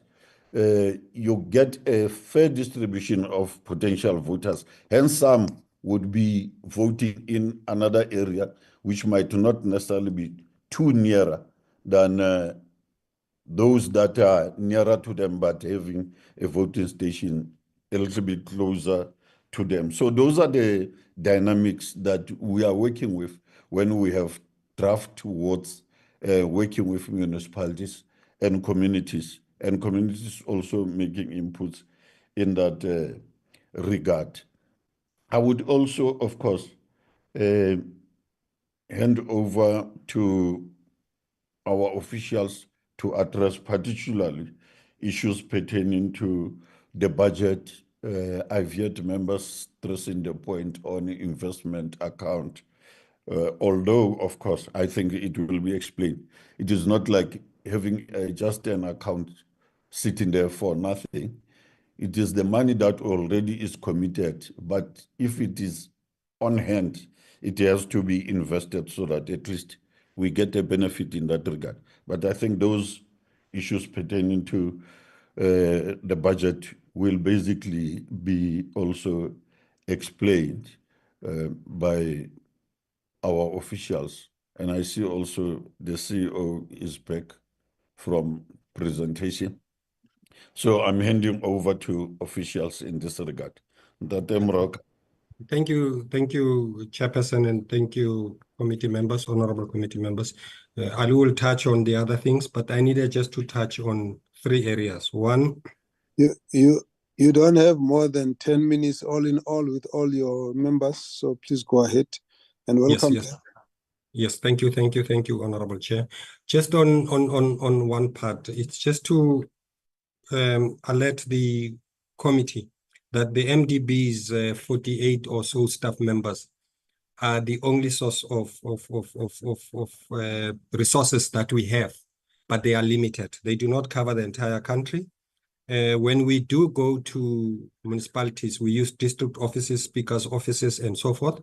you get a fair distribution of potential voters. Hence, some would be voting in another area, which might not necessarily be too nearer than those that are nearer to them, but having a voting station a little bit closer to them. So those are the dynamics that we are working with when we have draft wards, working with municipalities and communities also making inputs in that regard. I would also, of course, hand over to our officials to address particularly issues pertaining to the budget. I've heard members stressing the point on investment account. Although, of course, I think it will be explained. It is not like having just an account sitting there for nothing. It is the money that already is committed, but if it is on hand, it has to be invested so that at least we get a benefit in that regard. But I think those issues pertaining to the budget will basically be also explained by our officials. And I see also the CEO is back from presentation. So I'm handing over to officials in this regard. Demarcation. Thank you, Chairperson, and thank you, committee members, honorable committee members. I will touch on the other things, but I needed just to touch on 3 areas. One, You don't have more than 10 minutes all in all with all your members, so please go ahead and welcome. Yes, thank you, Honorable Chair. Just on one part, it's just to alert the committee that the MDB's 48 or so staff members are the only source of resources that we have, but they are limited. They do not cover the entire country. When we do go to municipalities, we use district offices, speakers' offices, and so forth.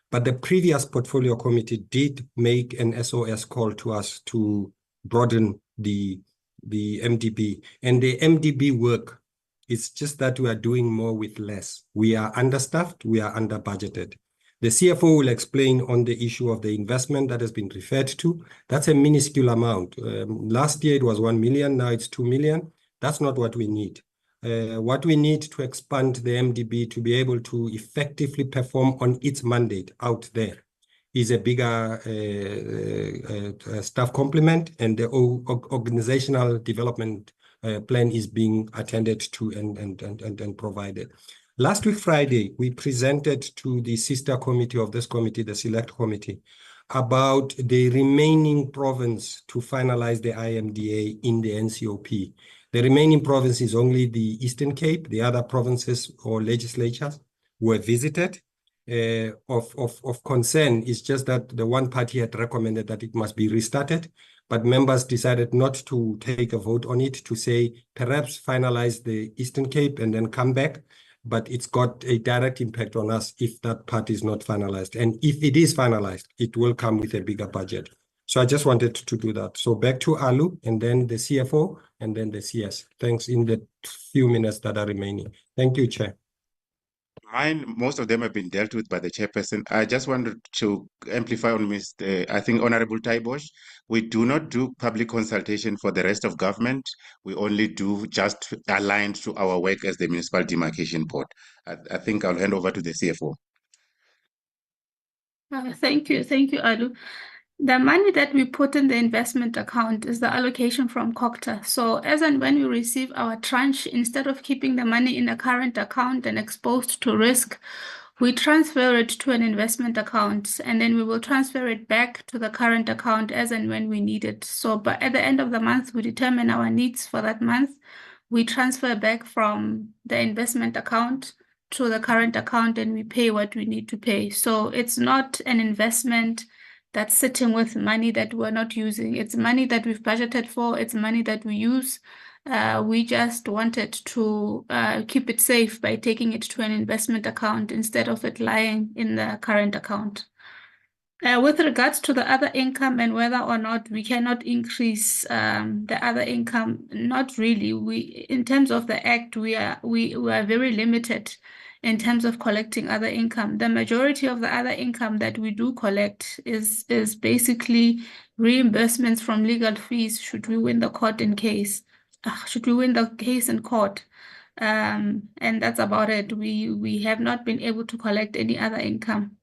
But the previous portfolio committee did make an SOS call to us to broaden the MDB. And the MDB work, it's just that we are doing more with less. We are understaffed, we are under budgeted. The CFO will explain on the issue of the investment that has been referred to. That's a minuscule amount. Last year it was 1 million, now it's 2 million. That's not what we need. What we need to expand the MDB to be able to effectively perform on its mandate out there is a bigger staff complement, and the organizational development plan is being attended to and provided. Last week, Friday, we presented to the sister committee of this committee, the select committee, about the remaining province to finalize the IMDA in the NCOP. The remaining province is only the Eastern Cape. The other provinces or legislatures were visited. Of concern is just that the one party had recommended that it must be restarted, but members decided not to take a vote on it, to say perhaps finalize the Eastern Cape and then come back. But it's got a direct impact on us if that part is not finalized. And if it is finalized, it will come with a bigger budget. So I just wanted to do that. So back to Alu, and then the CFO, and then the CS. Thanks in the few minutes that are remaining. Thank you, Chair. Most of them have been dealt with by the chairperson. I just wanted to amplify on I think, Honorable Taibosh. We do not do public consultation for the rest of government. We only do just aligned to our work as the Municipal Demarcation Board. I think I'll hand over to the CFO. Thank you, Alu. The money that we put in the investment account is the allocation from COCTA. So as and when we receive our tranche, instead of keeping the money in a current account and exposed to risk, we transfer it to an investment account, and then we will transfer it back to the current account as and when we need it. So but at the end of the month, we determine our needs for that month. We transfer back from the investment account to the current account, and we pay what we need to pay. So it's not an investment that's sitting with money that we're not using. It's money that we've budgeted for. It's money that we use. We just wanted to keep it safe by taking it to an investment account instead of it lying in the current account. With regards to the other income and whether or not we cannot increase the other income, not really. In terms of the Act, we are very limited in terms of collecting other income. The majority of the other income that we do collect is basically reimbursements from legal fees should we win the case in court. And that's about it. We have not been able to collect any other income.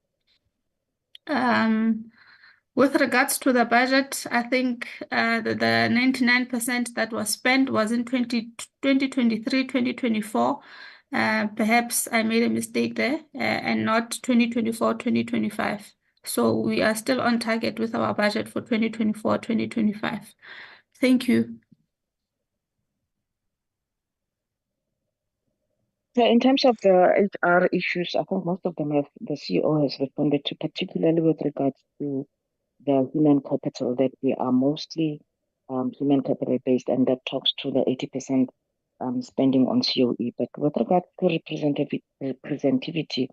With regards to the budget, I think the 99% that was spent was in 2023, 2024. Perhaps I made a mistake there and not 2024, 2025. So we are still on target with our budget for 2024, 2025. Thank you. So in terms of the HR issues, I think most of them the CEO has responded to, particularly with regards to the human capital, that we are mostly human capital based, and that talks to the 80% spending on COE. But with regard to representativity,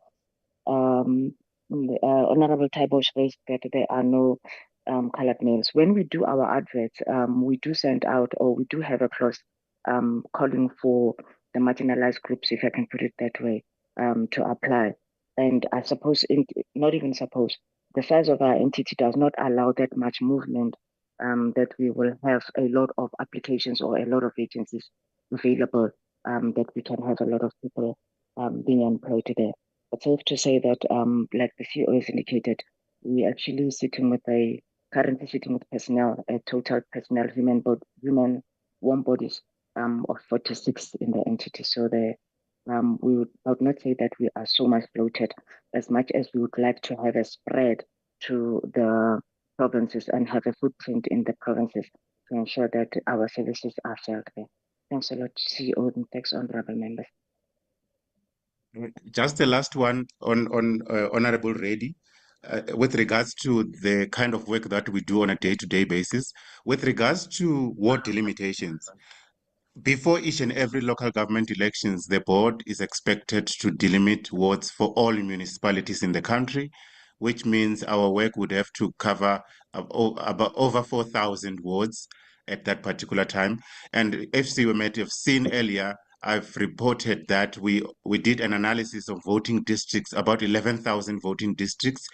Honorable Taibosh raised that there are no colored males. When we do our adverts, we do send out, or we do have a clause calling for the marginalized groups, if I can put it that way, to apply. And I suppose, not even suppose, the size of our entity does not allow that much movement, that we will have a lot of applications or a lot of vacancies available, that we can have a lot of people being employed there. But safe to say that, like the CEO has indicated, we actually currently sitting with personnel, a total personnel, human warm bodies of 46 in the entity. So I would not say that we are so much bloated, as much as we would like to have a spread to the provinces and have a footprint in the provinces to ensure that our services are felt there. Thanks a lot, CEO, and thanks, honorable members. Just the last one on Honorable Reddy. With regards to the kind of work that we do on a day-to-day basis, with regards to ward delimitations, before each and every local government elections, the board is expected to delimit wards for all municipalities in the country, which means our work would have to cover about over 4,000 wards at that particular time. And FC, we might have seen earlier, I've reported that we did an analysis of voting districts, about 11,000 voting districts.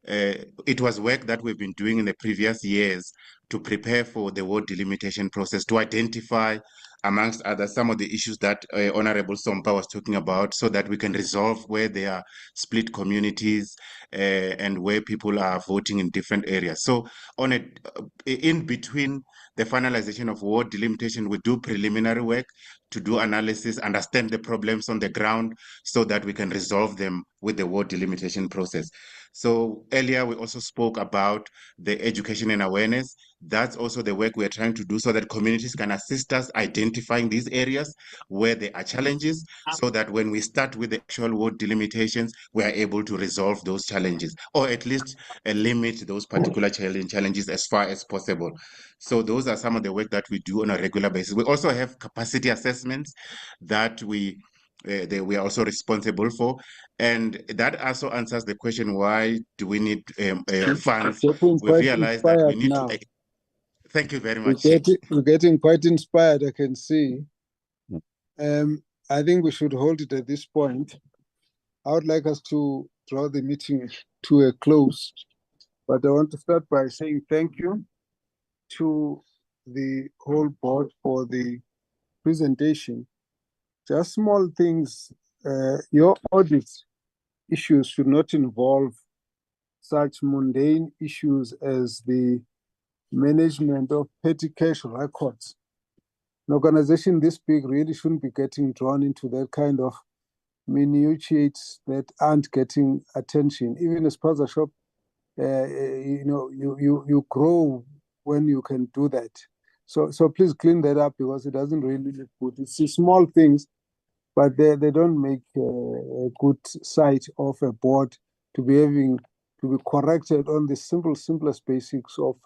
It was work that we've been doing in the previous years to prepare for the ward delimitation process, to identify, amongst others, some of the issues that Honorable Sompa was talking about, so that we can resolve where there are split communities and where people are voting in different areas. So in between the finalization of ward delimitation, we do preliminary work to do analysis, understand the problems on the ground, so that we can resolve them with the ward delimitation process. So earlier we also spoke about the education and awareness. That's also the work we're trying to do, so that communities can assist us identifying these areas where there are challenges, so that when we start with the actual ward delimitations, we are able to resolve those challenges, or at least limit those particular challenges as far as possible. So those are some of the work that we do on a regular basis. We also have capacity assessments that we are also responsible for, and that also answers the question, why do we need funds? We realize that we need to. Thank you very much. We're getting quite inspired, I can see. I think we should hold it at this point. I would like us to draw the meeting to a close, but I want to start by saying thank you to the whole board for the presentation. Just small things. Your audit issues should not involve such mundane issues as the management of petty cash records. An organization this big really shouldn't be getting drawn into that kind of minutiates that aren't getting attention. Even a sponsor shop, you grow when you can do that. So please clean that up, because it doesn't really look good. It's small things, but they don't make a good sight of a board to be corrected on the simplest basics of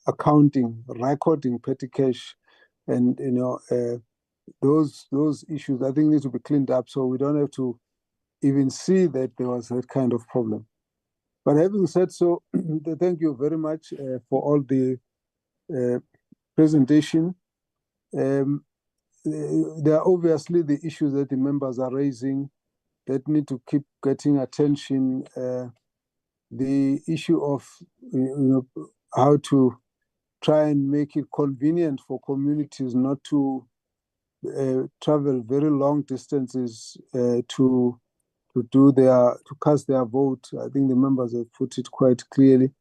accounting, recording petty cash, and those issues I think need to be cleaned up, so we don't have to even see that there was that kind of problem. But having said so, thank you very much for all the presentation. There are obviously the issues that the members are raising that need to keep getting attention. The issue of how to try and make it convenient for communities not to travel very long distances to cast their vote. I think the members have put it quite clearly.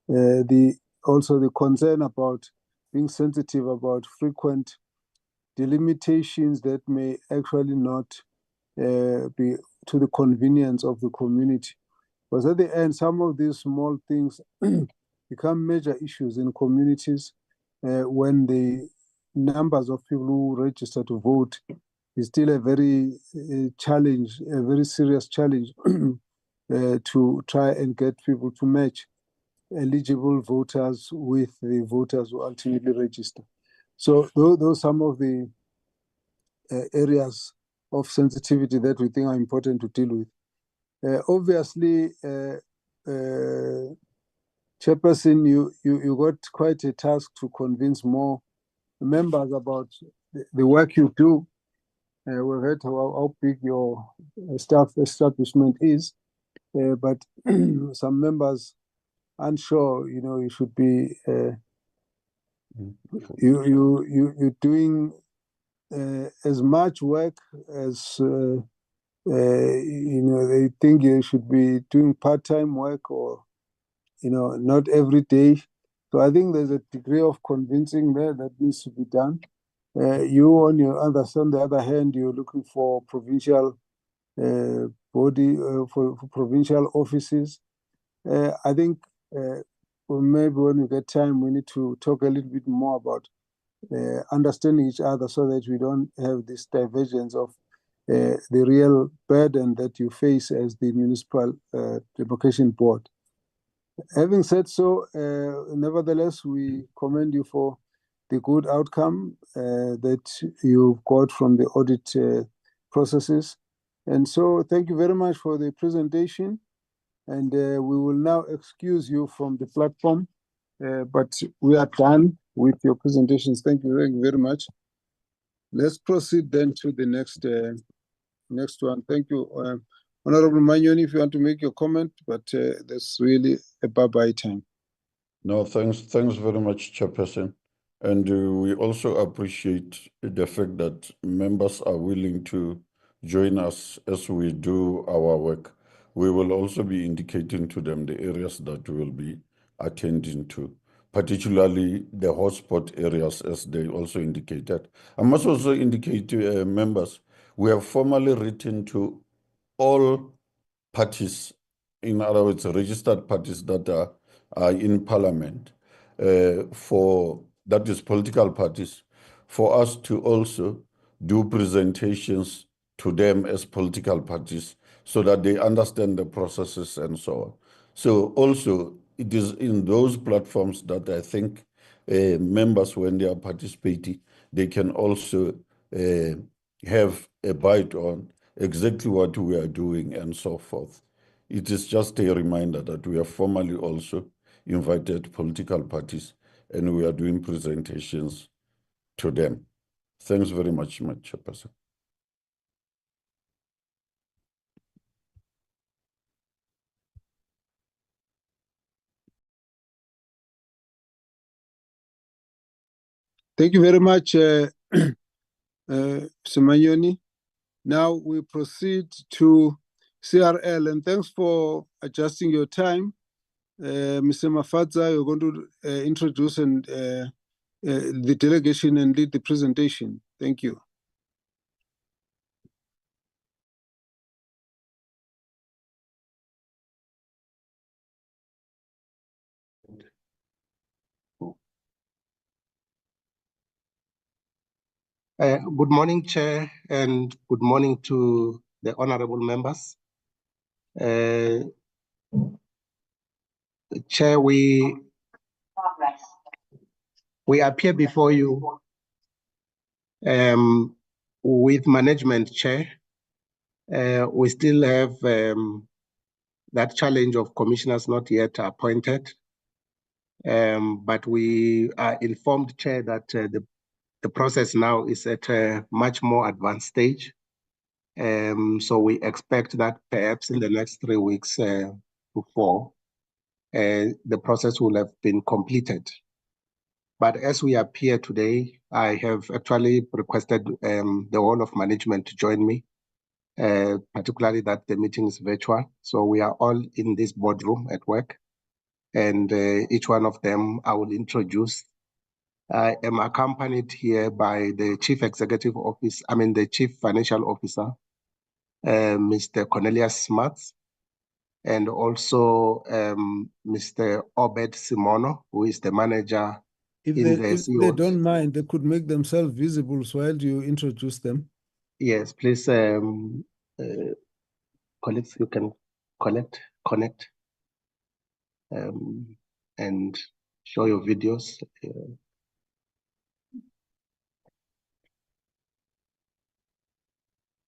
Also the concern about being sensitive about frequent delimitations that may actually not be to the convenience of the community. Because at the end, some of these small things become major issues in communities when the numbers of people who register to vote is still a very serious challenge to try and get people to match eligible voters with the voters who ultimately register. So those are some of the areas of sensitivity that we think are important to deal with. Obviously, Chairperson, you got quite a task to convince more members about the work you do. We've heard how big your staff establishment is, but some members aren't sure, you should be you're doing as much work as they think you should be doing part-time work, or not every day. So I think there's a degree of convincing there that needs to be done. You on the other hand, you're looking for provincial body for provincial offices. I think maybe when we get time, we need to talk a little bit more about understanding each other, so that we don't have this divergence of the real burden that you face as the municipal demarcation board. Having said so, nevertheless, we commend you for the good outcome that you've got from the audit processes. And so thank you very much for the presentation. And we will now excuse you from the platform, but we are done with your presentations. Thank you very much. Let's proceed then to the next one. Thank you. Honorable Manyoni, if you want to make your comment, but that's really a bye-bye time. No, thanks very much, Chairperson. And we also appreciate the fact that members are willing to join us as we do our work. We will also be indicating to them the areas that we will be attending to, particularly the hotspot areas, as they also indicated. I must also indicate to members, we have formally written to all parties, in other words, registered parties that are in Parliament, that is political parties, for us to also do presentations to them as political parties, so that they understand the processes and so on. So also, it is in those platforms that I think members, when they are participating, they can also have a bite on exactly what we are doing and so forth. It is just a reminder that we have formally also invited political parties and we are doing presentations to them. Thanks very much, Chairperson. Thank you very much, Manyoni. Now we proceed to CRL, and thanks for adjusting your time. Mr. Mafadza, you're going to introduce the delegation and lead the presentation. Thank you. Good morning, Chair, and good morning to the honorable members. Chair, we appear before you with management, Chair. We still have that challenge of commissioners not yet appointed, but we are informed, Chair, that the process now is at a much more advanced stage. So we expect that perhaps in the next 3 weeks to 4, the process will have been completed. But as we appear today, I have actually requested the whole of management to join me, particularly that the meeting is virtual. So we are all in this boardroom at work, and each one of them I will introduce. I am accompanied here by the Chief Executive Officer, the Chief Financial Officer, Mr. Cornelius Smarts, and also Mr. Obed Simono, who is the manager. If they don't mind, they could make themselves visible while you introduce them. Yes, please, colleagues, you can connect, and show your videos.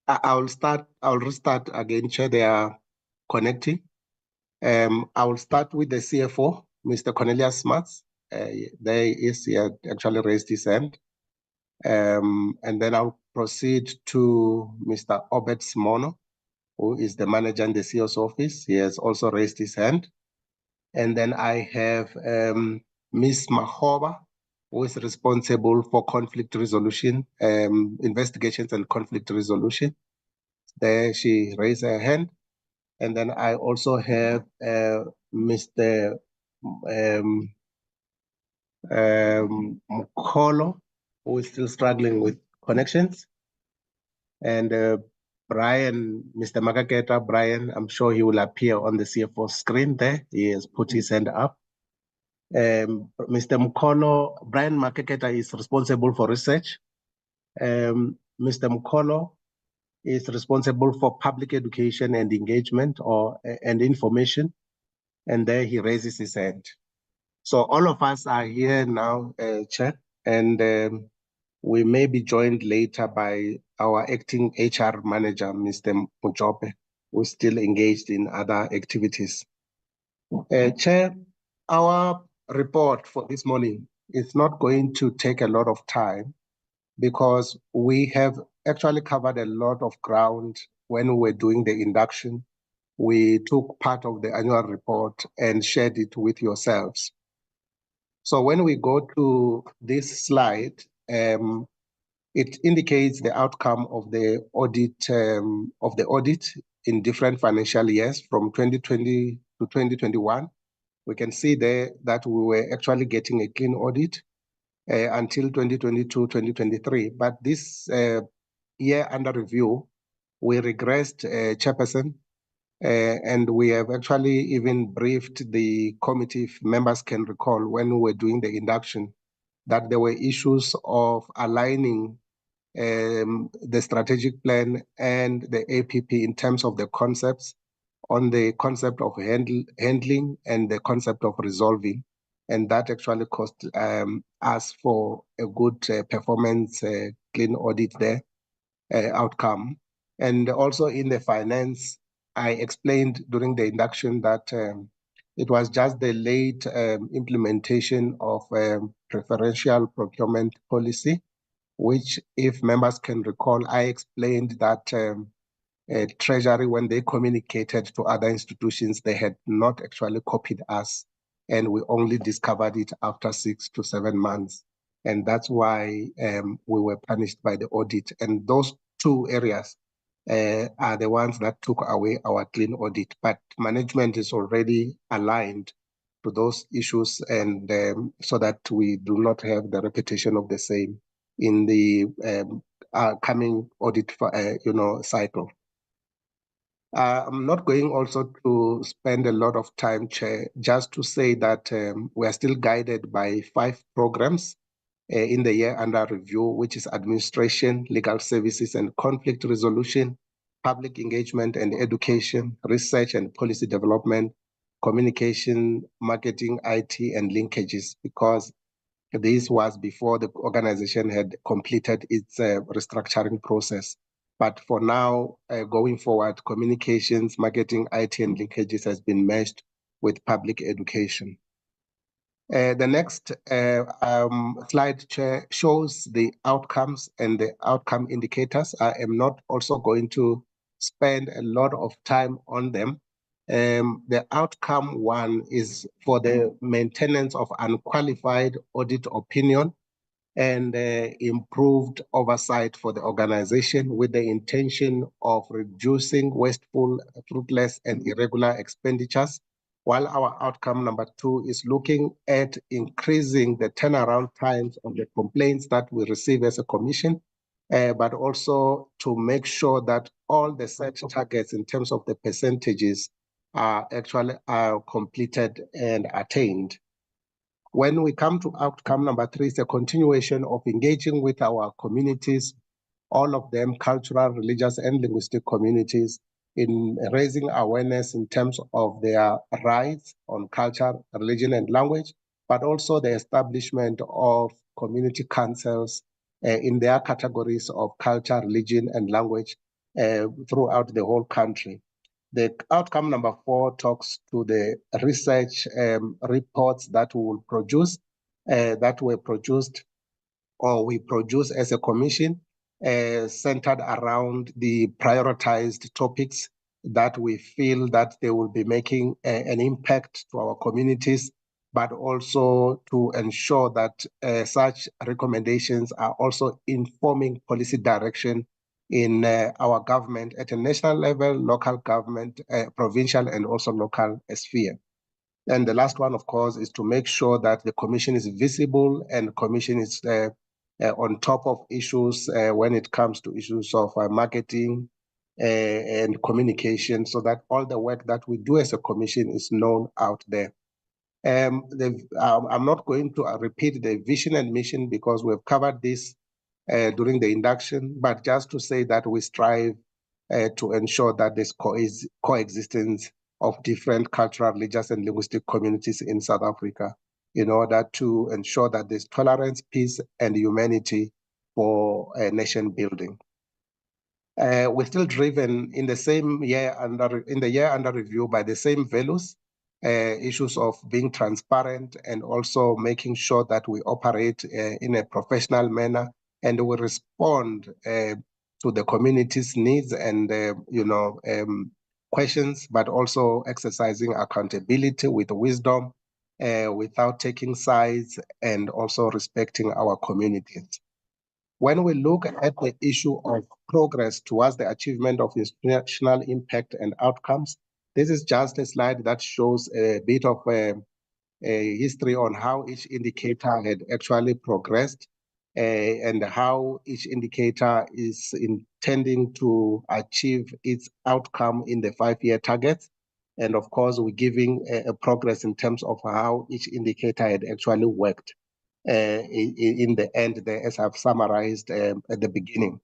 I'll restart again, Chair. They are connecting. I will start with the CFO, Mr. Cornelius Smarts. There is, he had actually raised his hand. And then I'll proceed to Mr. Obed Simono, who is the manager in the CEO's office. He has also raised his hand. And then I have Ms. Mahoba, who is responsible for conflict resolution, investigations and conflict resolution. There she raised her hand. And then I also have Mr. Mkolo, who is still struggling with connections. And Brian, Mr. Makaketa, Brian, I'm sure he will appear on the CFO screen there. He has put his hand up. Mr. Mkolo, Brian Makaketa is responsible for research. Mr. Mkolo is responsible for public education and engagement and information. And there he raises his hand. So all of us are here now, Chair, and we may be joined later by our acting HR manager, Mr. Mujope, who is still engaged in other activities. Chair, our report for this morning is not going to take a lot of time because we have actually covered a lot of ground when we were doing the induction. We took part of the annual report and shared it with yourselves. So when we go to this slide, it indicates the outcome of the audit in different financial years from 2020 to 2021. We can see there that we were actually getting a clean audit until 2022, 2023. But this year under review, we regressed chairperson, and we have actually even briefed the committee, if members can recall, when we were doing the induction, that there were issues of aligning the strategic plan and the APP in terms of the concepts, on the concept of handling and the concept of resolving. And that actually cost us for a good performance, clean audit there, outcome. And also in the finance, I explained during the induction that it was just the late implementation of preferential procurement policy, which, if members can recall, I explained that Treasury, when they communicated to other institutions, they had not actually copied us, and we only discovered it after 6 to 7 months. And that's why we were punished by the audit. And those two areas are the ones that took away our clean audit. But management is already aligned to those issues, and so that we do not have the repetition of the same in the coming audit cycle. I'm not going also to spend a lot of time, Chair, just to say that we are still guided by 5 programs in the year under review, which is administration, legal services and conflict resolution, public engagement and education, research and policy development, communication, marketing, IT and linkages, because this was before the organization had completed its restructuring process. But for now, going forward, communications, marketing, IT, and linkages has been merged with public education. The next slide, Chair, shows the outcomes and the outcome indicators. I am not also going to spend a lot of time on them. The outcome one is for the maintenance of unqualified audit opinion and improved oversight for the organization, with the intention of reducing wasteful, fruitless, and irregular expenditures. While our outcome number 2 is looking at increasing the turnaround times of the complaints that we receive as a commission, but also to make sure that all the set targets in terms of the percentages are actually completed and attained. When we come to outcome number 3, it's a continuation of engaging with our communities, all of them cultural, religious, and linguistic communities, in raising awareness in terms of their rights on culture, religion, and language, but also the establishment of community councils in their categories of culture, religion, and language throughout the whole country. The outcome number 4 talks to the research reports that we will produce, that were produced or we produce as a commission, centered around the prioritized topics that we feel that they will be making an impact to our communities, but also to ensure that such recommendations are also informing policy direction in our government at a national level, local government, provincial, and also local sphere. And the last one, of course, is to make sure that the Commission is visible and Commission is on top of issues when it comes to issues of marketing and communication, so that all the work that we do as a Commission is known out there. I'm not going to repeat the vision and mission because we've covered this during the induction, but just to say that we strive to ensure that there's coexistence of different cultural, religious, and linguistic communities in South Africa in order to ensure that there's tolerance, peace, and humanity for nation building. We're still driven in the same year under review by the same values, issues of being transparent and also making sure that we operate in a professional manner and we respond to the community's needs and questions, but also exercising accountability with wisdom, without taking sides, and also respecting our communities. When we look at the issue of progress towards the achievement of institutional impact and outcomes, this is just a slide that shows a bit of a history on how each indicator had actually progressed and how each indicator is intending to achieve its outcome in the 5-year targets. And of course, we're giving a progress in terms of how each indicator had actually worked in the end there, as I've summarized at the beginning.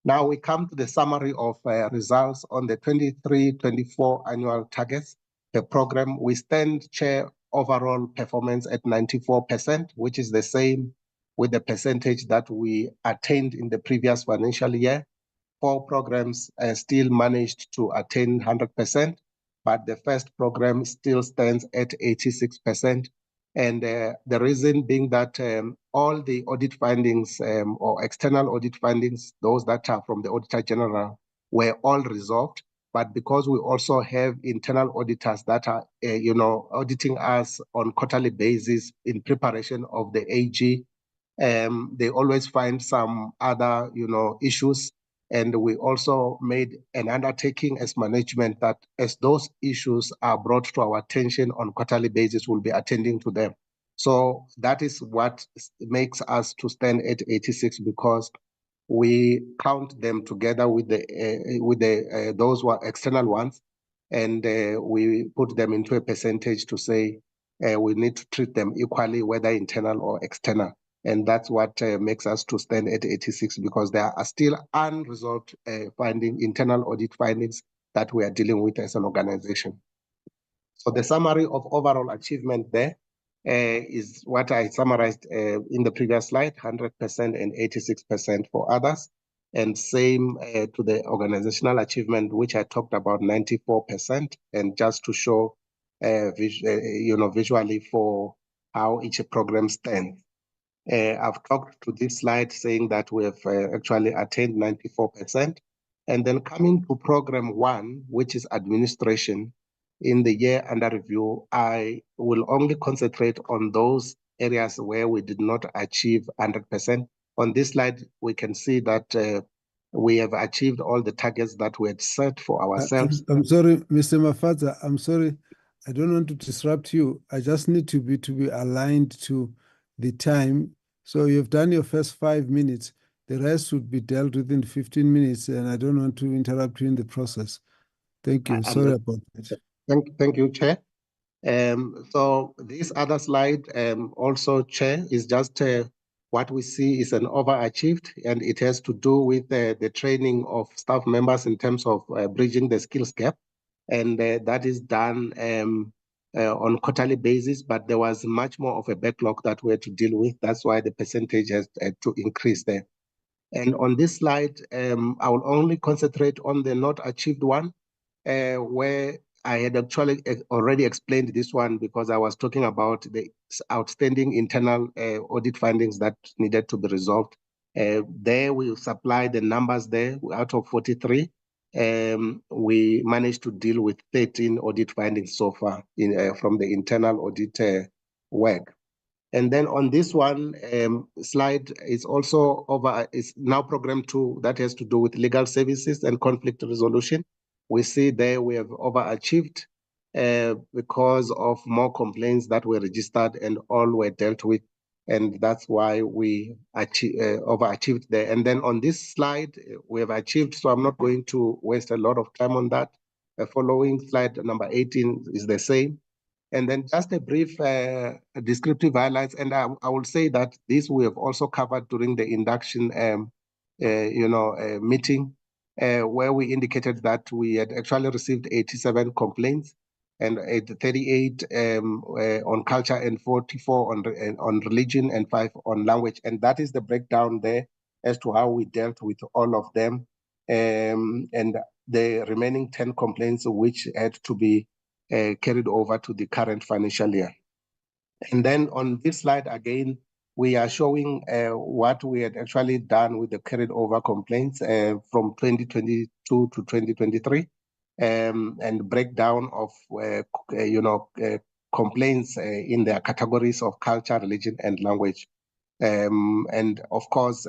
Now we come to the summary of results on the 23-24 annual targets. The program, we stand chair overall performance at 94%, which is the same with the percentage that we attained in the previous financial year. 4 programs still managed to attain 100%, but the first program still stands at 86%. And the reason being that all the audit findings or external audit findings, those that are from the Auditor General, were all resolved. But because we also have internal auditors that are, auditing us on quarterly basis in preparation of the AG, they always find some other, issues. And we also made an undertaking as management that as those issues are brought to our attention on quarterly basis, we'll be attending to them. So that is what makes us to stand at 86, because we count them together with the those who are external ones, and we put them into a percentage to say we need to treat them equally, whether internal or external. And that's what makes us to stand at 86, because there are still unresolved internal audit findings that we are dealing with as an organization. So the summary of overall achievement there is what I summarized in the previous slide, 100% and 86% for others. And same to the organizational achievement, which I talked about, 94%. And just to show, visually for how each program stands. I've talked to this slide saying that we have actually attained 94%. And then coming to program 1, which is administration, in the year under review, I will only concentrate on those areas where we did not achieve 100%. On this slide, we can see that we have achieved all the targets that we had set for ourselves. I'm sorry, Mr. Mafaza, I'm sorry. I don't want to disrupt you. I just need to be aligned to the time. So you've done your first 5 minutes. The rest would be dealt with in 15 minutes, and I don't want to interrupt you in the process. Thank you. Sorry about that. Thank you, Chair. So this other slide also, Chair, is just what we see is an overachieved, and it has to do with the training of staff members in terms of bridging the skills gap. And that is done on quarterly basis, but there was much more of a backlog that we had to deal with. That's why the percentage has to increase there. And on this slide, I will only concentrate on the not achieved one, where I had actually already explained this one because I was talking about the outstanding internal audit findings that needed to be resolved. There we supply the numbers there. Out of 43, we managed to deal with 13 audit findings so far from the internal audit work. And then on this one slide is also is now program 2 that has to do with legal services and conflict resolution. We see there we have overachieved because of more complaints that were registered and all were dealt with. And that's why we overachieved there. And then on this slide, we have achieved, so I'm not going to waste a lot of time on that. The following slide, number 18, is the same. And then just a brief descriptive highlights. And I will say that this we have also covered during the induction meeting, where we indicated that we had actually received 87 complaints and 38 on culture and 44 on religion and 5 on language. And that is the breakdown there as to how we dealt with all of them. And the remaining 10 complaints which had to be carried over to the current financial year. And then on this slide again, we are showing what we had actually done with the carried over complaints from 2022 to 2023, and breakdown of complaints in their categories of culture, religion, and language. And of course,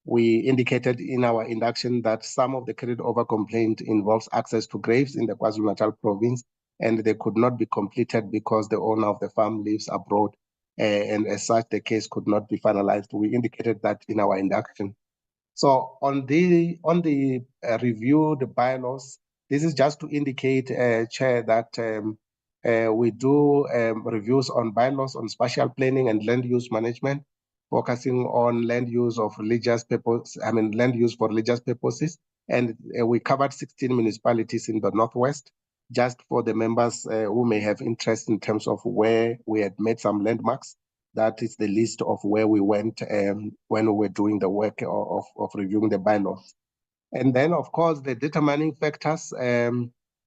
we indicated in our induction that some of the carried over complaint involves access to graves in the KwaZulu-Natal province, and they could not be completed because the owner of the farm lives abroad, and as such, the case could not be finalized. We indicated that in our induction. So on the review, the bylaws, this is just to indicate, Chair, that we do reviews on bylaws on spatial planning and land use management, focusing on land use of religious purpose, land use for religious purposes. And we covered 16 municipalities in the Northwest, just for the members who may have interest in terms of where we had made some landmarks. That is the list of where we went when we were doing the work of reviewing the bylaws. And then, of course, the determining factors,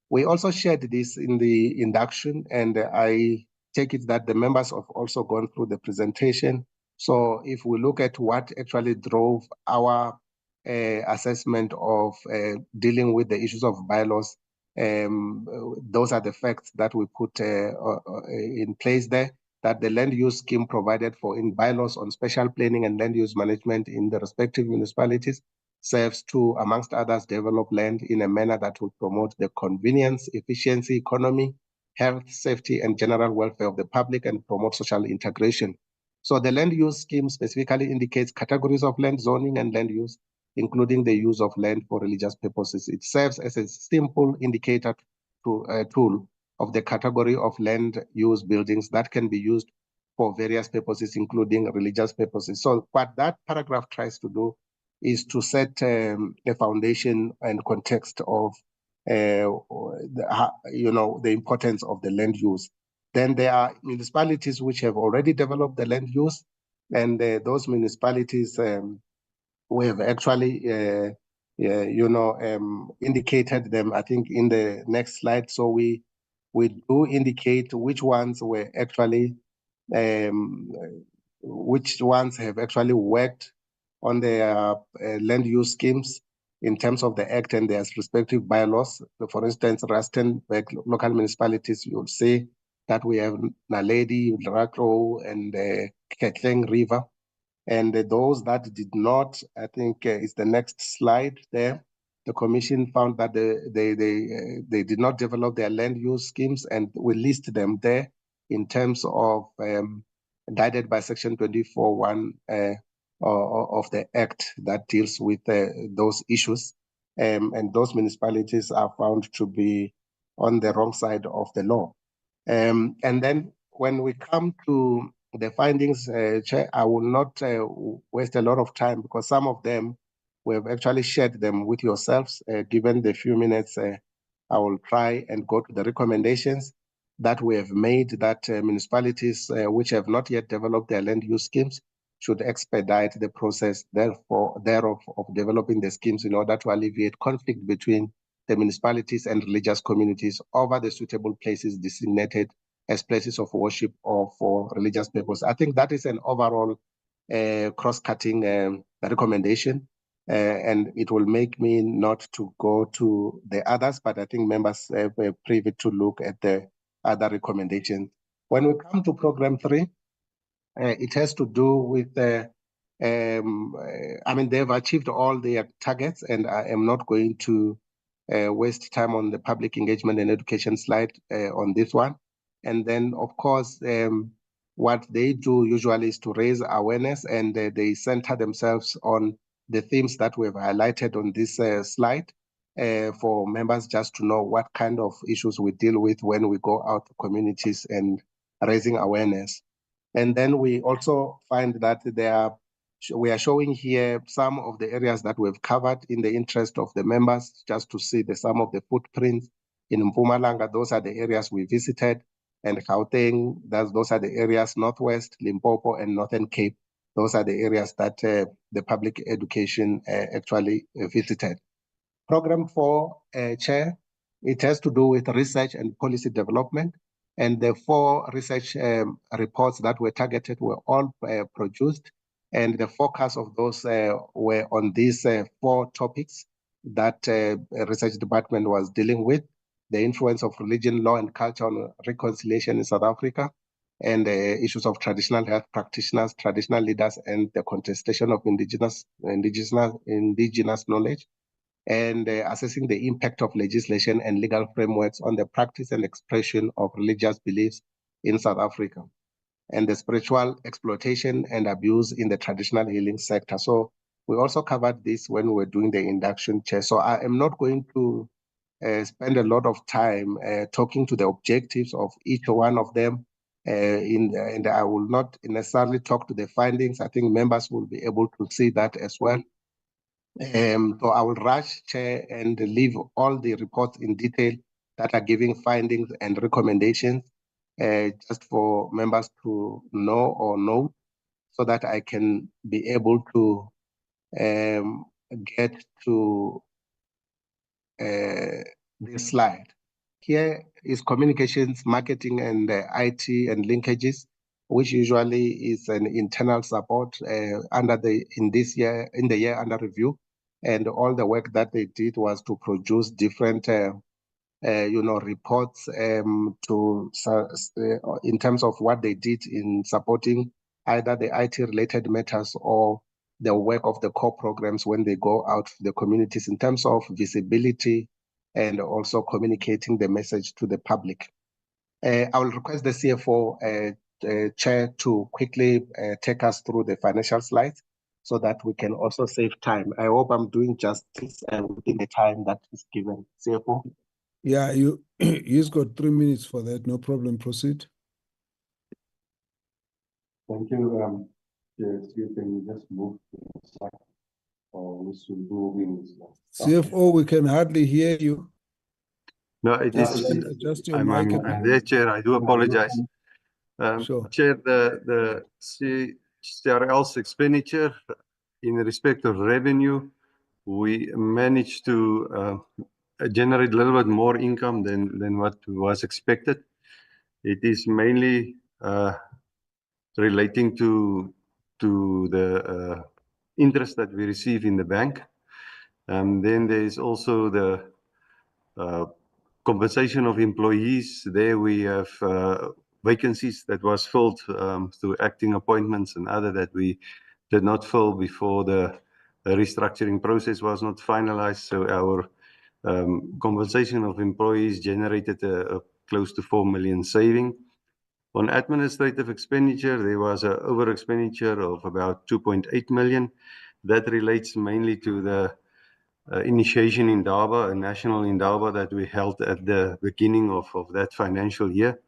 we also shared this in the induction, and I take it that the members have also gone through the presentation. So if we look at what actually drove our assessment of dealing with the issues of bylaws, those are the facts that we put in place there, that the land use scheme provided for in bylaws on spatial planning and land use management in the respective municipalities serves to, amongst others, develop land in a manner that will promote the convenience, efficiency, economy, health, safety, and general welfare of the public and promote social integration. So the land use scheme specifically indicates categories of land zoning and land use, including the use of land for religious purposes. It serves as a simple indicator tool of the category of land use buildings that can be used for various purposes, including religious purposes. So what that paragraph tries to do is to set a foundation and context of the importance of the land use. Then there are municipalities which have already developed the land use, and those municipalities we have actually indicated them, I think, in the next slide. So we do indicate which ones were actually which ones have actually worked on their land use schemes in terms of the Act and their respective bylaws. For instance, Rustenburg local municipalities, you'll see that we have Naledi, Rakro, and Ketleng River. And those that did not, I think is the next slide there. The Commission found that they did not develop their land use schemes, and we list them there in terms of guided by Section 24(1) of the Act that deals with those issues. And those municipalities are found to be on the wrong side of the law. And then when we come to the findings, Chair, I will not waste a lot of time because some of them we have actually shared them with yourselves. Given the few minutes, I will try and go to the recommendations that we have made, that municipalities which have not yet developed their land use schemes should expedite the process thereof of developing the schemes in order to alleviate conflict between the municipalities and religious communities over the suitable places designated as places of worship or for religious purposes. I think that is an overall cross-cutting recommendation, and it will make me not to go to the others, but I think members are privy to look at the other recommendations. When we come to program 3, it has to do with I mean, they've achieved all their targets, and I am not going to waste time on the public engagement and education slide on this one. And then, of course, what they do usually is to raise awareness, and they center themselves on the themes that we've highlighted on this slide for members just to know what kind of issues we deal with when we go out to communities and raising awareness. And then we also find that we are showing here some of the areas that we've covered in the interest of the members, just to see some of the footprints. In Mpumalanga, those are the areas we visited, and Gauteng, those are the areas, Northwest, Limpopo, and Northern Cape. Those are the areas that the public education actually visited. Program 4, Chair, it has to do with research and policy development. And the 4 research reports that were targeted were all produced. And the focus of those were on these 4 topics that research department was dealing with: the influence of religion, law, and culture on reconciliation in South Africa, and the issues of traditional health practitioners, traditional leaders, and the contestation of indigenous knowledge, and assessing the impact of legislation and legal frameworks on the practice and expression of religious beliefs in South Africa, and the spiritual exploitation and abuse in the traditional healing sector. So we also covered this when we were doing the induction, Chair. So I am not going to spend a lot of time talking to the objectives of each one of them, and I will not necessarily talk to the findings. I think members will be able to see that as well. So I will rush, Chair, and leave all the reports in detail that are giving findings and recommendations just for members to know or note, so that I can be able to get to this slide. Here is communications, marketing, and IT and linkages, which usually is an internal support in the year under review. And all the work that they did was to produce different reports in terms of what they did in supporting either the IT related matters or the work of the core programs when they go out to the communities in terms of visibility and also communicating the message to the public. I will request the CFO Chair to quickly take us through the financial slides so that we can also save time. I hope I'm doing justice within the time that is given. CFO? Yeah, he's got 3 minutes for that. No problem. Proceed. Thank you. Yes, you can just move to the slide, or we should move in the slide. CFO, we can hardly hear you. No, it is. Adjust your I'm mic a bit. there, Chair. I do apologize. Sure. Chair, the CRL's expenditure in respect of revenue, we managed to generate a little bit more income than what was expected. It is mainly relating to the interest that we receive in the bank. Then there is also the compensation of employees. There we have vacancies that was filled through acting appointments and other that we did not fill before the restructuring process was not finalized. So our compensation of employees generated a close to 4 million saving. On administrative expenditure, there was an over expenditure of about 2.8 million. That relates mainly to the initiation Indaba, a national Indaba that we held at the beginning of that financial year.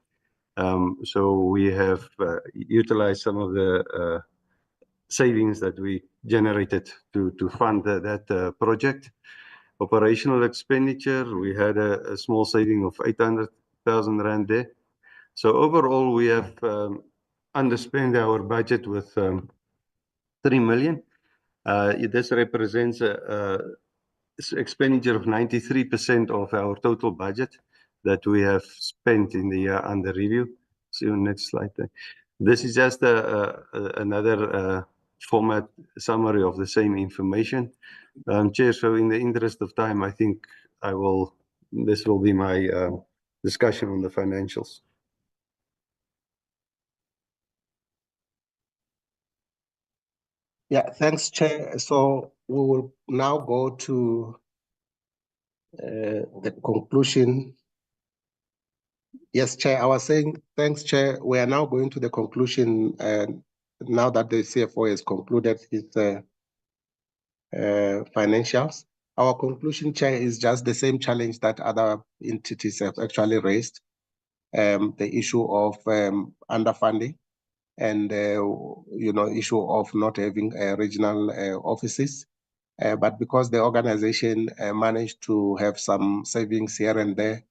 So we have utilized some of the savings that we generated to fund that project. Operational expenditure, we had a small saving of 800,000 Rand there. So overall, we have underspent our budget with 3 million. This represents a expenditure of 93% of our total budget that we have spent in the year under review. See you on the next slide. This is just another format summary of the same information. Chair, so in the interest of time, I think this will be my discussion on the financials. Yeah, thanks, Chair. So we will now go to the conclusion. Yes, Chair, I was saying, thanks, Chair. We are now going to the conclusion now that the CFO has concluded his financials. Our conclusion, Chair, is just the same challenge that other entities have actually raised, the issue of underfunding and, issue of not having regional offices. But because the organization managed to have some savings here and there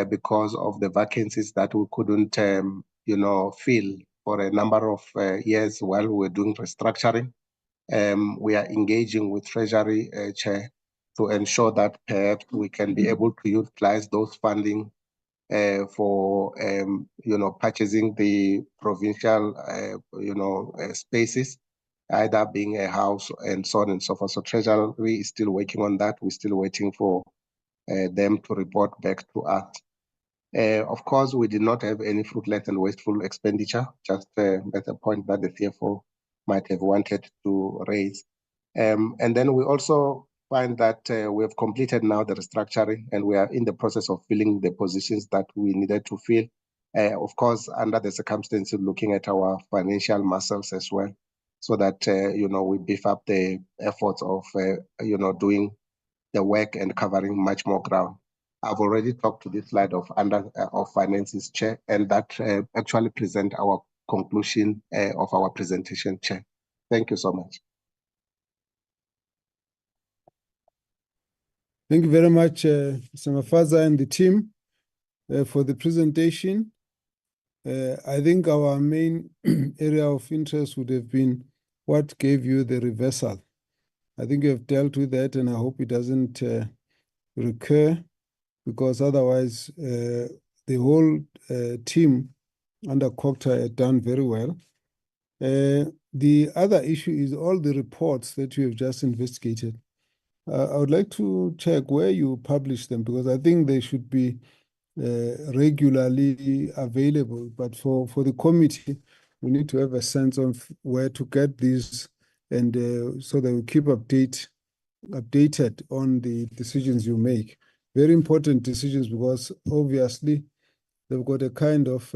because of the vacancies that we couldn't, fill for a number of years while we were doing restructuring, we are engaging with Treasury Chair to ensure that perhaps we can be able to utilize those funding for, purchasing the provincial, spaces, either being a house and so on and so forth. So Treasury is still working on that. We're still waiting for them to report back to us. Of course, we did not have any fruitless and wasteful expenditure, just at a point that the CFO might have wanted to raise. And then we also find that we have completed now the restructuring and we are in the process of filling the positions that we needed to fill. Of course, under the circumstances, looking at our financial muscles as well, so that, we beef up the efforts of, doing the work and covering much more ground. I've already talked to this slide of finances, Chair, and that actually present our conclusion of our presentation, Chair. Thank you so much. Thank you very much, Mr. Mafaza and the team for the presentation. I think our main area of interest would have been what gave you the reversal. I think you have dealt with that, and I hope it doesn't recur, because otherwise the whole team under COCTA had done very well. The other issue is all the reports that you have just investigated. I would like to check where you publish them, because I think they should be regularly available. But for the committee, we need to have a sense of where to get these, and so that we keep updated on the decisions you make. Very important decisions, because obviously they've got a kind of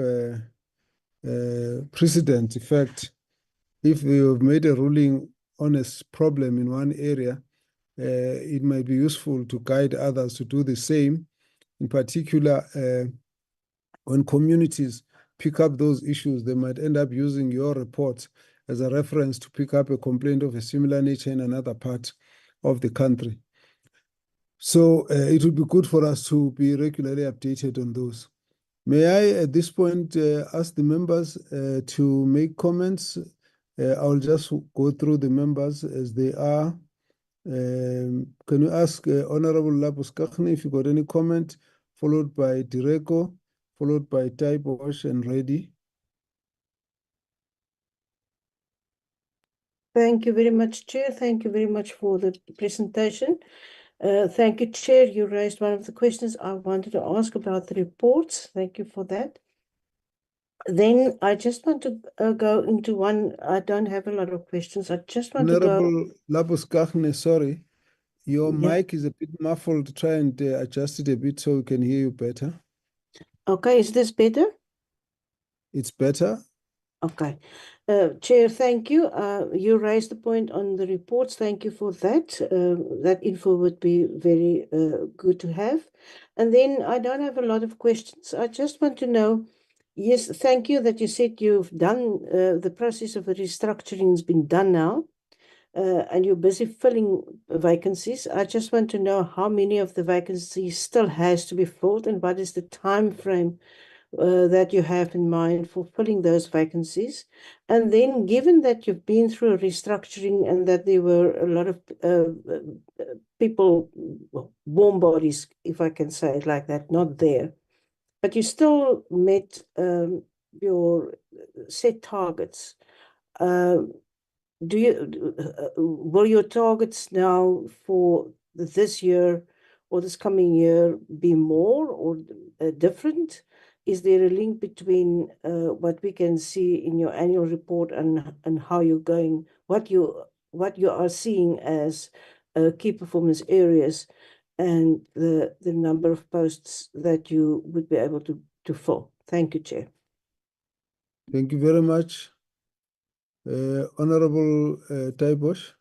precedent effect. If you have made a ruling on a problem in one area, it might be useful to guide others to do the same. In particular, when communities pick up those issues, they might end up using your report as a reference to pick up a complaint of a similar nature in another part of the country. So it would be good for us to be regularly updated on those. May I, at this point, ask the members to make comments? I'll just go through the members as they are. Can you ask Honorable Labus Kakhni if you got any comment, followed by Direko, followed by Taibosh and Reddy? Thank you very much, Chair. Thank you very much for the presentation. Thank you, Chair. You raised one of the questions I wanted to ask about the reports. Thank you for that. Then I just want to go into one. I don't have a lot of questions. I just want to go. Honorable Labus Kakhni, sorry. Your mic is a bit muffled. Try and adjust it a bit so we can hear you better. Okay, is this better? It's better. Okay. Chair, thank you. You raised the point on the reports. Thank you for that. That info would be very good to have. And then I don't have a lot of questions. I just want to know, yes, thank you that you said you've done, the process of the restructuring has been done now. And you're busy filling vacancies. I just want to know how many of the vacancies still has to be filled, and what is the time frame that you have in mind for filling those vacancies. And then, given that you've been through a restructuring and that there were a lot of people, warm bodies, if I can say it like that, not there, but you still met your set targets. Will your targets now for this year or this coming year be more or different? Is there a link between what we can see in your annual report and how you're going, what you what you are seeing as key performance areas and the number of posts that you would be able to fill. Thank you, Chair. Thank you very much. Honorable Taibosh.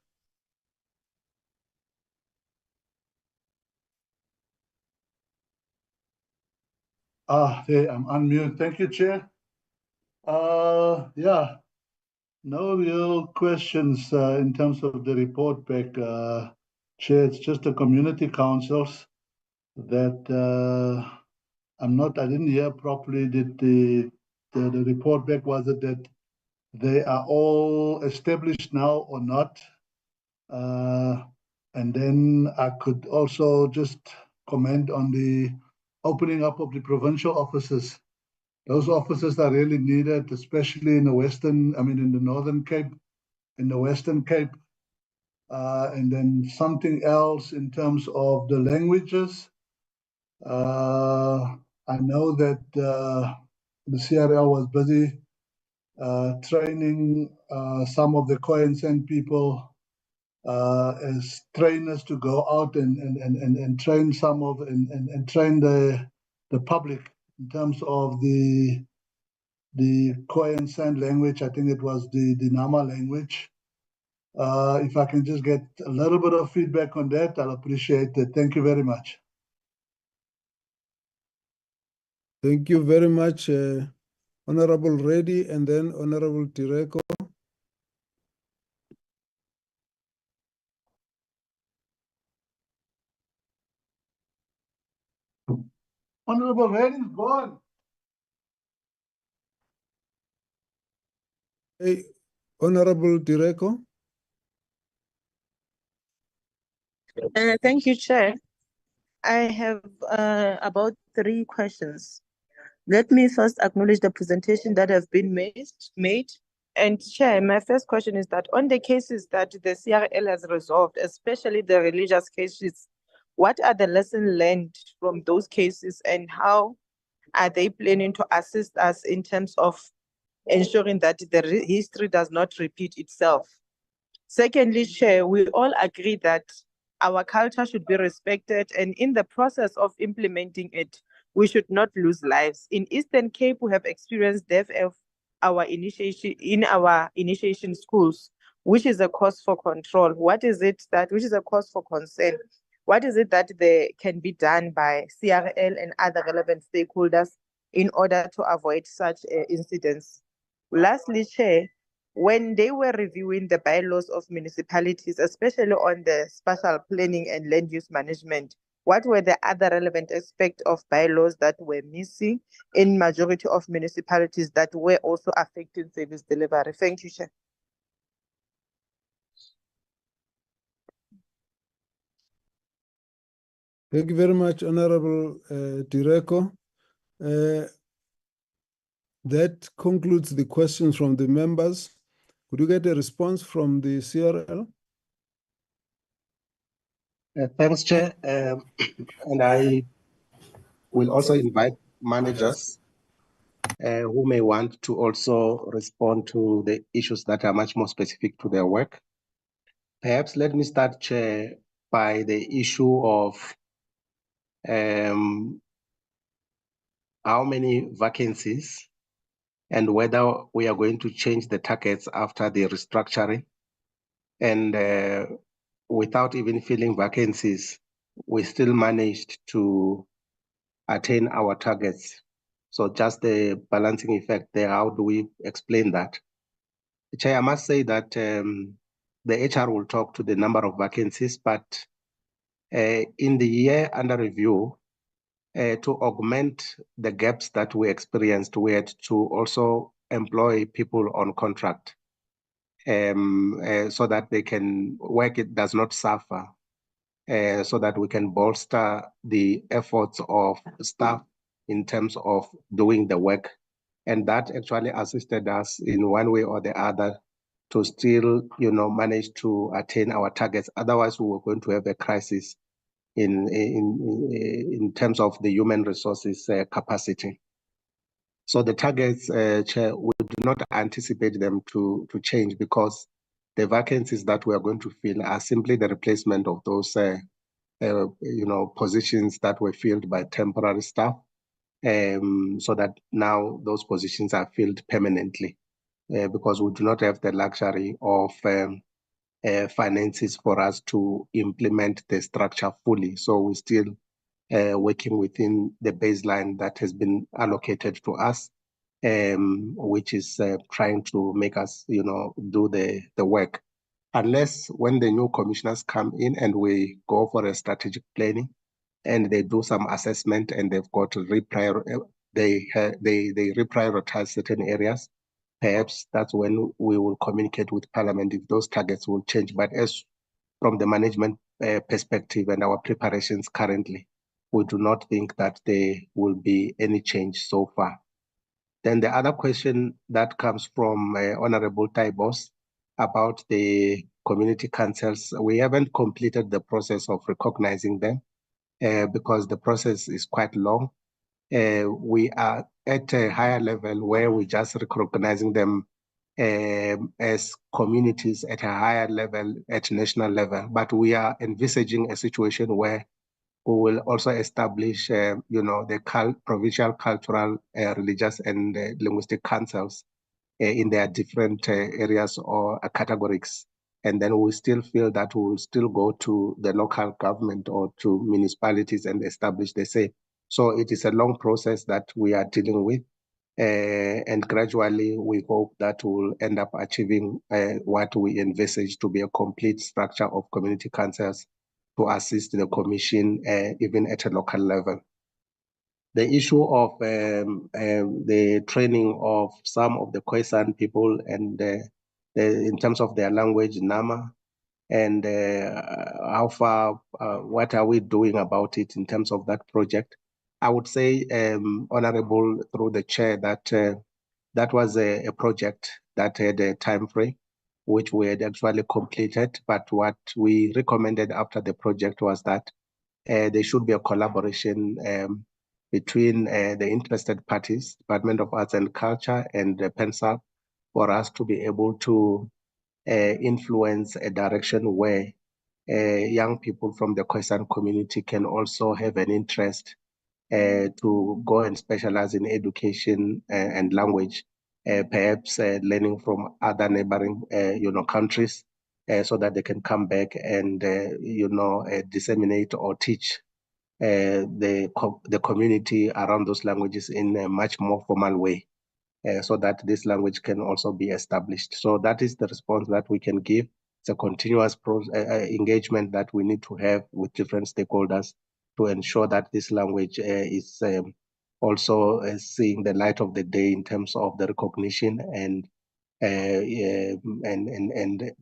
Hey, I'm unmuted. Thank you, Chair. Yeah, no real questions in terms of the report back, Chair. It's just the community councils that I didn't hear properly. Did the report back, was it that they are all established now or not? And then I could also just comment on the opening up of the provincial offices. Those offices are really needed, especially in the Northern Cape, in the Western Cape. And then something else in terms of the languages. I know that the CRL was busy training some of the Khoi and San people as trainers to go out and train and train the public in terms of the Khoi and San language. I think it was the Nama language. If I can just get a little bit of feedback on that, I'll appreciate it. Thank you very much. Thank you very much, Honorable Reddy, and then Honorable Tireko. Honorable Reddy is gone. Hey, Honorable Tireko. Thank you, Chair. I have about 3 questions. Let me first acknowledge the presentation that has been made. And Chair, my first question is that on the cases that the CRL has resolved, especially the religious cases, what are the lessons learned from those cases and how are they planning to assist us in terms of ensuring that the history does not repeat itself? Secondly, Chair, we all agree that our culture should be respected, and in the process of implementing it, we should not lose lives. In Eastern Cape, we have experienced death of our initiation schools, which is a cause for control. Which is a cause for concern? What is it that can be done by CRL and other relevant stakeholders in order to avoid such incidents? Lastly, Chair, when they were reviewing the bylaws of municipalities, especially on the spatial planning and land use management, what were the other relevant aspects of bylaws that were missing in majority of municipalities that were also affecting service delivery? Thank you, Chair. Thank you very much, Honorable Tireko. That concludes the questions from the members. Could you get a response from the CRL? Thanks, Chair. And I will also invite managers who may want to also respond to the issues that are much more specific to their work. Perhaps let me start, Chair, by the issue of how many vacancies and whether we are going to change the targets after the restructuring. And without even filling vacancies, we still managed to attain our targets. So just the balancing effect there, how do we explain that? Chair, I must say that the HR will talk to the number of vacancies, but in the year under review, to augment the gaps that we experienced, we had to also employ people on contract so that they can work, it does not suffer, so that we can bolster the efforts of staff in terms of doing the work. And that actually assisted us in one way or the other to still, manage to attain our targets. Otherwise, we were going to have a crisis in terms of the human resources capacity. So the targets, Chair, we do not anticipate them to change because the vacancies that we are going to fill are simply the replacement of those positions that were filled by temporary staff, so that now those positions are filled permanently, because we do not have the luxury of finances for us to implement the structure fully. So we're still working within the baseline that has been allocated to us, which is trying to make us, do the work. Unless when the new commissioners come in and we go for a strategic planning and they do some assessment and they've got to they reprioritize certain areas, perhaps that's when we will communicate with Parliament if those targets will change. But as from the management perspective and our preparations currently, we do not think that there will be any change so far. Then the other question that comes from Honorable Taibos about the community councils, we haven't completed the process of recognizing them because the process is quite long. We are at a higher level where we're just recognizing them as communities at a higher level, at national level. But we are envisaging a situation where we will also establish, the provincial cultural, religious, and linguistic councils in their different areas or categories. And then we still feel that we will still go to the local government or to municipalities and establish the same. So it is a long process that we are dealing with. And gradually, we hope that we'll end up achieving what we envisage to be a complete structure of community councils to assist the commission even at a local level. The issue of the training of some of the Khoisan people and in terms of their language, Nama, and how far, what are we doing about it in terms of that project? I would say, Honorable, through the chair, that that was a project that had a time frame, which we had actually completed. But what we recommended after the project was that there should be a collaboration between the interested parties, Department of Arts and Culture and the PENSAL, for us to be able to influence a direction where young people from the Khoisan community can also have an interest to go and specialize in education and language, perhaps learning from other neighboring, countries, so that they can come back and, disseminate or teach the community around those languages in a much more formal way, so that this language can also be established. So that is the response that we can give. It's a continuous engagement that we need to have with different stakeholders to ensure that this language is also seeing the light of the day in terms of the recognition and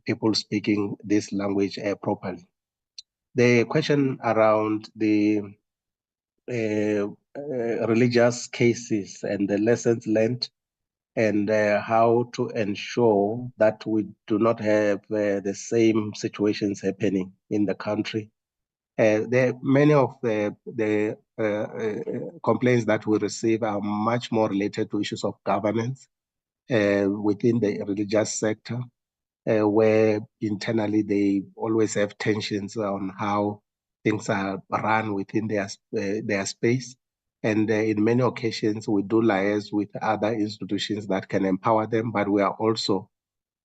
people speaking this language properly. The question around the religious cases and the lessons learned and how to ensure that we do not have the same situations happening in the country. Many of the complaints that we receive are much more related to issues of governance within the religious sector, where internally they always have tensions on how things are run within their space. And in many occasions, we do liaise with other institutions that can empower them, but we are also,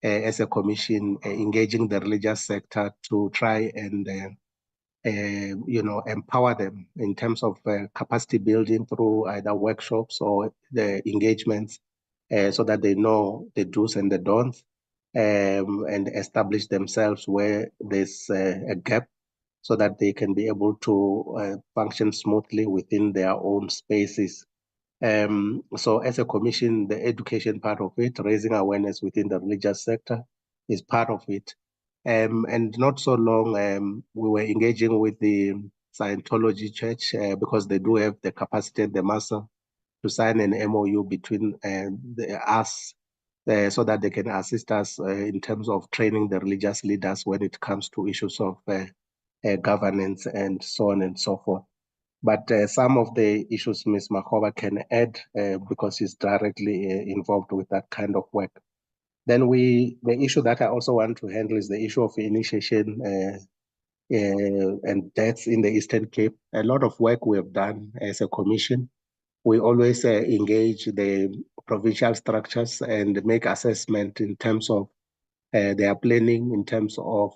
as a commission, engaging the religious sector to try and empower them in terms of capacity building through either workshops or the engagements, so that they know the do's and the don'ts, and establish themselves where there's a gap, so that they can be able to function smoothly within their own spaces. So as a commission, the education part of it, raising awareness within the religious sector is part of it. And not so long, we were engaging with the Scientology Church because they do have the capacity and the muscle to sign an MOU between us, so that they can assist us in terms of training the religious leaders when it comes to issues of governance and so on and so forth. But some of the issues Ms. Makhoba can add because she's directly involved with that kind of work. Then the issue that I also want to handle is the issue of initiation and deaths in the Eastern Cape. A lot of work we have done as a commission. We always engage the provincial structures and make assessment in terms of their planning, in terms of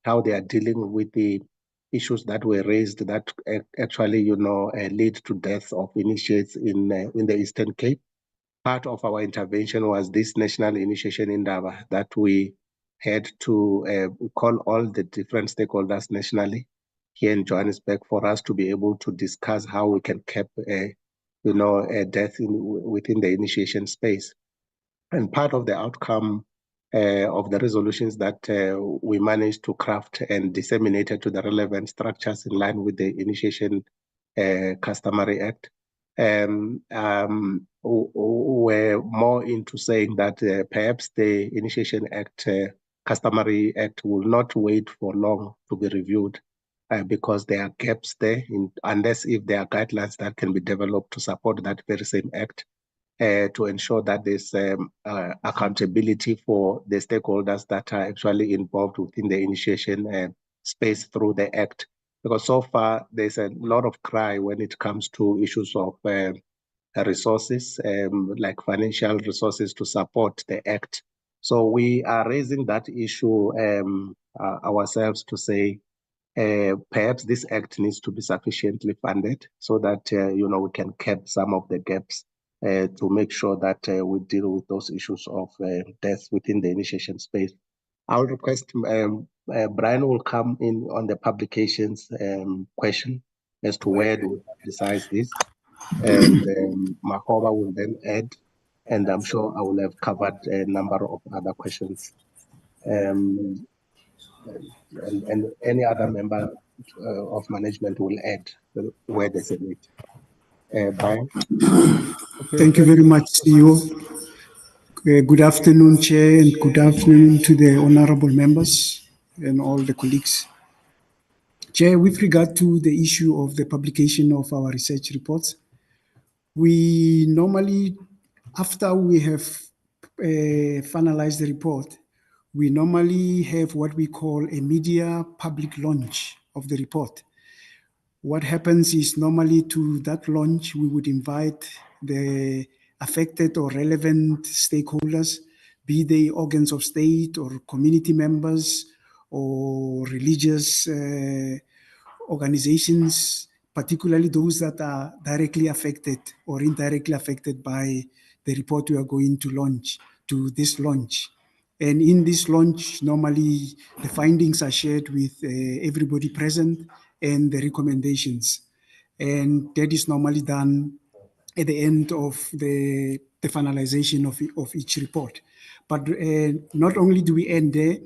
how they are dealing with the issues that were raised that actually, lead to deaths of initiates in the Eastern Cape. Part of our intervention was this national initiation in Indaba that we had to call all the different stakeholders nationally here in Johannesburg for us to be able to discuss how we can cap a death within the initiation space. And part of the outcome of the resolutions that we managed to craft and disseminated to the relevant structures in line with the Initiation Customary Act were more into saying that perhaps the Initiation Act, Customary Act, will not wait for long to be reviewed because there are gaps there, unless if there are guidelines that can be developed to support that very same act. To ensure that there's accountability for the stakeholders that are actually involved within the initiation space through the Act. Because so far, there's a lot of cry when it comes to issues of resources, like financial resources to support the Act. So we are raising that issue ourselves to say, perhaps this Act needs to be sufficiently funded so that, we can cap some of the gaps to make sure that we deal with those issues of death within the initiation space. I would request Brian will come in on the publications question as to where to besides this, and Mahoba will then add, and I'm sure I will have covered a number of other questions. And any other member of management will add where there's a need. Brian? Thank you very much, CEO. Good afternoon, Chair, and good afternoon to the honorable members and all the colleagues. Chair, with regard to the issue of the publication of our research reports, we normally, after we have finalized the report, we normally have what we call a media public launch of the report. What happens is normally to that launch, we would invite the affected or relevant stakeholders, be they organs of state or community members or religious organizations, particularly those that are directly affected or indirectly affected by the report we are going to launch, to this launch. And in this launch, normally the findings are shared with everybody present and the recommendations. And that is normally done at the end of the finalization of each report. But not only do we end there,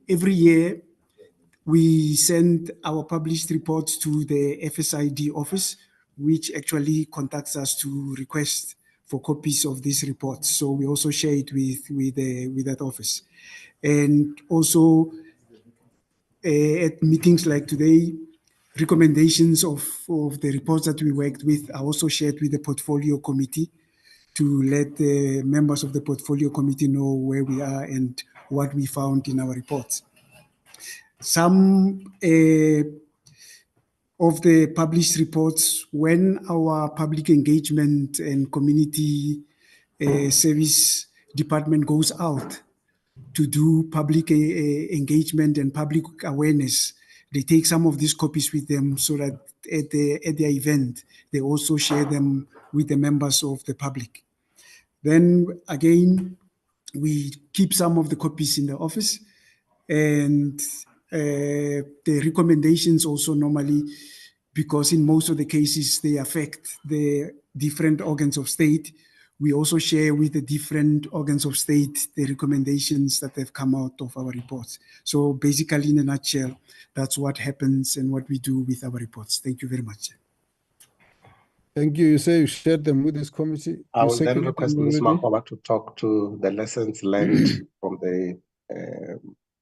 every year we send our published reports to the FSID office, which actually contacts us to request for copies of these reports. So we also share it with that office. And also at meetings like today, recommendations of the reports that we worked with are also shared with the portfolio committee to let the members of the portfolio committee know where we are and what we found in our reports. Some of the published reports, when our public engagement and community service department goes out to do public engagement and public awareness, they take some of these copies with them so that at their event, they also share them with the members of the public. Then again, we keep some of the copies in the office, and the recommendations also normally, because in most of the cases they affect the different organs of state, we also share with the different organs of state the recommendations that have come out of our reports. So basically, in a nutshell, that's what happens and what we do with our reports. Thank you very much. Thank you. You say you shared them with this committee. I will then request Ms. Makoba to talk to the lessons learned from the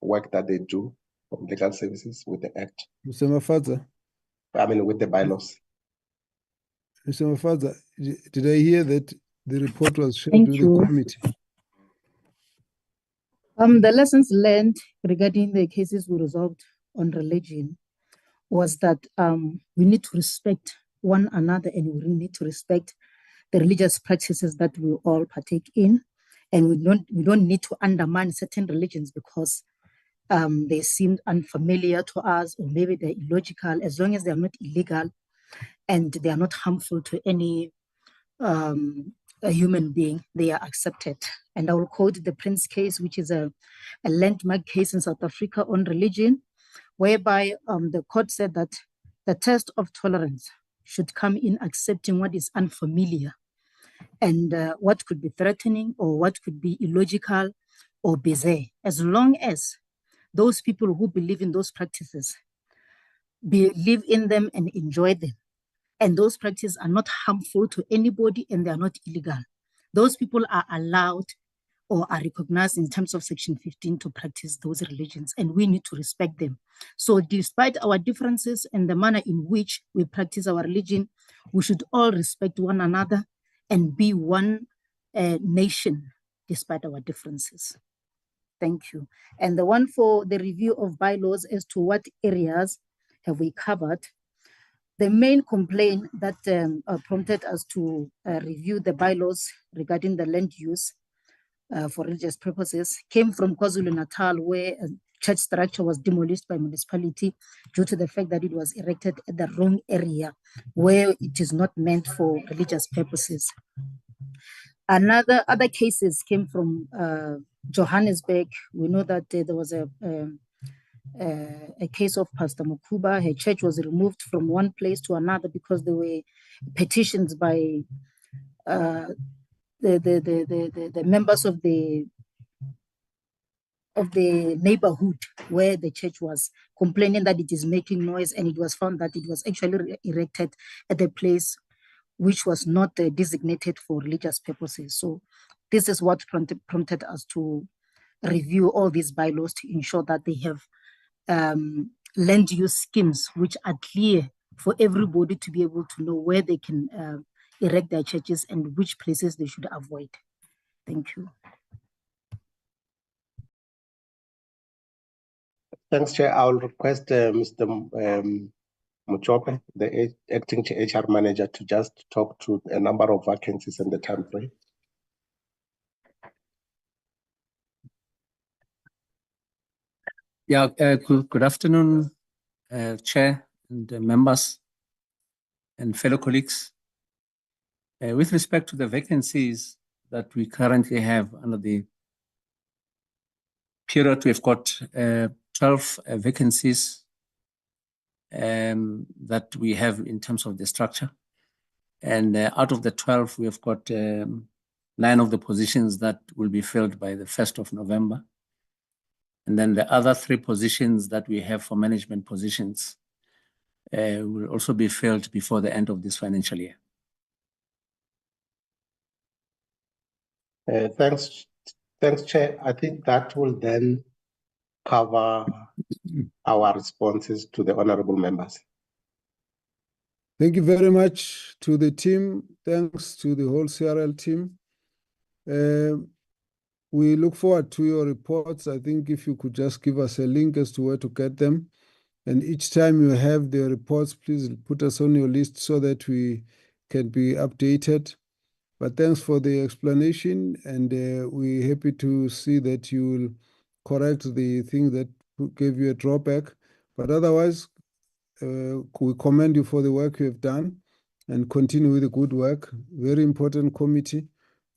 work that they do from legal services with the Act. Mr. Mafadza. I mean, with the bylaws. Mr. Mafadza, did I hear that the report was shared with the committee? The lessons learned regarding the cases we resolved on religion was that we need to respect one another, and we need to respect the religious practices that we all partake in, and we don't need to undermine certain religions because they seem unfamiliar to us, or maybe they're illogical. As long as they are not illegal and they are not harmful to any a human being, they are accepted. And I will quote the Prince case, which is a landmark case in South Africa on religion, whereby the court said that the test of tolerance should come in accepting what is unfamiliar and what could be threatening or what could be illogical or bizarre, as long as those people who believe in those practices believe in them and enjoy them, and those practices are not harmful to anybody and they are not illegal, those people are allowed or are recognized in terms of Section 15 to practice those religions, and we need to respect them. So despite our differences and the manner in which we practice our religion, we should all respect one another and be one nation despite our differences. Thank you. And the one for the review of bylaws as to what areas have we covered. The main complaint that prompted us to review the bylaws regarding the land use for religious purposes came from KwaZulu-Natal, where a church structure was demolished by municipality due to the fact that it was erected at the wrong area where it is not meant for religious purposes. Other cases came from Johannesburg. We know that there was a case of Pastor Mukuba. Her church was removed from one place to another because there were petitions by the members of the neighborhood where the church was, complaining that it is making noise, and it was found that it was actually erected at a place which was not designated for religious purposes. So this is what prompted us to review all these bylaws to ensure that they have land use schemes which are clear for everybody to be able to know where they can erect their churches and which places they should avoid. Thank you. Thanks, Chair. I will request Mr. Muchope, the acting HR manager, to just talk to a number of vacancies and the time frame. Yeah, good afternoon, Chair and members and fellow colleagues. With respect to the vacancies that we currently have under the period, we've got 12 vacancies that we have in terms of the structure. And out of the 12, we have got 9 of the positions that will be filled by the 1st of November. And then the other 3 positions that we have for management positions will also be filled before the end of this financial year. Thanks, Chair. I think that will then cover our responses to the honorable members. Thank you very much to the team. Thanks to the whole CRL team. We look forward to your reports. I think if you could just give us a link as to where to get them. And each time you have the reports, please put us on your list so that we can be updated. But thanks for the explanation, and we're happy to see that you will correct the thing that gave you a drawback. But otherwise, we commend you for the work you have done and continue with the good work. Very important committee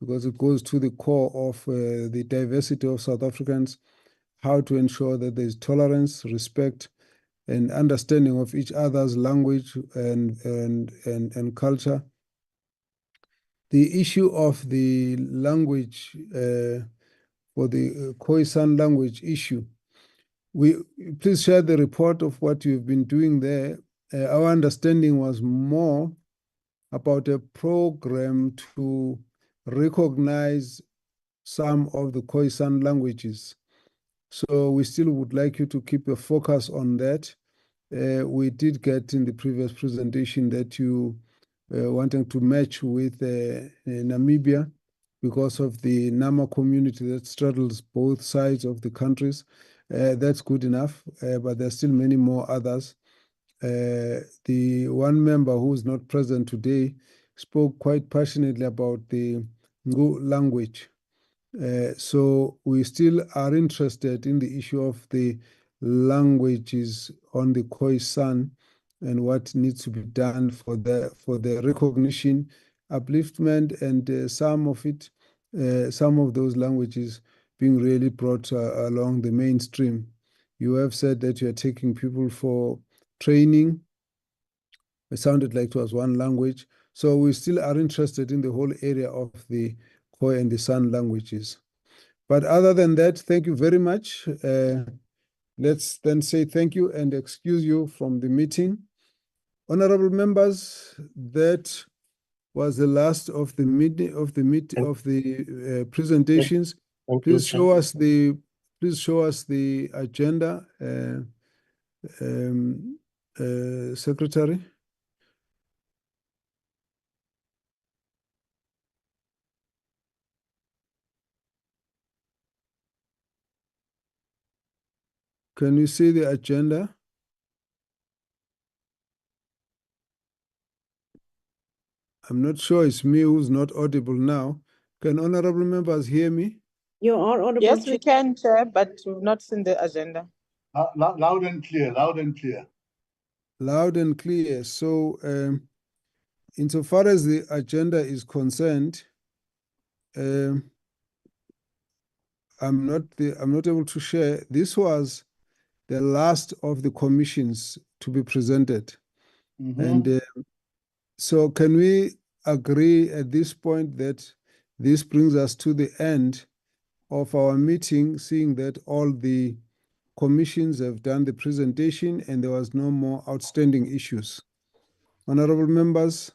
because it goes to the core of the diversity of South Africans, how to ensure that there's tolerance, respect, and understanding of each other's language and culture. The issue of the language, for the Khoisan language issue, please share the report of what you've been doing there. Our understanding was more about a program to recognize some of the Khoisan languages. So we still would like you to keep a focus on that. We did get in the previous presentation that you wanting to match with Namibia, because of the Nama community that straddles both sides of the countries. That's good enough, but there's still many more others. The one member who is not present today spoke quite passionately about the Ngu language. So we still are interested in the issue of the languages on the Khoisan and what needs to be done for the recognition, upliftment, and some of those languages being really brought along the mainstream. You have said that you are taking people for training. It sounded like it was one language. So we still are interested in the whole area of the Khoi and the San languages. But other than that, thank you very much. Let's then say thank you and excuse you from the meeting. Honorable members, that was the last of the presentations. Please show us the agenda, Secretary. Can you see the agenda? I'm not sure it's me who's not audible now. Can honorable members hear me? You are audible. Yes, we can, Chair, but we've not seen the agenda. Loud and clear, loud and clear. Loud and clear. So insofar as the agenda is concerned, I'm not able to share. This was the last of the commissions to be presented. And so can we agree at this point that this brings us to the end of our meeting, seeing that all the commissions have done the presentation and there was no more outstanding issues? Honorable members.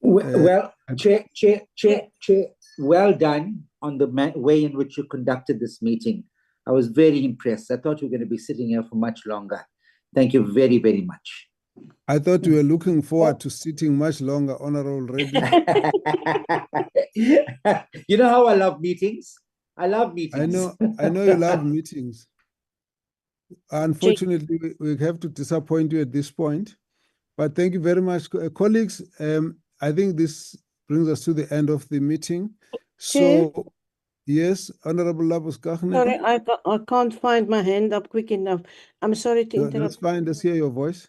Well, Chair, well done on the way in which you conducted this meeting. I was very impressed. I thought you were going to be sitting here for much longer. Thank you very, very much. I thought we were looking forward to sitting much longer, Honorable Reddy. You know how I love meetings? I love meetings. I know you love meetings. Unfortunately, we have to disappoint you at this point. But thank you very much, colleagues. I think this brings us to the end of the meeting. Chair? So, yes, Honorable Labus Kachne. Sorry, I can't find my hand up quick enough. I'm sorry to interrupt. That's fine. Let's hear your voice.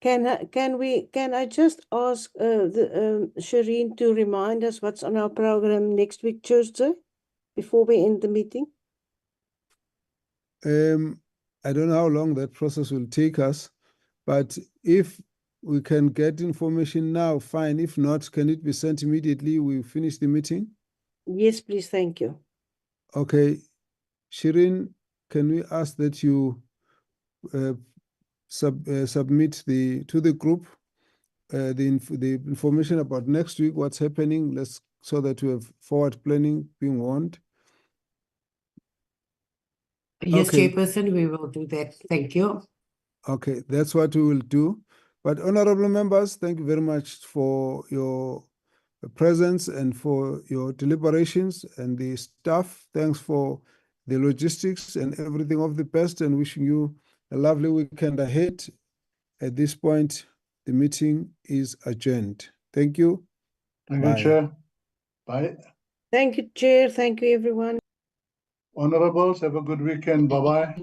Can I just ask Shireen to remind us what's on our program next week, Tuesday, before we end the meeting? I don't know how long that process will take us, but if we can get information now, fine. If not, can it be sent immediately? We finish the meeting? Yes, please. Thank you. Okay. Shireen, can we ask that you submit to the group the information about next week, what's happening, so that we have forward planning being warned? Yes, Okay. Chairperson, we will do that. Thank you. Okay, that's what we will do. But honorable members, thank you very much for your presence and for your deliberations, and the staff, thanks for the logistics and everything of the best, and wishing you a lovely weekend ahead. At this point, the meeting is adjourned. Thank you. Thank you, Chair. Bye. Thank you, Chair. Thank you, everyone. Honorables, have a good weekend. Bye-bye.